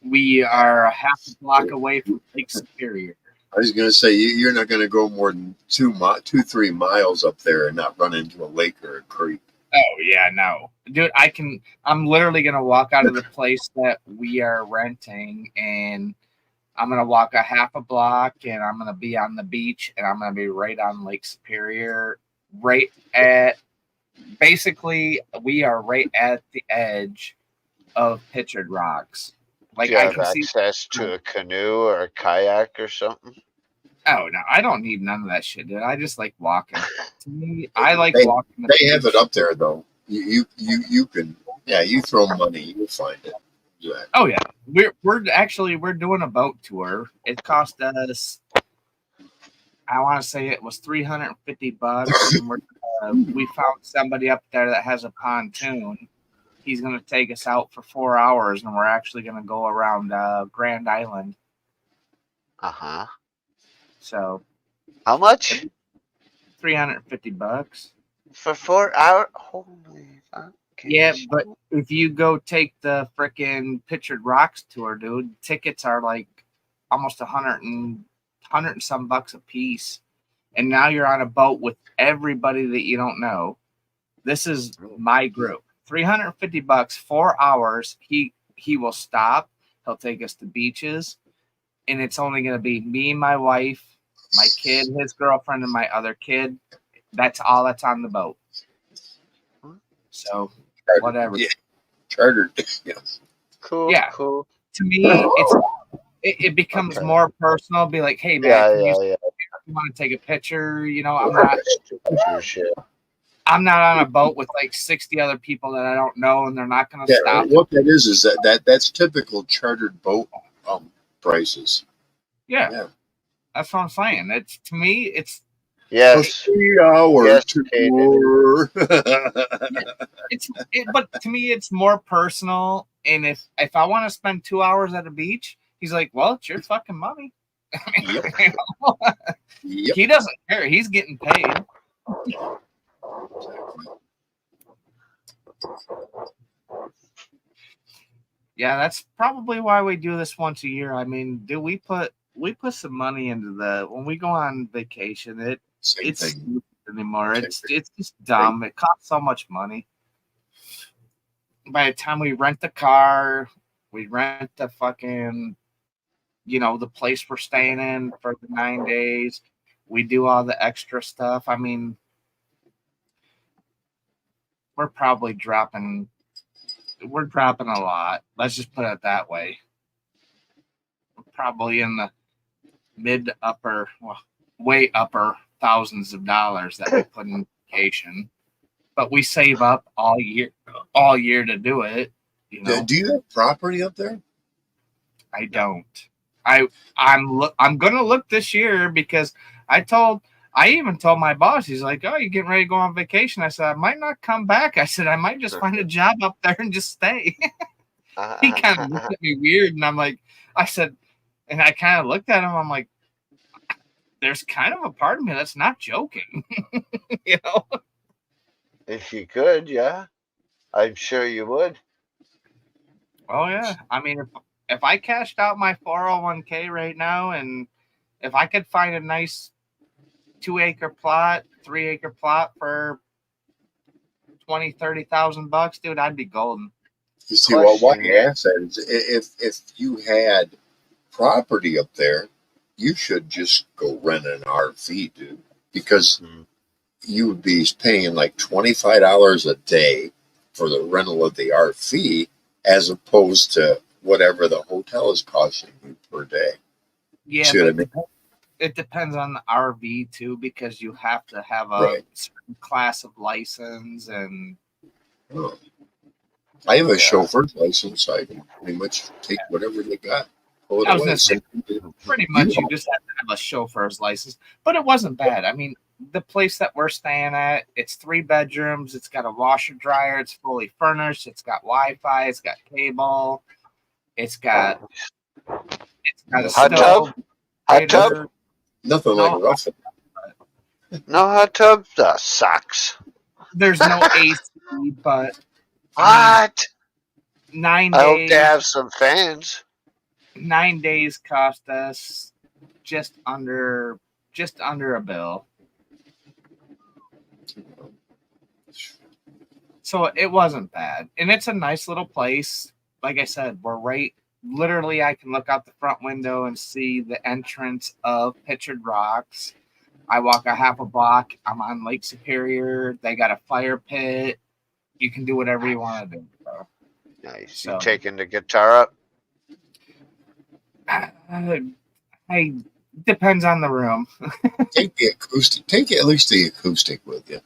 We are a half a block away from Lake Superior. I was going to say you're not going to go more than 3 miles up there and not run into a lake or a creek. Oh yeah, no, dude. I'm literally gonna walk out of the place that we are renting, and I'm gonna walk a half a block, and I'm gonna be on the beach, and I'm gonna be right on Lake Superior, right at. Basically, we are right at the edge of Pictured Rocks. Like Do you I have can see. access to a canoe or a kayak or something? Oh no, I don't need none of that shit, dude. I just like walking. To me, I like They- walking. They have it up there though. You can you throw money, you'll find it. Exactly. Oh yeah, we're doing a boat tour. It cost us, I want to say it was $350, and we found somebody up there that has a pontoon. He's going to take us out for 4 hours, and we're actually going to go around Grand Island. Uh-huh. So How much? $350. For 4 hours? Holy fuck. Yeah, but if you go take the frickin' Pictured Rocks tour, dude, tickets are like almost 100 and some bucks a piece. And now you're on a boat with everybody that you don't know. This is my group. $350, 4 hours. He will stop. He'll take us to beaches. And it's only going to be me and my wife, my kid, his girlfriend, and my other kid. That's all that's on the boat. So, whatever. Yeah. Chartered. Yeah. Cool. Yeah. Cool. To me, it becomes Okay. more personal. Be like, hey, man, Yeah. you want to take a picture? You know, I'm not on a boat with like 60 other people that I don't know, and they're not going to stop. What that is that's typical chartered boat prices. Yeah, that's what I'm saying. It's to me, it's Yes. 3 hours Yes, tour. but to me, it's more personal. And if I want to spend 2 hours at a beach, he's like, well, it's your fucking money. Yep. Yep. He doesn't care. He's getting paid. Yeah, that's probably why we do this once a year. I mean, we put some money into when we go on vacation. Same It's thing. stupid anymore. Same It's just dumb. It costs so much money. By the time we rent the car, we rent the fucking, the place we're staying in for the 9 days. We do all the extra stuff. I mean, we're probably dropping a lot. Let's just put it that way. We're probably in the mid to upper, way upper thousands of dollars that we put in vacation. But we save up all year to do it. Do you have property up there? I don't. I'm gonna look this year because I even told my boss, he's like, oh, you getting ready to go on vacation? I said, I might not come back. I said, I might just find a job up there and just stay. He kind of looked at me weird, and I said, and I kind of looked at him, I'm like, there's kind of a part of me that's not joking. If you could, yeah. I'm sure you would. Oh yeah. I mean, if I cashed out my 401k right now, and if I could find a nice 2-acre plot, 3-acre plot for $20,000-$30,000, dude, I'd be golden. You see, well, why Question. I ask that is if you had property up there, you should just go rent an RV, dude, because Hmm. you would be paying like $25 a day for the rental of the RV as opposed to whatever the hotel is costing you per day. Yeah, See what I but mean? it depends on the RV too, because you have to have a Right. certain class of license and Oh. I have a Yeah. chauffeur's license. I can pretty much take whatever they got, pull it I was away. gonna say, pretty much you just have to have a chauffeur's license. But it wasn't bad. I mean, the place that we're staying at, it's 3 bedrooms. It's got a washer dryer. It's fully furnished. It's got Wi-Fi. It's got cable. It's got a Hot tub? stove. Hot tub? heater. Nothing No. like roughing. No hot tub? That sucks. There's no AC, but What? 9 I hope days. they have some fans. 9 days cost us just under a bill. So it wasn't bad. And it's a nice little place. Like I said, we're right literally I can look out the front window and see the entrance of Pictured Rocks. I walk a half a block, I'm on Lake Superior. They got a fire pit. You can do whatever you want to do. So, Nice. So- You taking the guitar up? I depends on the room. Take the acoustic. Take at least the acoustic with you.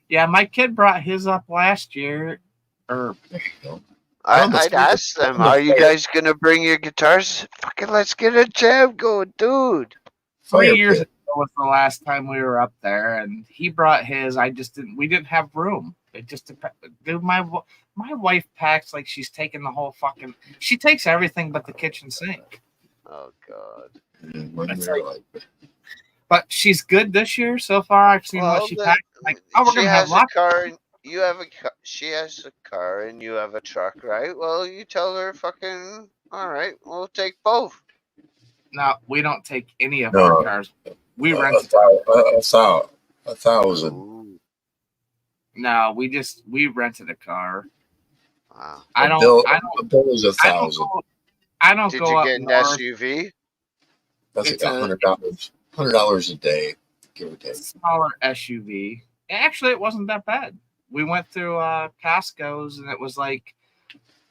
Yeah, my kid brought his up last year. Or There you go. I'd ask them, are you guys going to bring your guitars? Fucking let's get a jam going, dude. 3 Fire years pit. ago was the last time we were up there, and he brought his. I just didn't. We didn't have room. It just dude. My wife packs like she's taking the whole fucking. She takes everything but the kitchen sink. Oh, God. And when That's they're like, But she's good this year so far. I've seen what she then, packed. Like, oh, we're she gonna has have lots. a car, and you have a car. She has a car, and you have a truck, right? Well, you tell her, fucking, all right, we'll take both. No, we don't take any of No. our cars. We rent. a thousand. Ooh, No, we rented a car. wow. I A don't. bill, I don't. a bill is I don't 1,000. go. I don't Did go you up get an north. SUV? That's It's like a- $100. $100 a day, give or take. Smaller SUV. Actually, it wasn't that bad. We went through Costco's, and it was like,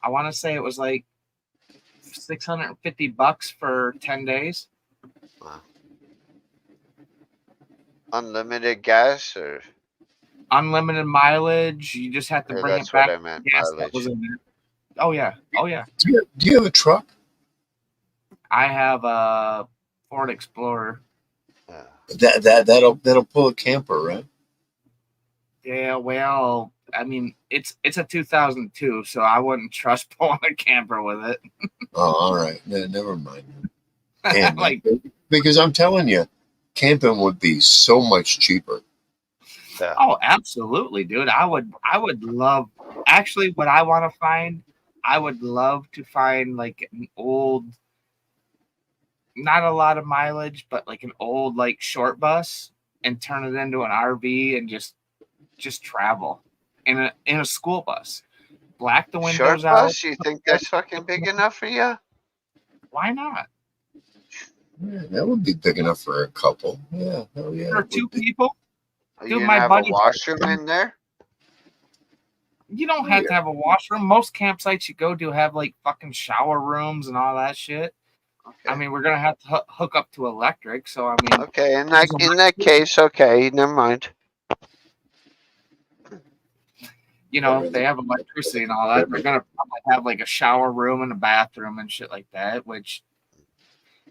I want to say it was like $650 for 10 days. Unlimited gas, or Unlimited mileage. You just have to yeah, bring that's it back. what I meant, Gas that mileage. was in there. Oh yeah. Oh yeah. Do you have a truck? I have a Ford Explorer. That'll pull a camper, right? Yeah. Well, I mean, it's a 2002, so I wouldn't trust pulling a camper with it. Oh, all right. Never mind. Damn, Like, because I'm telling you, camping would be so much cheaper. Yeah. oh, absolutely, dude. I would love. Actually, what I want to find, I would love to find like an old, not a lot of mileage, but like an old like short bus and turn it into an RV and just travel in a school bus. Black the windows Short out. bus? You think that's fucking big enough for you? Why not? Yeah, that would be big enough for a couple. Yeah, hell yeah. For it two would be. people, Are Dude, you my gonna have buddy- a washroom in there? you don't have to have a washroom. Most campsites you go to have like fucking shower rooms and all that shit. Okay. I mean, we're gonna have to hook up to electric. So I mean, Okay, in that case, okay, never mind. you know, if they have electricity and all that, they're gonna probably have like a shower room and a bathroom and shit like that. Which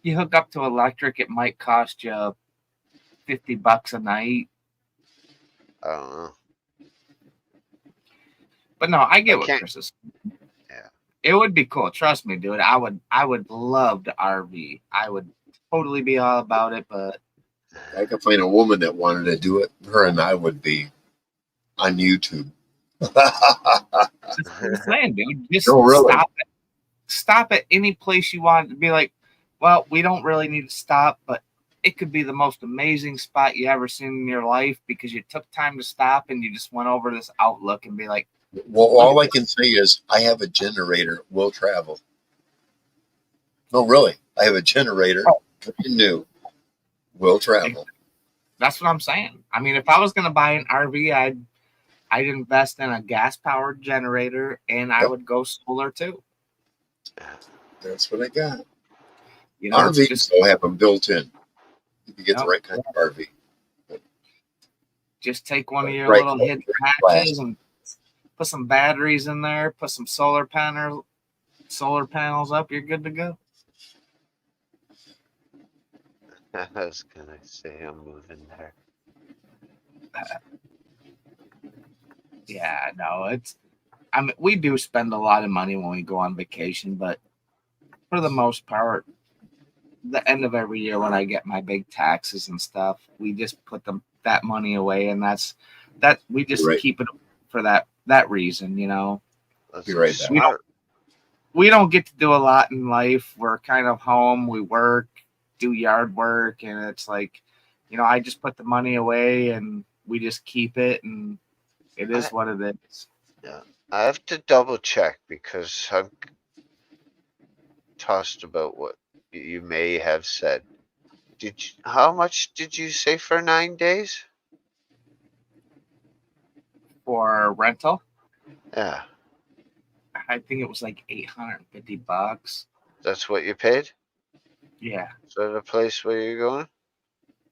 you hook up to electric, it might cost you $50 a night. I don't know. But no, I get I what can't- Chris is. Yeah. It would be cool. Trust me, dude. I would love to RV. I would totally be all about it. But I could find a woman that wanted to do it. Her and I would be on YouTube. that's what I'm saying, dude. Just No, really. stop at any place you want to be like, well, we don't really need to stop, but it could be the most amazing spot you ever seen in your life because you took time to stop and you just went over this outlook and be like, Well, all I can say is I have a generator. Will travel. No, really, I have a generator. Brand new. Will travel. that's what I'm saying. I mean, if I was going to buy an RV, I'd invest in a gas powered generator and I Yep. would go solar too. That's what I got. You know, RVs just will have them built in. If you get the Yep. right kind of RV. just take one of your Right. little hidden hatches and put some batteries in there, put some solar panels up, you're good to go. I was gonna say I'm moving there. Yeah, no, I mean, we do spend a lot of money when we go on vacation, but for the most part, the end of every year when I get my big taxes and stuff, we just put that money away, and that we just Right. keep it for that reason, you know. That's Be right back. smart. We don't get to do a lot in life. We're kind of home. We work, do yard work, and it's like, you know, I just put the money away and we just keep it, and it is what it is. I have to double check because I'm tossed about what you may have said. How much did you say for 9 days? For rental, Yeah, I think it was like $850. that's what you paid? Yeah. So the place where you're going?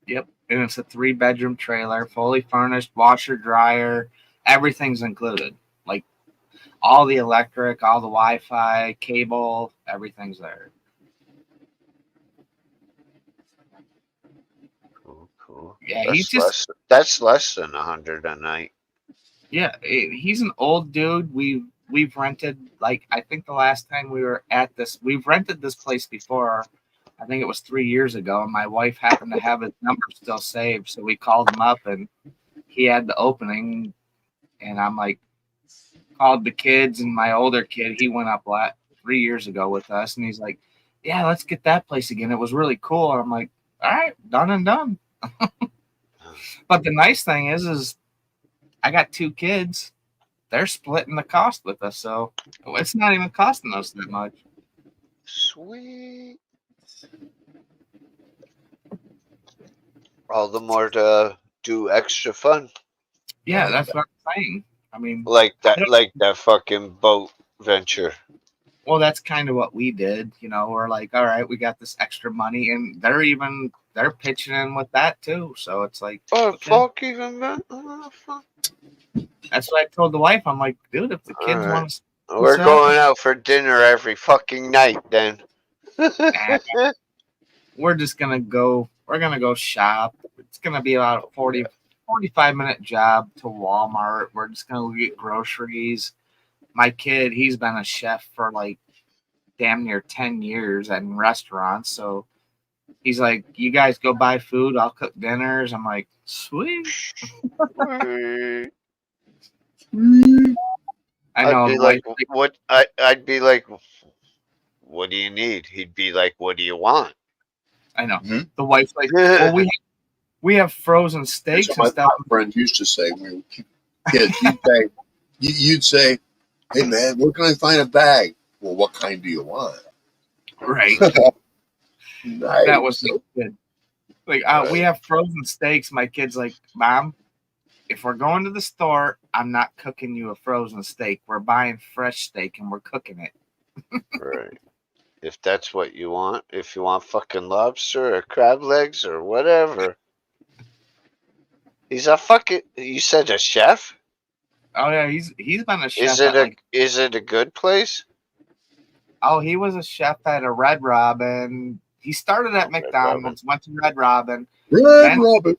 Yep. And it's a 3-bedroom trailer, fully furnished, washer, dryer, everything's included. Like all the electric, all the Wi-Fi, cable, everything's there. Cool. Yeah, he's That's less than 100 a night. Yeah, he's an old dude. We've rented, like, I think the last time we were at this, we've rented this place before. I think it was 3 years ago, and my wife happened to have his number still saved, so we called him up, and he had the opening, and I'm like, called the kids, and my older kid, he went up 3 years ago with us, and he's like, yeah, let's get that place again. It was really cool. And I'm like, all right, done and done. But the nice thing is I got 2 kids. They're splitting the cost with us, so it's not even costing us that much. Sweet. All the more to do extra fun. Yeah, that's what I'm saying. I mean, Like that fucking boat venture. well, that's kind of what we did. You know, we're like, all right, we got this extra money, and they're pitching in with that too. So it's like, Oh, okay. fuck even, man. Oh, fuck. That's what I told the wife. I'm like, dude, if the kids All right. want to, We're going out for dinner every fucking night then. we're just gonna go. We're gonna go shop. It's gonna be about a 45-minute job to Walmart. We're just gonna go get groceries. My kid, he's been a chef for like damn near 10 years in restaurants. So he's like, you guys go buy food. I'll cook dinners. I'm like, sweet. I know. I'd be like, what? I'd be like, what do you need? He'd be like, what do you want? I know. Mhm. The wife's like, well, we have frozen steaks That's and what my stuff. pop friend used to say when we were kids. You'd say, hey man, where can I find a bag? Well, what kind do you want? Right. Nice. That was so good. Like, we have frozen steaks. My kid's like, Mom, if we're going to the store, I'm not cooking you a frozen steak. We're buying fresh steak and we're cooking it. Right. If that's what you want, if you want fucking lobster or crab legs or whatever. He's a fucking. You said a chef? Oh yeah, he's been a chef. Is it a good place? Oh, he was a chef at a Red Robin. He started at McDonald's, went to Red Robin. Red Robin.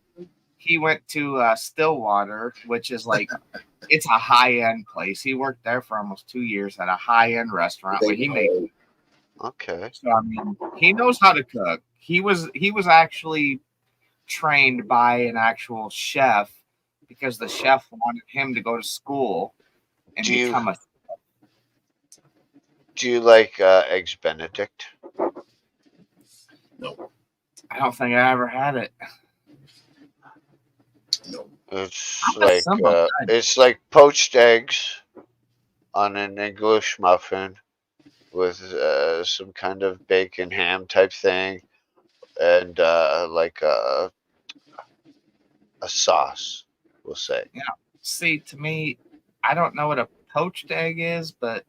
He went to Stillwater, which is like, it's a high-end place. He worked there for almost 2 years at a high-end restaurant where he made. Okay. So I mean, he knows how to cook. He was actually trained by an actual chef because the chef wanted him to go to school and become a. Do you like Eggs Benedict? No. I don't think I ever had it. No. It's How about like some of it's like poached eggs on an English muffin with some kind of bacon ham type thing, and like a sauce, we'll say. See, to me, I don't know what a poached egg is, but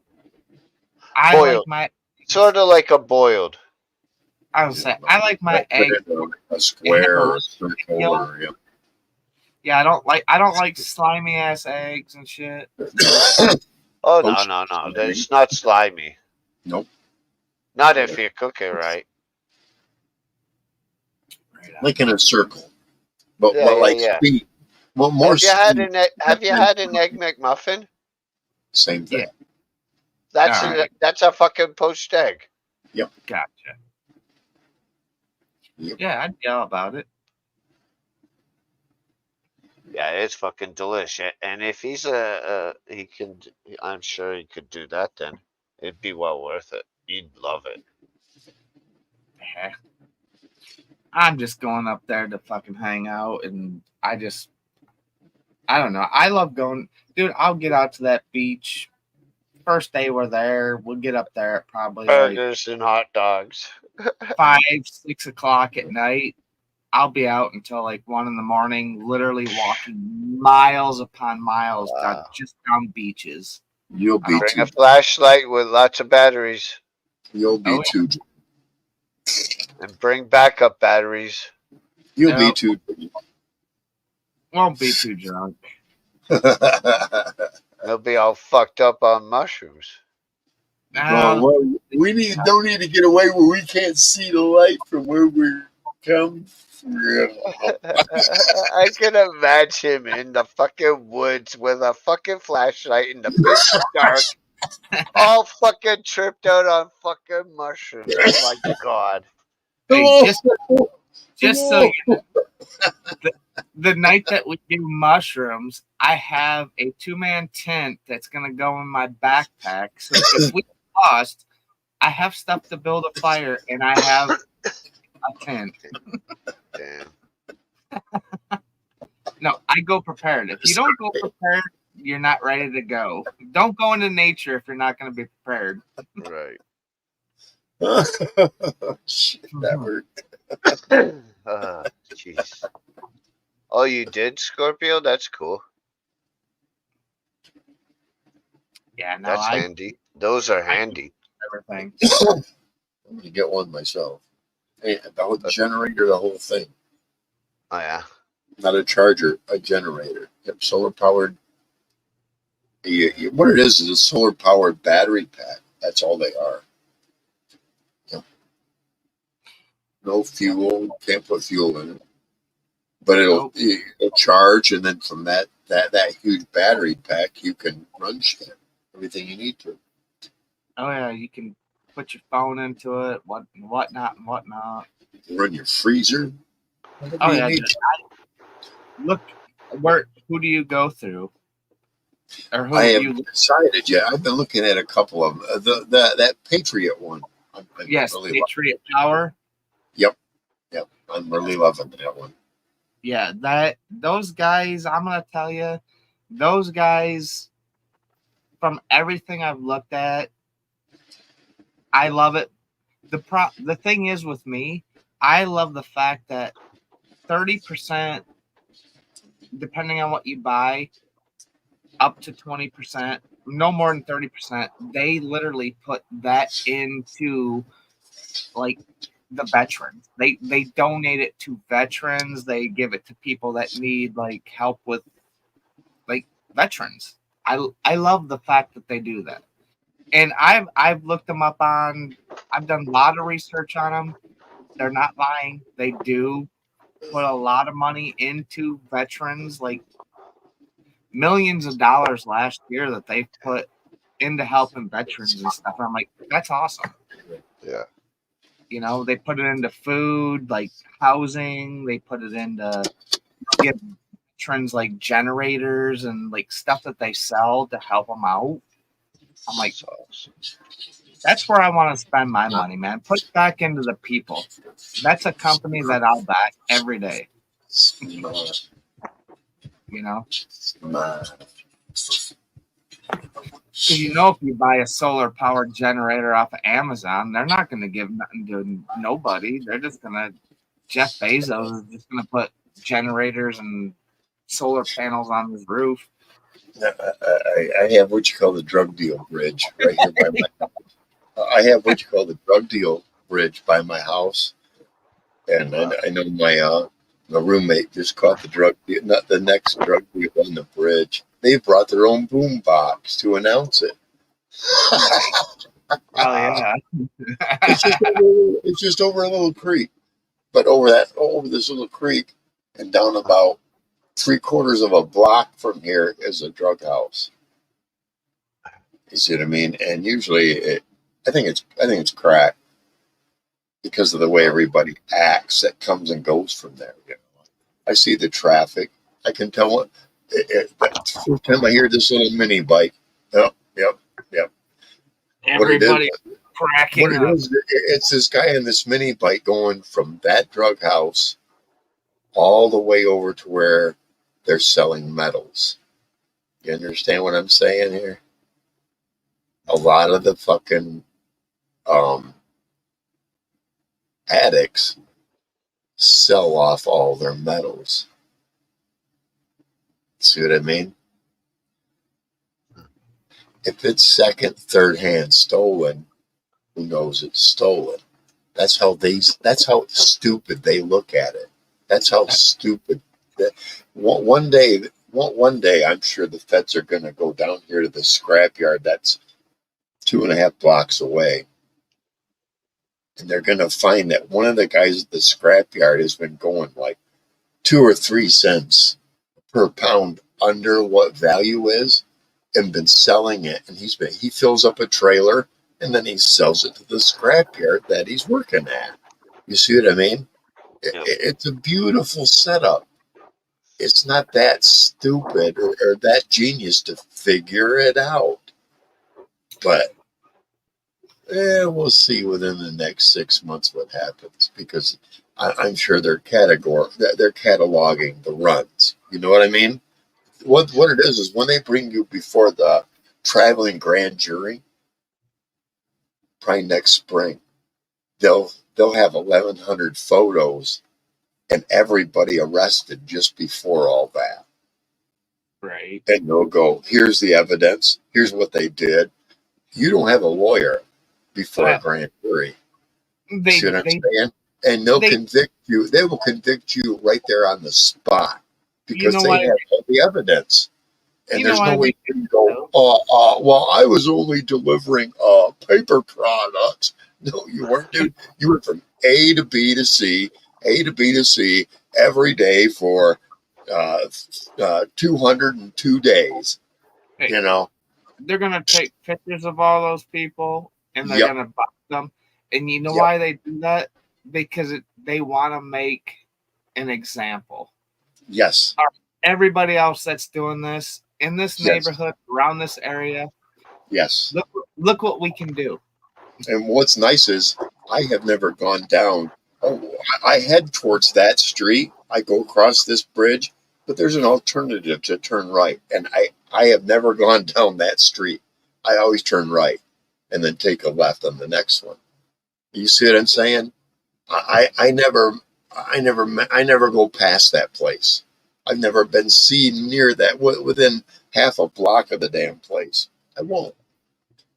I Boiled. like my. Sort of like a boiled. I would say I like my Put egg. it in a square or a circle yolk. or, yeah. Yeah, I don't like slimy ass eggs and shit. Oh Poached no! egg. It's not slimy. Nope. Not if you cook it right. Like in a circle. But Yeah, well, yeah, like yeah. speed. Well, more Have you had speed. Have you had an egg McMuffin? Same thing. Yeah. That's All right. that's a fucking poached egg. Gotcha. Yep. Yeah, I'd yell about it. Yeah, it's fucking delicious. And if he's I'm sure he could do that. Then it'd be well worth it. You'd love it. Eh. I'm just going up there to fucking hang out, and I don't know. I love going, dude. I'll get out to that beach. First day we're there, we'll get up there at probably like Burgers and hot dogs. 5, 6 o'clock at night. I'll be out until like 1 a.m, literally walking miles upon miles Wow. just down beaches. You'll be Bring too. a flashlight with lots of batteries, You'll be Oh, too. and bring backup batteries. You'll be No. too. Won't be too drunk. They'll be all fucked up on mushrooms. well, we don't need to get away where we can't see the light from where we're come from. I can imagine him in the fucking woods with a fucking flashlight in the pitch dark, all fucking tripped out on fucking mushrooms. Oh my god. Hey, just so you know, the night that we do mushrooms, I have a 2-man tent that's gonna go in my backpack. So if we lost, I have stuff to build a fire, and I have a tent. Damn. No, I go prepared. If you don't go prepared, you're not ready to go. Don't go into nature if you're not going to be prepared. Right. Shit, that hurt. Jeez. Oh, you did, Scorpio? That's cool. Yeah, no, That's I handy. Those are handy. everything. I'm gonna get one myself. Hey, the whole generator, the whole thing. Oh yeah. Not a charger, a generator. Yep, solar powered. What it is a solar powered battery pack. That's all they are. Yep. No fuel, can't put fuel in it. But it'll charge, and then from that huge battery pack, you can run shit, everything you need to. Oh yeah, you can put your phone into it, whatnot. Run your freezer. Oh You yeah, need look, who do you go through, or who I do haven't you? decided yet. I've been looking at a couple of them. That Patriot one. I'm Yes, really Patriot Power. Yep, I'm really loving that one. Yeah, those guys. I'm gonna tell you, those guys. From everything I've looked at, I love it. The thing is with me, I love the fact that 30%, depending on what you buy, up to 20%, no more than 30%, they literally put that into like the veterans. They donate it to veterans. They give it to people that need like help with like veterans. I love the fact that they do that. And I've looked them up on, I've done a lot of research on them. They're not lying. They do put a lot of money into veterans, like millions of dollars last year that they put into helping veterans and stuff. And I'm like, that's awesome. Yeah. You know, they put it into food, like housing. They put it into give veterans like generators and like stuff that they sell to help them out. I'm like, That's where I want to spend my money, man. Put it back into the people. That's a company that I'll back every day. Smart. You know, Smart. because if you buy a solar powered generator off of Amazon, they're not going to give nothing to nobody. They're just going to Jeff Bezos is just going to put generators and solar panels on his roof. I have what you call the drug deal bridge right here by my house. I have what you call the drug deal bridge by my house, and I know my roommate just caught the drug deal, not the next drug deal on the bridge. They brought their own boom box to announce it. Oh yeah, It's just over a little creek, but over this little creek and down about 3/4 of a block from here is a drug house. You see what I mean? And usually, I think it's crack because of the way everybody acts that comes and goes from there. You know? I see the traffic. I can tell what. The first time I hear this little mini bike. Yep. everybody cracking What it up. is, it's this guy in this mini bike going from that drug house all the way over to where they're selling metals. You understand what I'm saying here? A lot of the fucking addicts sell off all their metals. See what I mean? If it's second, third hand stolen, who knows it's stolen? That's how stupid they look at it. That's how stupid that one day I'm sure the feds are gonna go down here to the scrapyard that's 2.5 blocks away. And they're gonna find that one of the guys at the scrapyard has been going like 2 or 3 cents per pound under what value is and been selling it, and he fills up a trailer and then he sells it to the scrapyard that he's working at. You see what I mean? It's a beautiful setup. It's not that stupid or that genius to figure it out. But we'll see within the next 6 months what happens, because I'm sure they're cataloging the runs. You know what I mean? What it is when they bring you before the traveling grand jury, probably next spring, they'll have 1,100 photos and everybody arrested just before all that. Right. And they'll go, here's the evidence, here's what they did. You don't have a lawyer before a grand jury. See what I'm saying? And they'll convict you. They will convict you right there on the spot because they have all the evidence. And there's no way you can go, well, I was only delivering paper products. No, you weren't, dude. You were from A to B to C, every day for 202 days. Hey, you know? They're going to take pictures of all those people and they're going to box them. And you know why they do that? Because they want to make an example. Yes. Everybody else that's doing this in this neighborhood, around this area. Yes. Look what we can do. And what's nice is I have never gone down. I head towards that street. I go across this bridge, but there's an alternative to turn right. And I have never gone down that street. I always turn right and then take a left on the next one. You see what I'm saying? I never go past that place. I've never been seen near that within half a block of the damn place. I won't,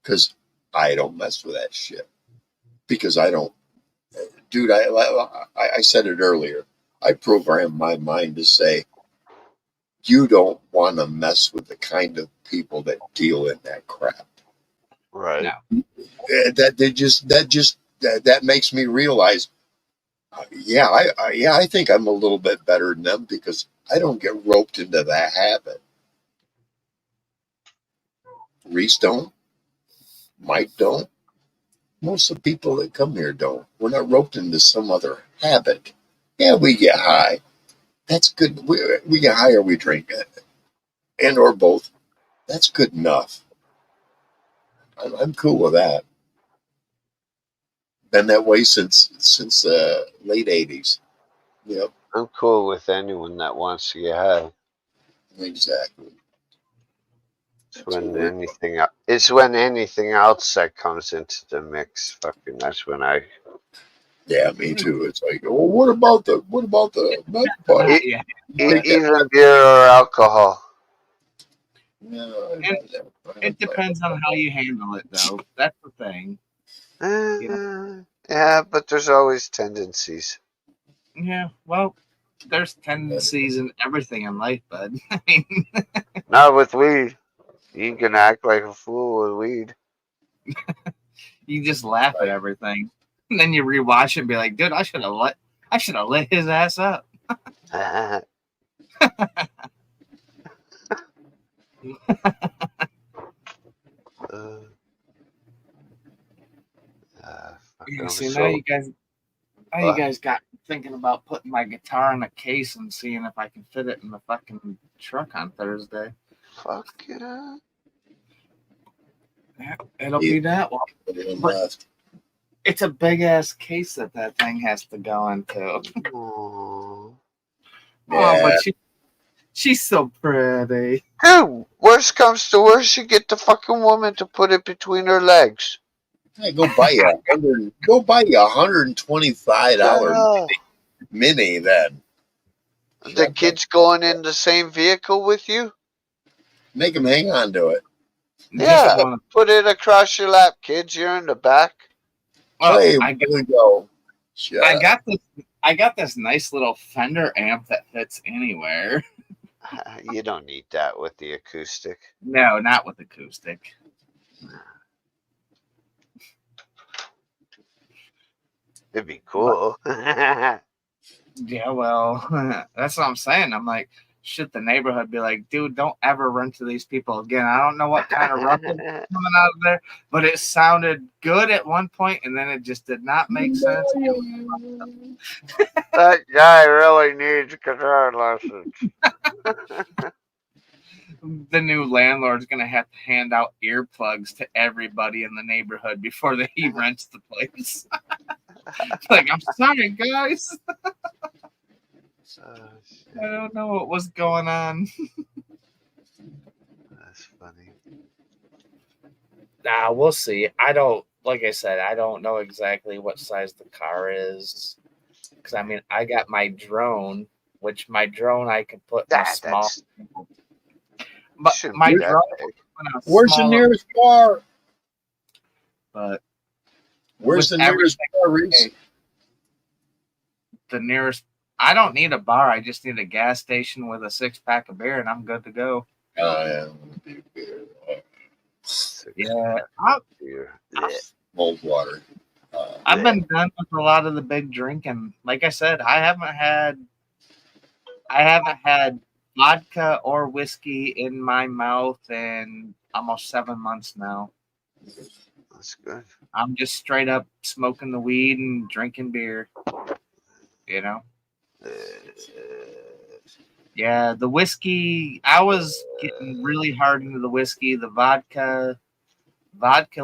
because I don't mess with that shit. Because I don't, dude. I said it earlier. I program my mind to say, you don't want to mess with the kind of people that deal in that crap. Right. No. That makes me realize. I think I'm a little bit better than them because I don't get roped into that habit. Reese don't. Mike don't. Most of the people that come here don't. We're not roped into some other habit. Yeah, we get high. That's good. We get high or we drink it, and or both. That's good enough. I'm cool with that. Been that way since late '80s. Yep, I'm cool with anyone that wants to get high. exactly. It's That's when what we're- it's when anything else that comes into the mix. Fucking, that's when I. Yeah, me too. It's like, well, what about the meth part? E- Yeah. Take that- Even beer or alcohol. No, It depends on how you handle it, though. That's the thing. Yeah, but there's always tendencies. Yeah. Well, there's tendencies in everything in life, bud. I mean, Not with weed. You can act like a fool with weed. you just laugh at everything, and then you rewatch it and be like, "Dude, I should have lit his ass up." Fucking, I'm See, now so you guys got me thinking about putting my guitar in a case and seeing if I can fit it in the fucking truck on Thursday. fuck yeah. Yeah, it'll be that one. But left. it's a big ass case that thing has to go into. Aw. Oh, Yeah. but she's so pretty. Dude, worst comes to worst, you get the fucking woman to put it between her legs. Hey, go buy you $125 Yeah. mini then. The kid's going in the same vehicle with you? Make them hang on to it. Yeah. Just wanna- Put it across your lap, kids. You're in the back. well, Hey, I here we go. Shut I up. got this. I got this nice little Fender amp that fits anywhere. You don't need that with the acoustic. No, not with acoustic. It'd be cool. Yeah, well, that's what I'm saying. I'm like, shit, the neighborhood be like, dude, don't ever run to these people again. I don't know what kind of ruckus is coming out of there, but it sounded good at one point, and then it just did not make sense. That guy really needs guitar lessons. The new landlord's gonna have to hand out earplugs to everybody in the neighborhood before he rents the place. Like, I'm sorry, guys. Oh, shit. I don't know what was going on. That's funny. Nah, we'll see. I don't, like I said, I don't know exactly what size the car is. Because, I mean, I got my drone, which my drone I can put in a small. That's But shouldn't my be drone, that big. in a Where's the smaller- nearest bar? But Where's the with nearest bar, Reese? everything- the nearest, I don't need a bar. I just need a gas station with a 6-pack of beer, and I'm good to go. Yeah. Yeah, Beer. Mold water. I've been done with a lot of the big drinking. Like I said, I haven't had vodka or whiskey in my mouth in almost 7 months now. That's good. I'm just straight up smoking the weed and drinking beer. You know? Yeah, the whiskey, I was getting really hard into the whiskey. The vodka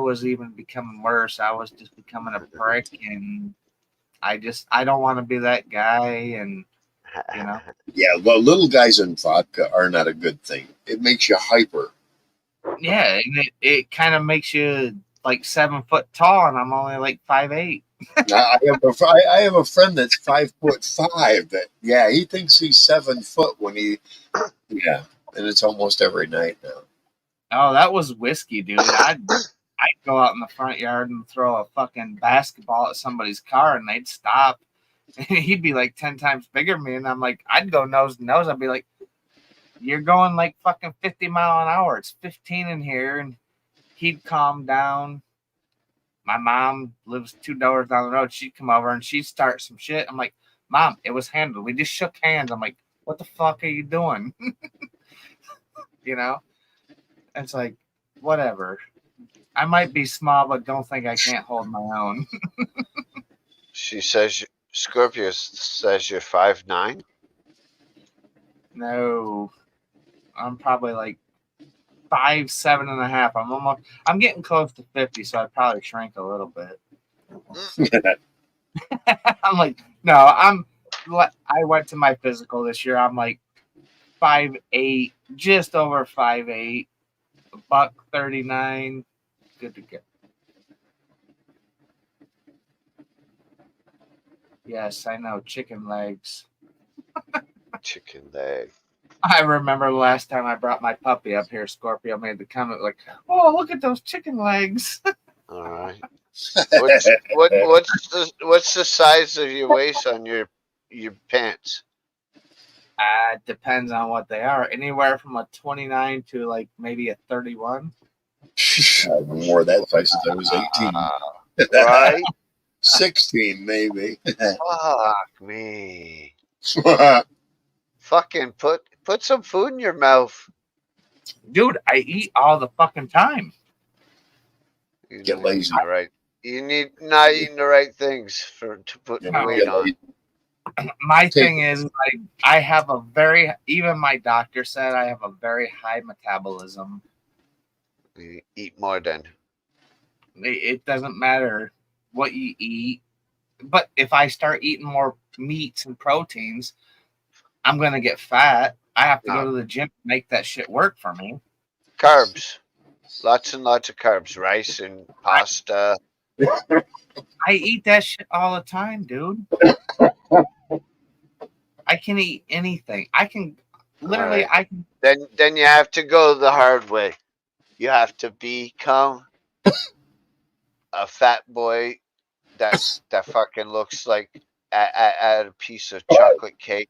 was even becoming worse. I was just becoming a prick, and I don't want to be that guy, and you know. Yeah, well, little guys in vodka are not a good thing. It makes you hyper. Yeah, and it kind of makes you like 7 foot tall, and I'm only like 5'8". I have a friend that's 5'5". That he thinks he's 7 foot when he and it's almost every night now. Oh, that was whiskey, dude. I'd go out in the front yard and throw a fucking basketball at somebody's car, and they'd stop. And he'd be like 10 times bigger than me, and I'm like, I'd go nose to nose. I'd be like, "You're going like fucking 50 mile an hour. It's 15 in here," and he'd calm down. My mom lives 2 doors down the road. She'd come over and she'd start some shit. I'm like, "Mom, it was handled. We just shook hands." I'm like, "What the fuck are you doing?" You know? It's like, whatever. I might be small, but don't think I can't hold my own. She says, Scorpio says you're 5'9". No, I'm probably like 5'7.5". I'm getting close to 50, so I'd probably shrink a little bit. I'm like, no, I went to my physical this year. I'm like 5'8", just over 5'8", $139. Good to go. Yes, I know, chicken legs. Chicken leg. I remember the last time I brought my puppy up here, Scorpio made the comment like, "Oh, look at those chicken legs." All right. What's the size of your waist on your pants? Depends on what they are. Anywhere from a 29 to like maybe a 31. I wore that size since I was 18. Right? 16 maybe. Fuck me. Fucking put some food in your mouth. Dude, I eat all the fucking time. You Get need lazy. the right. You need not eating the right things to put Yeah, weight get on. lazy. My thing is, like, I have a very, even my doctor said I have a very high metabolism. You eat more than. It doesn't matter what you eat, but if I start eating more meats and proteins, I'm gonna get fat. I have to go to the gym to make that shit work for me. Carbs. Lots and lots of carbs. Rice and pasta. I eat that shit all the time, dude. I can eat anything. I can literally, Alright. I can. Then you have to go the hard way. You have to become a fat boy that fucking looks like at a piece of chocolate cake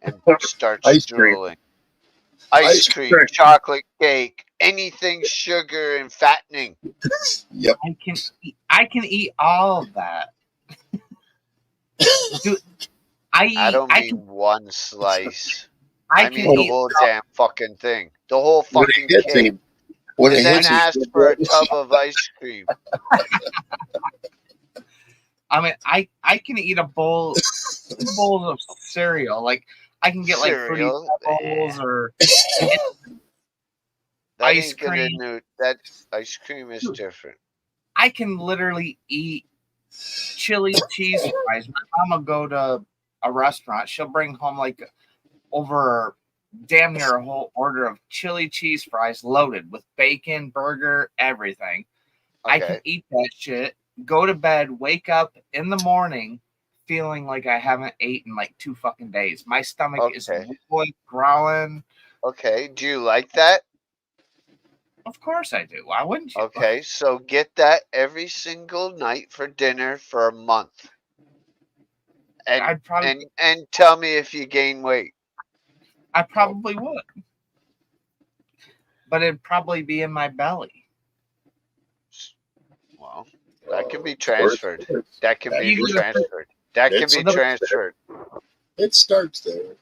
and starts Ice cream. drooling. Ice cream, chocolate cake, anything sugar and fattening. Yep. I can eat all of that. Dude, I don't mean one slice. I mean the whole damn fucking thing. The whole fucking cake. When it And then hits ask his for a tub of ice cream. I mean, I can eat a bowl, 2 bowls of cereal. Like I can get like Fruity Cereal? Pebbles or That ice ain't gonna cream. that ice cream is different. I can literally eat chili cheese fries. My mom will go to a restaurant. She'll bring home like over damn near a whole order of chili cheese fries loaded with bacon, burger, everything. I can Okay. eat that shit, go to bed, wake up in the morning feeling like I haven't eaten like 2 fucking days. My stomach is growling. Okay. Do you like that? Of course I do. Why wouldn't you? Okay, so get that every single night for dinner for a month. And I'd probably and tell me if you gain weight. I probably would. But it'd probably be in my belly. Well, that can be transferred. That can be You- transferred. That can be It's- transferred. It starts there.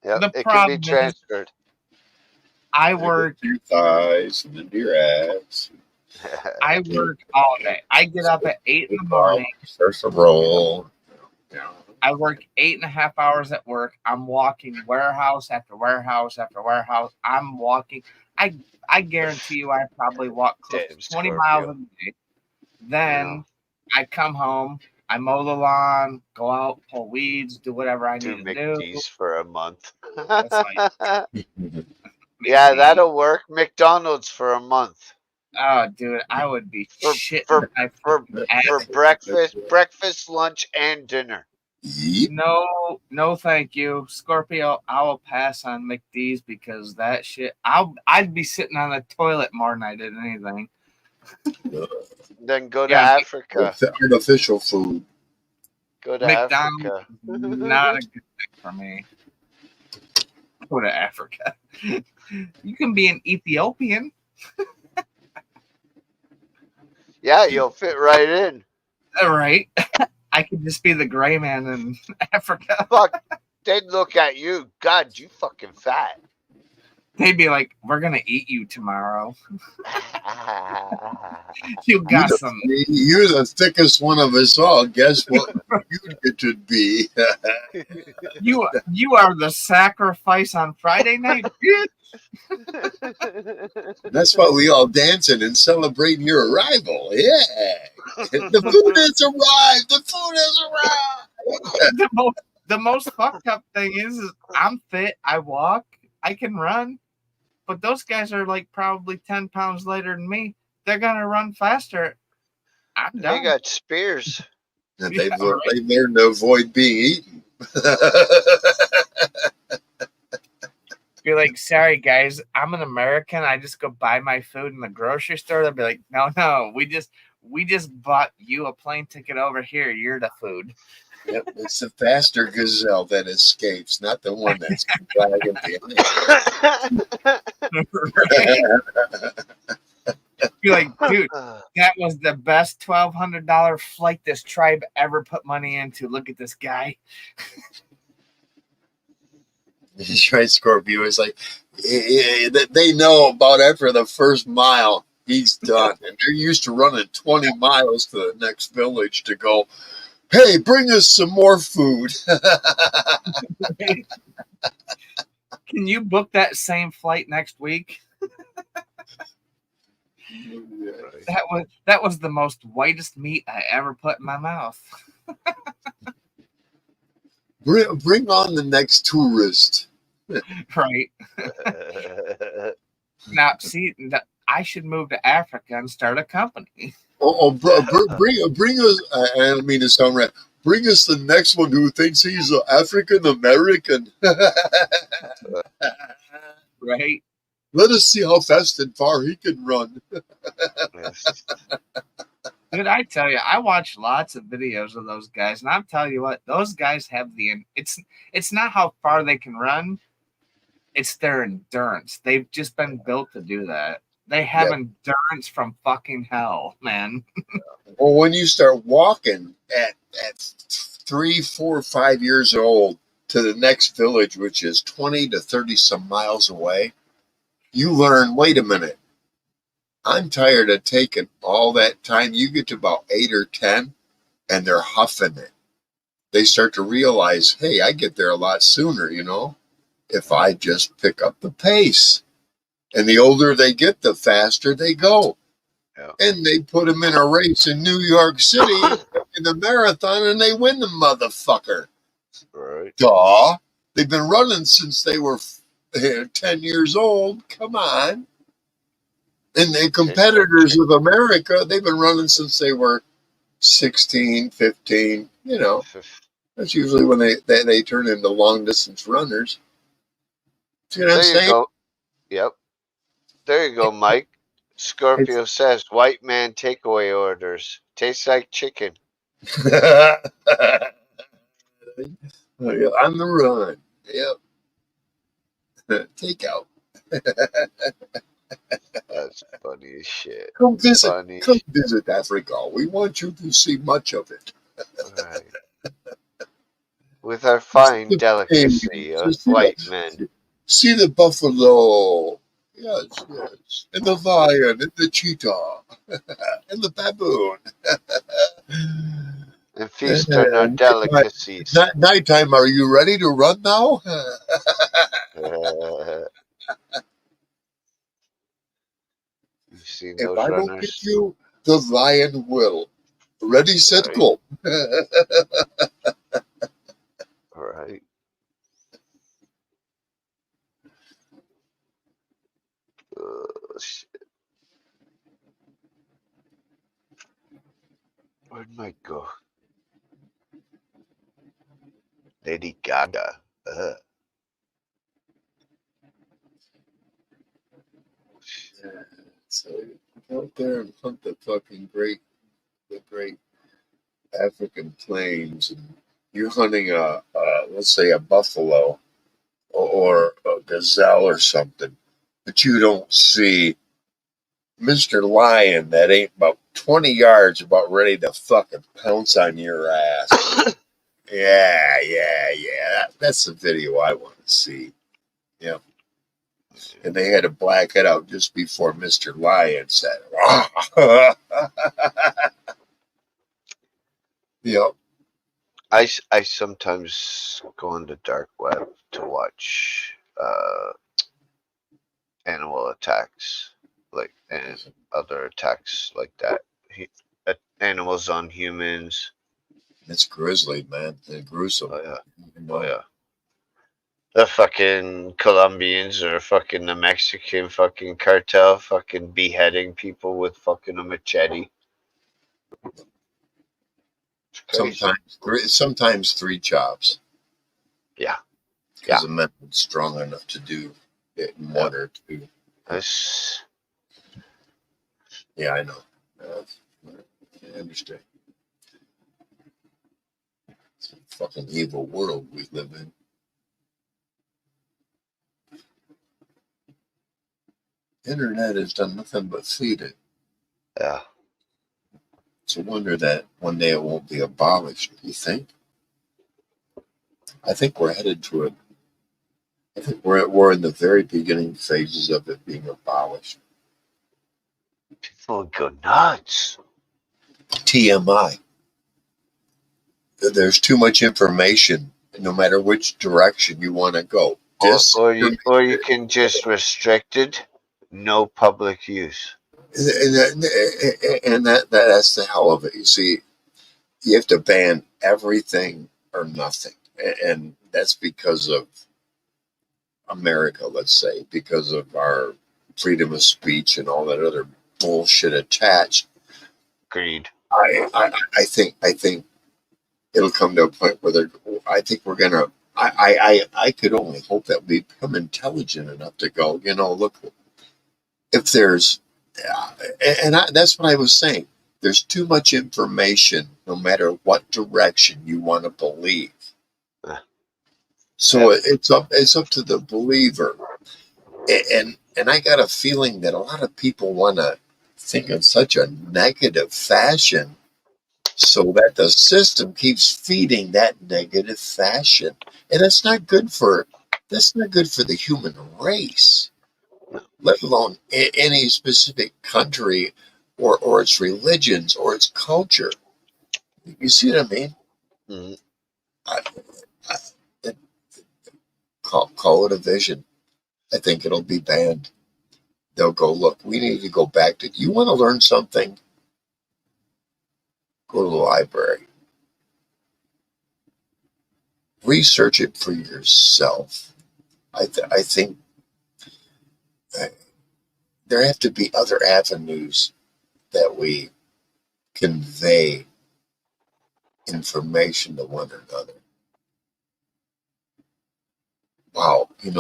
Yep, The it can problem be is- transferred. I work Your thighs and then your abs. I work all day. I get up at 8 in the morning. There's a roll. I work 8.5 hours at work. I'm walking warehouse after warehouse after warehouse. I'm walking. I guarantee you I probably walk close to Damn, 20 Scorpio. miles a day. Then I come home, I mow the lawn, go out, pull weeds, do whatever I Do need to do. McD's for a month. That's Yeah, that'll work. McDonald's for a month. Oh, dude, I would be For- shitting for- my For fucking ass. for breakfast, lunch, and dinner. Yep. No, thank you, Scorpio. I will pass on McD's because that shit. I'd be sitting on the toilet more than I did anything. Then go to Yeah, Africa. Artificial food. Go to McDonald's Africa. not a good thing for me. Go to Africa. You can be an Ethiopian. Yeah, you'll fit right in. All right. I could just be the gray man in Africa. Fuck, they'd look at you. God, you fucking fat. They'd be like, "We're gonna eat you tomorrow. You got some." You're the thickest one of us all. Guess what you get to be? You are the sacrifice on Friday night, bitch. That's why we all dancing and celebrating your arrival. Yeah. The food has arrived. The food has arrived. The most fucked up thing is I'm fit, I walk, I can run, but those guys are like probably 10 pounds lighter than me. They're gonna run faster. I'm They done. got spears. And Yeah, they've learned to avoid being eaten. Be like, sorry guys, I'm an American. I just go buy my food in the grocery store. They'll be like, no, we just bought you a plane ticket over here. You're the food. Yep, it's the faster gazelle that escapes, not the one that's dragging behind. Be like, dude, that was the best $1,200 flight this tribe ever put money into. Look at this guy. That's right, Scorpio. It's like they know about after the first mile, he's done. And they're used to running 20 miles to the next village to go, hey, bring us some more food. Can you book that same flight next week? That was the most whitest meat I ever put in my mouth. Bring on the next tourist. Right. Now, see, I should move to Africa and start a company. Bring us, I don't mean to sound right, bring us the next one who thinks he's an African American. Right. Let us see how fast and far he can run. Dude, I tell you, I watch lots of videos of those guys, and I'm telling you what, those guys have it's not how far they can run, it's their endurance. They've just been built to do that. They have endurance from fucking hell, man. Well, when you start walking at 3, 4, 5 years old to the next village, which is 20 to 30 some miles away, you learn, wait a minute, I'm tired of taking all that time. You get to about 8 or 10 and they're huffing it. They start to realize, hey, I get there a lot sooner, if I just pick up the pace. And the older they get, the faster they go. Yeah. And they put them in a race in New York City in the marathon and they win the motherfucker. Right. Duh. They've been running since they were 10 years old. Come on. And the competitors of America, they've been running since they were 16, 15, That's usually when they turn into long distance runners. See what I'm There you saying? go. Yep. There you go, Mike. Scorpio says, white man takeaway orders. Tastes like chicken. On the run. Yep. Takeout. That's funny as shit. Come visit. Funny Come shit. visit Africa. We want you to see much of it. Right. With our fine delicacy of white men. See the buffalo. Yes. And the lion, and the cheetah, and the baboon. And feast on our delicacies. Nighttime, are you ready to run now? You've seen If those I don't runners? get you, the lion will. Ready, set, Right. go. All right. Shit. Where'd Mike go? Lady Gaga. So go out there and hunt the great African plains, and you're hunting let's say a buffalo or a gazelle or something, but you don't see Mr. Lion that ain't about 20 yards about ready to fucking pounce on your ass. Yeah. That's the video I want to see. Yep. And they had to black it out just before Mr. Lion said, yep. I sometimes go on the dark web to watch animal attacks, and other attacks like that. animals on humans. It's grisly, man. And gruesome. Oh yeah. You know? Oh yeah. The fucking Colombians or fucking the Mexican fucking cartel fucking beheading people with fucking a machete. It's crazy. Sometimes 3 chops. Yeah. Because the men are strong enough to do it in 1 or 2. That's Yeah, I know. I understand. It's a fucking evil world we live in. Internet has done nothing but feed it. yeah. It's a wonder that one day it won't be abolished. You think? I think we're headed to it. I think we're in the very beginning phases of it being abolished. People would go nuts. TMI. There's too much information, no matter which direction you want to go. Or you can just restrict it, no public use. And that's the hell of it. You see, you have to ban everything or nothing, and that's because of America, let's say, because of our freedom of speech and all that other bullshit attached. Agreed. I think it'll come to a point where I think we're gonna. I could only hope that we become intelligent enough to go. Look, if there's, that's what I was saying. There's too much information, no matter what direction you want to believe. So it's up to the believer, and I got a feeling that a lot of people want to think in such a negative fashion, so that the system keeps feeding that negative fashion, and that's not good for the human race, let alone any specific country or its religions or its culture. You see what I mean? Mm-hmm. Call it a vision. I think it'll be banned. They'll go, look, we need to go back to, you want to learn something? Go to the library. Research it for yourself. I think there have to be other avenues that we convey information to one another. Wow, and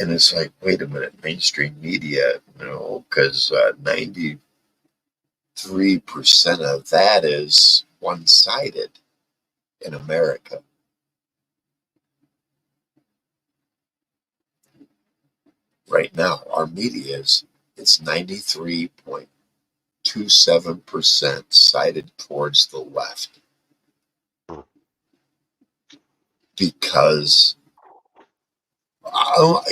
it's like, wait a minute, mainstream media, because 93% of that is one-sided in America. Right now, our media it's 93.27% sided towards the left. Because I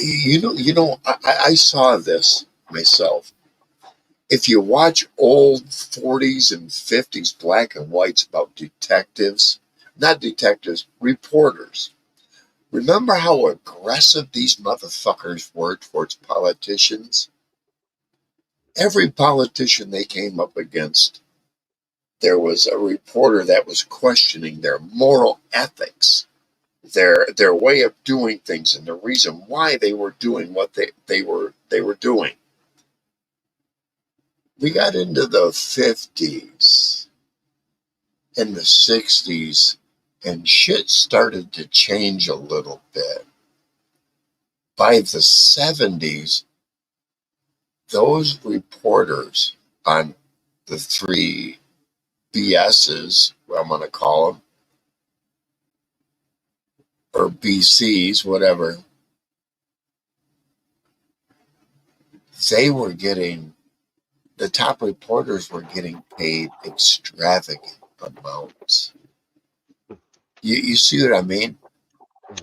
saw this myself. If you watch old 40s and 50s black and whites about reporters, remember how aggressive these motherfuckers were towards politicians? Every politician they came up against, there was a reporter that was questioning their moral ethics, their way of doing things, and the reason why they were doing what they were doing. We got into the 50s and the 60s, and shit started to change a little bit. By the 70s, those reporters on the 3 BSs, what I'm going to call them, or BCs, whatever, the top reporters were getting paid extravagant amounts. You see what I mean?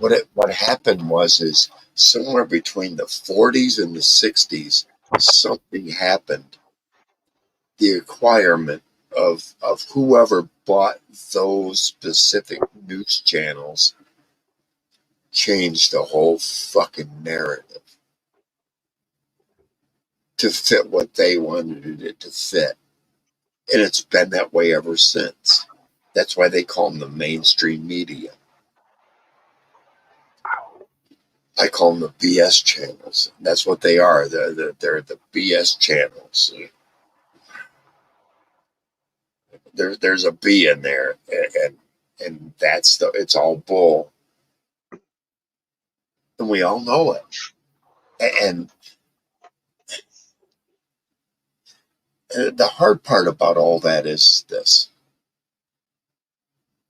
What happened is somewhere between the 40s and the 60s, something happened. The acquirement of whoever bought those specific news channels changed the whole fucking narrative to fit what they wanted it to fit. And it's been that way ever since. That's why they call them the mainstream media. I call them the BS channels. That's what they are. They're the BS channels. There's a B in there, and that's it's all bull, and we all know it. And the hard part about all that is this: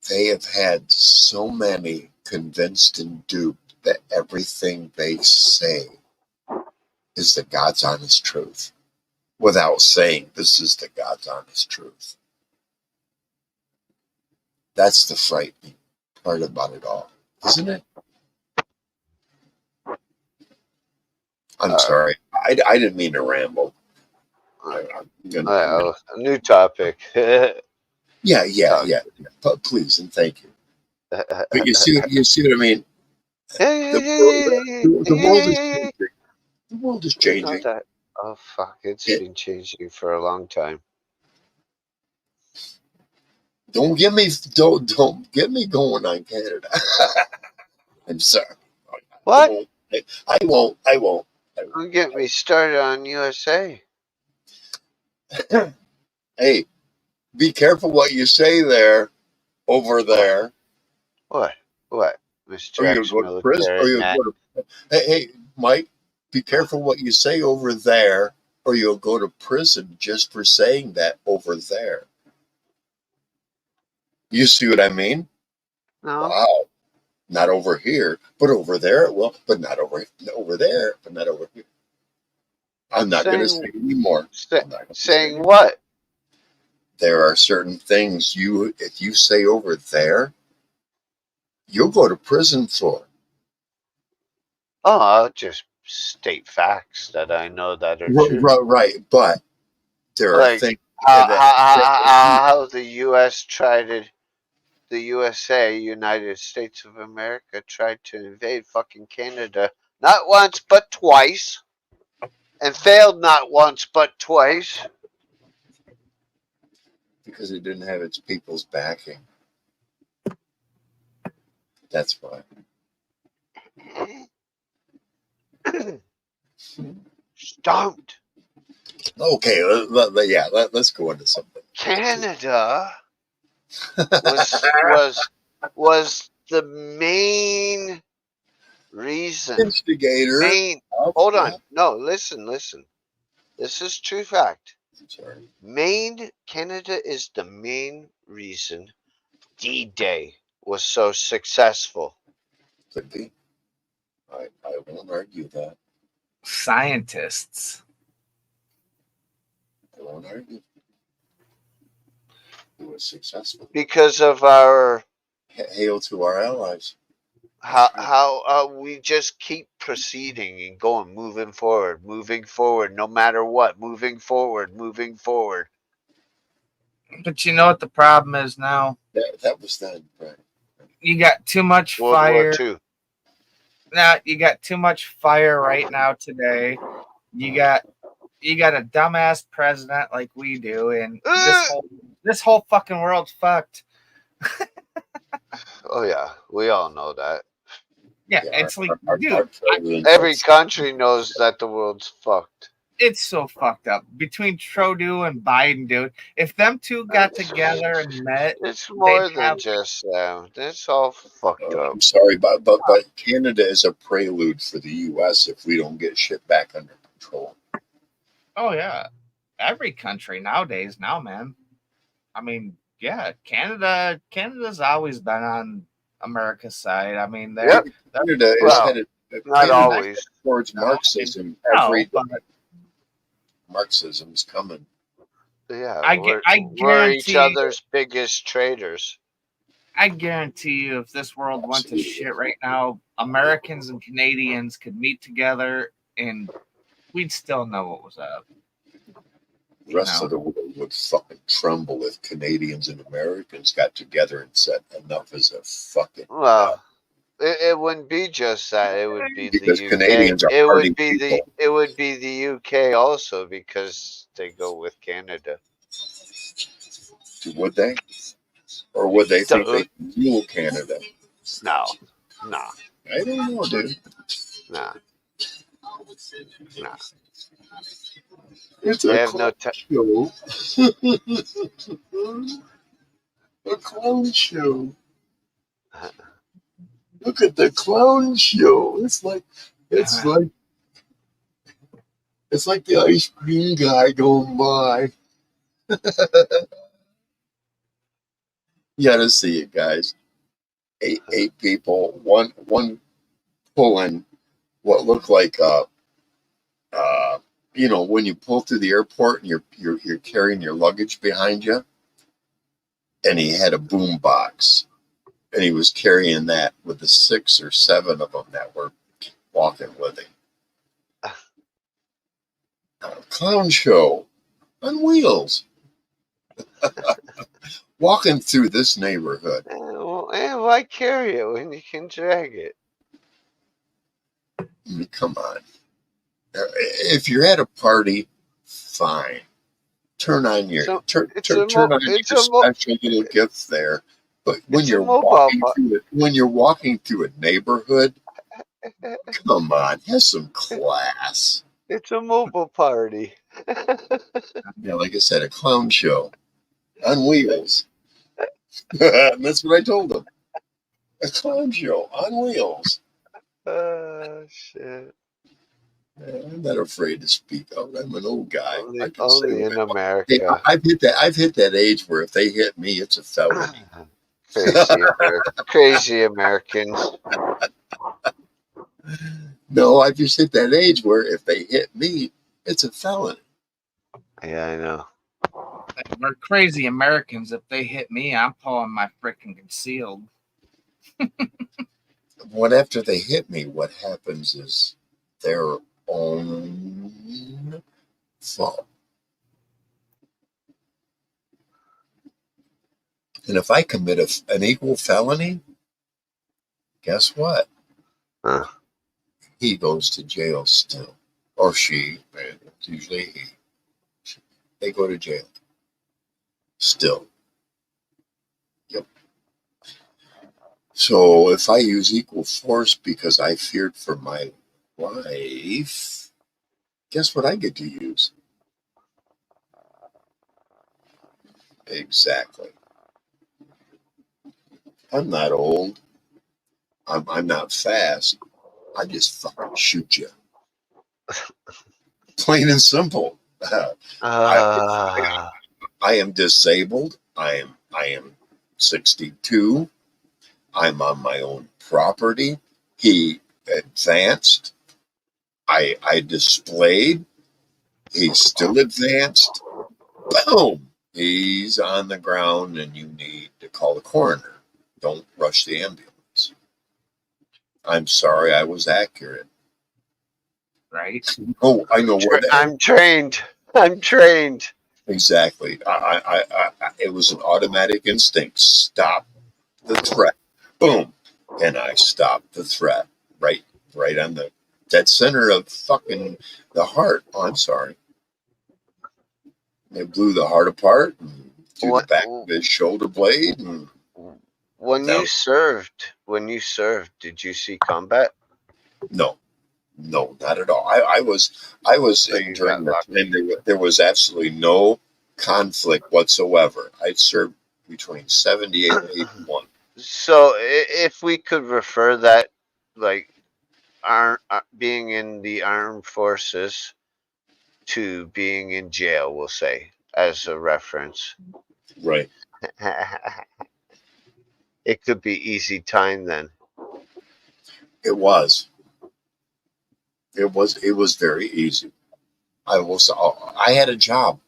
they have had so many convinced and duped that everything they say is the God's honest truth, without saying this is the God's honest truth. That's the frightening part about it all, isn't it? I'm sorry. I didn't mean to ramble. I'm gonna, A new topic. yeah. But please and thank you. But you see what I mean? The world is changing. The world is changing. Oh fuck! It's been changing for a long time. Don't get me going on Canada. I'm sorry. What? I won't. Don't get me started on USA. Hey, be careful what you say there, over there. What? Mr. Or you'll go to prison. Or you'll go to. Hey, Mike, be careful what you say over there, or you'll go to prison just for saying that over there. You see what I mean? No. Wow. Not over here, but over there. Well, but not over there, but not over here. I'm not going to say anymore. Saying what? There are certain things if you say over there, you'll go to prison for. Oh, I'll just state facts that I know that are true. Right. But there are things. How the U.S. the USA, United States of America, tried to invade fucking Canada not once but twice, and failed not once but twice. Because it didn't have its people's backing. That's why. Stumped. Okay, let's go into something. Canada was the main reason. Instigator. Hold on. No, listen. This is true fact. Sorry. Canada is the main reason D-Day was so successful. Could be. I won't argue that. Scientists. I won't argue. It was successful. Because of our... Hail to our allies. How we just keep proceeding and going, moving forward, no matter what, moving forward. But you know what the problem is now? That was then, right? You got too much World fire. War II. Now you got too much fire right now today. You got a dumbass president like we do, and this whole fucking world's fucked. Oh yeah, we all know that. Yeah, it's like, dude, every country knows that the world's fucked. It's so fucked up between Trudeau and Biden, dude. If them two got together and met, it's more than just them. It's all fucked up. I'm sorry, but Canada is a prelude for the U.S. if we don't get shit back under control. Oh yeah, every country nowadays, man. I mean, yeah, Canada's always been on America's side. I mean, Canada is headed not always towards Marxism. Marxism's coming. Yeah, we're each other's biggest traders. I guarantee you, if this world went to shit right now, Americans and Canadians could meet together, and we'd still know what was up. The rest of the world would fucking tremble if Canadians and Americans got together and said enough is a fucking. Well, it wouldn't be just that. It would be because the UK. Canadians are It would be the UK also because they go with Canada. Would they? Or would they think they Duh. can rule Canada? No. I don't know, dude. Nah. It's They a have no clown show. A clown show. Look at the clown show. It's like the ice cream guy going by. You gotta see it, guys. Eight people, one pulling what looked like when you pull through the airport and you're carrying your luggage behind you, and he had a boom box, and he was carrying that with the 6 or 7 of them that were walking with him. A clown show on wheels. Walking through this neighborhood. Why carry it when you can drag it? I mean, come on. If you're at a party, fine. Turn on your special little gifts there. But when you're walking through a neighborhood, come on, have some class. It's a mobile party. Yeah, like I said, a clown show on wheels. That's what I told them. A clown show on wheels. Shit. I'm not afraid to speak out. I'm an old guy. Only in America. Hey, I've hit that age where if they hit me, it's a felony. Crazy Americans. No, I've just hit that age where if they hit me, it's a felony. Yeah, I know. We're crazy Americans. If they hit me, I'm pulling my freaking concealed. What after they hit me, what happens is their own fault. And if I commit an equal felony, guess what? Huh. He goes to jail still. Or she, man, it's usually he. They go to jail. Still. Yep. So if I use equal force because I feared for my life, guess what I get to use? Exactly. I'm not old. I'm not fast. I just fucking shoot you. Plain and simple. I am disabled. I am 62. I'm on my own property. He advanced. I displayed. He still advanced. Boom. He's on the ground and you need to call the coroner. Don't rush the ambulance. I'm sorry, I was accurate. Right? Oh, I know where that. I'm trained. Exactly. It was an automatic instinct. Stop the threat. Boom. And I stopped the threat. Right on the dead center of fucking the heart. Oh, I'm sorry. They blew the heart apart and through the back of his shoulder blade. And when you served, did you see combat? No, not at all. I was during that time. There was absolutely no conflict whatsoever. I'd served between 78 and 81. So if we could refer that, like, being in the armed forces to being in jail, we'll say, as a reference. Right. It could be easy time then. It was very easy. I had a job.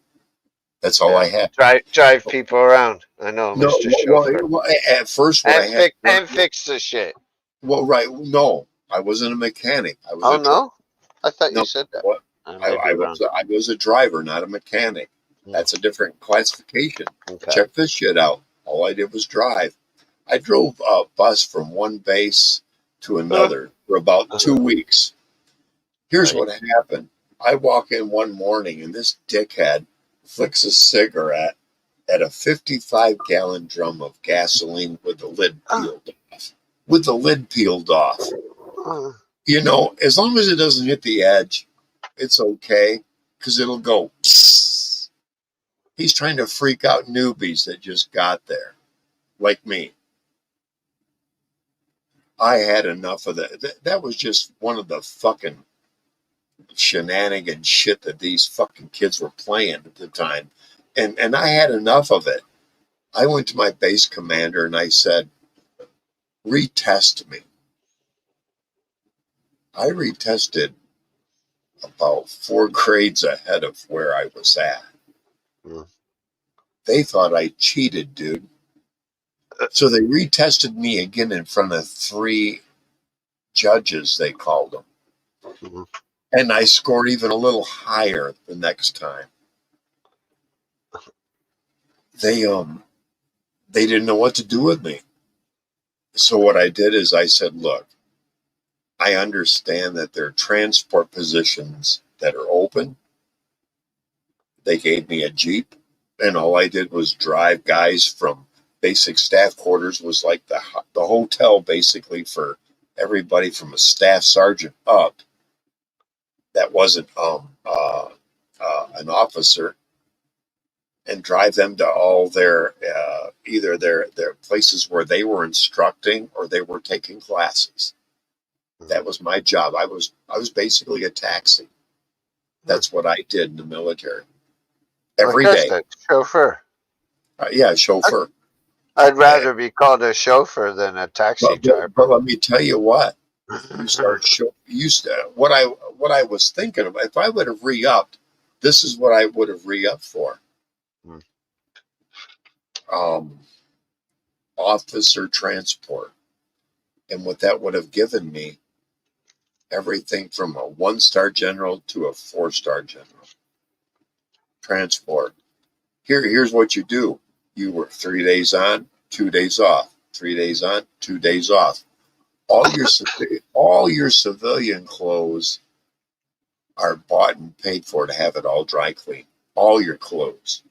That's all I had. Drive people around. I know, No, Mr. Chauffeur. well, at first, what and I had and fix the shit. Well, right. No, I wasn't a mechanic. I was. No, I thought you said that. What? I was a driver, not a mechanic. That's a different classification. Okay. Check this shit out. All I did was drive. I drove a bus from one base to another for about 2 weeks. Here's what happened. I walk in one morning and this dickhead flicks a cigarette at a 55-gallon drum of gasoline with the lid peeled off. With the lid peeled off. Uh, You know, as long as it doesn't hit the edge, it's okay, because it'll go. Psst. He's trying to freak out newbies that just got there, like me. I had enough of that. That was just one of the fucking shenanigan shit that these fucking kids were playing at the time. And I had enough of it. I went to my base commander and I said, retest me. I retested about 4 grades ahead of where I was at. Mm. They thought I cheated, dude. So they retested me again in front of 3 judges, they called them. Mhm. And I scored even a little higher the next time. They didn't know what to do with me. So what I did is I said, look, I understand that there are transport positions that are open. They gave me a Jeep, and all I did was drive guys from basic staff quarters, was like the hotel basically for everybody from a staff sergeant up that wasn't an officer, and drive them to all their either their places where they were instructing or they were taking classes. That was my job. I was basically a taxi. That's what I did in the military every like I day. said, chauffeur. Yeah, chauffeur. I'd rather be called a chauffeur than a taxi driver. But let me tell you what. What I was thinking of, if I would have re-upped, this is what I would have re-upped for. Officer transport. And what that would have given me, everything from a 1-star general to a 4-star general. Transport. Here's what you do. You work 3 days on, 2 days off. 3 days on, 2 days off. All your civilian clothes are bought and paid for to have it all dry clean. All your clothes.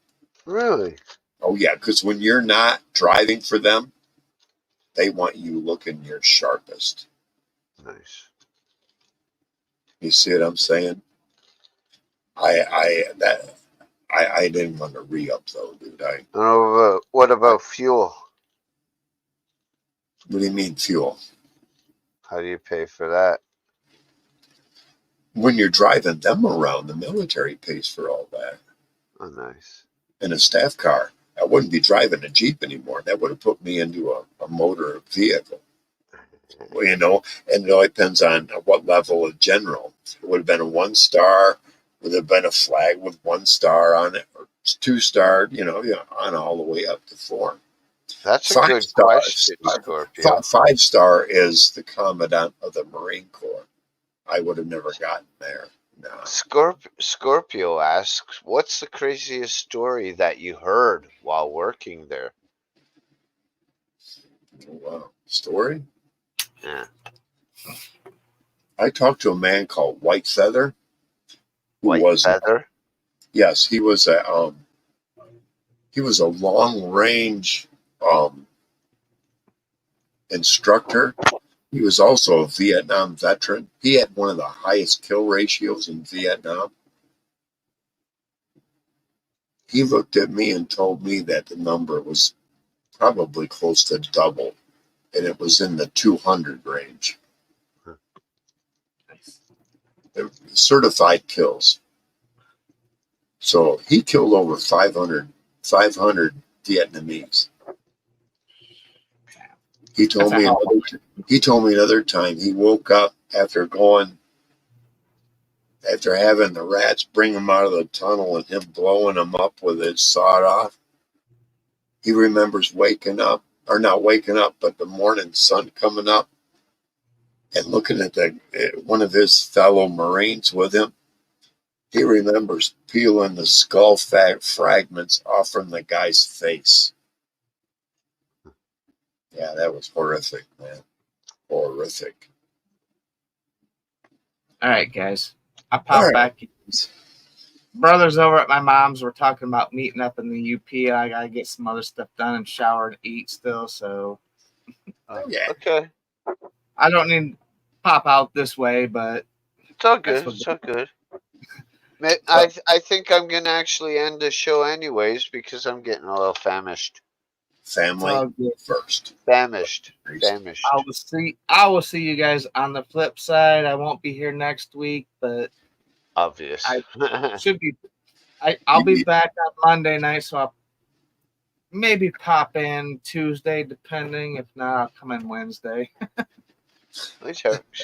Really? Oh yeah, because when you're not driving for them, they want you looking your sharpest. Nice. You see what I'm saying? I didn't want to re-up though, dude. What about fuel? What do you mean fuel? How do you pay for that? When you're driving them around, the military pays for all that. Oh, nice. In a staff car, I wouldn't be driving a Jeep anymore. That would have put me into a motor vehicle. Well, you know, and it all depends on what level of general. It would have been a 1-star, would have been a flag with 1 star on it, or 2-star, on all the way up to 4. That's a good question, Scorpio. 5-star is the commandant of the Marine Corps. I would have never gotten there. No. Scorpio asks, what's the craziest story that you heard while working there? Wow. Story? Yeah. I talked to a man called White Feather. White Feather? Yes, he was a long range instructor. He was also a Vietnam veteran. He had one of the highest kill ratios in Vietnam. He looked at me and told me that the number was probably close to double, and it was in the 200 range. Certified kills. So he killed over 500 Vietnamese. He told me another time he woke up after having the rats bring him out of the tunnel and him blowing them up with his sawed off. He remembers waking up, or not waking up, but the morning sun coming up and looking at one of his fellow Marines with him. He remembers peeling the skull fragments off from the guy's face. Yeah, that was horrific, man. Horrific. All right, guys. I pop back. brothers over at my mom's were talking about meeting up in the UP. I gotta get some other stuff done and shower and eat still. So Yeah. Okay. I don't need to pop out this way, but It's all That's good. what- It's all good. I think I'm gonna actually end the show anyways because I'm getting a little famished. it's all Family good. first. Famished. I will see you guys on the flip side. I won't be here next week, but Obvious. should be. I'll be back on Monday night, so I'll maybe pop in Tuesday, depending. If not, I'll come in Wednesday.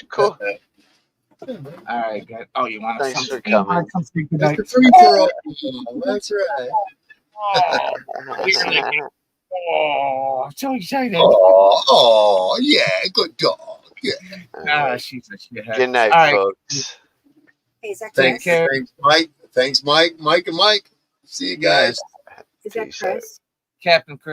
Cool. All right, guys. Oh, you want to Thanks for you wanna coming. come speak tonight? That's the free for all. That's right. Oh, I'm so excited. Oh, yeah, good dog. Yeah. Ah, she's a shithead. Good night, All right. folks. Hey, is that Thanks, Chris? thanks, Mike. Thanks, Mike. Mike and Mike. See you guys. Is that Peace out. Chris? Captain Chris.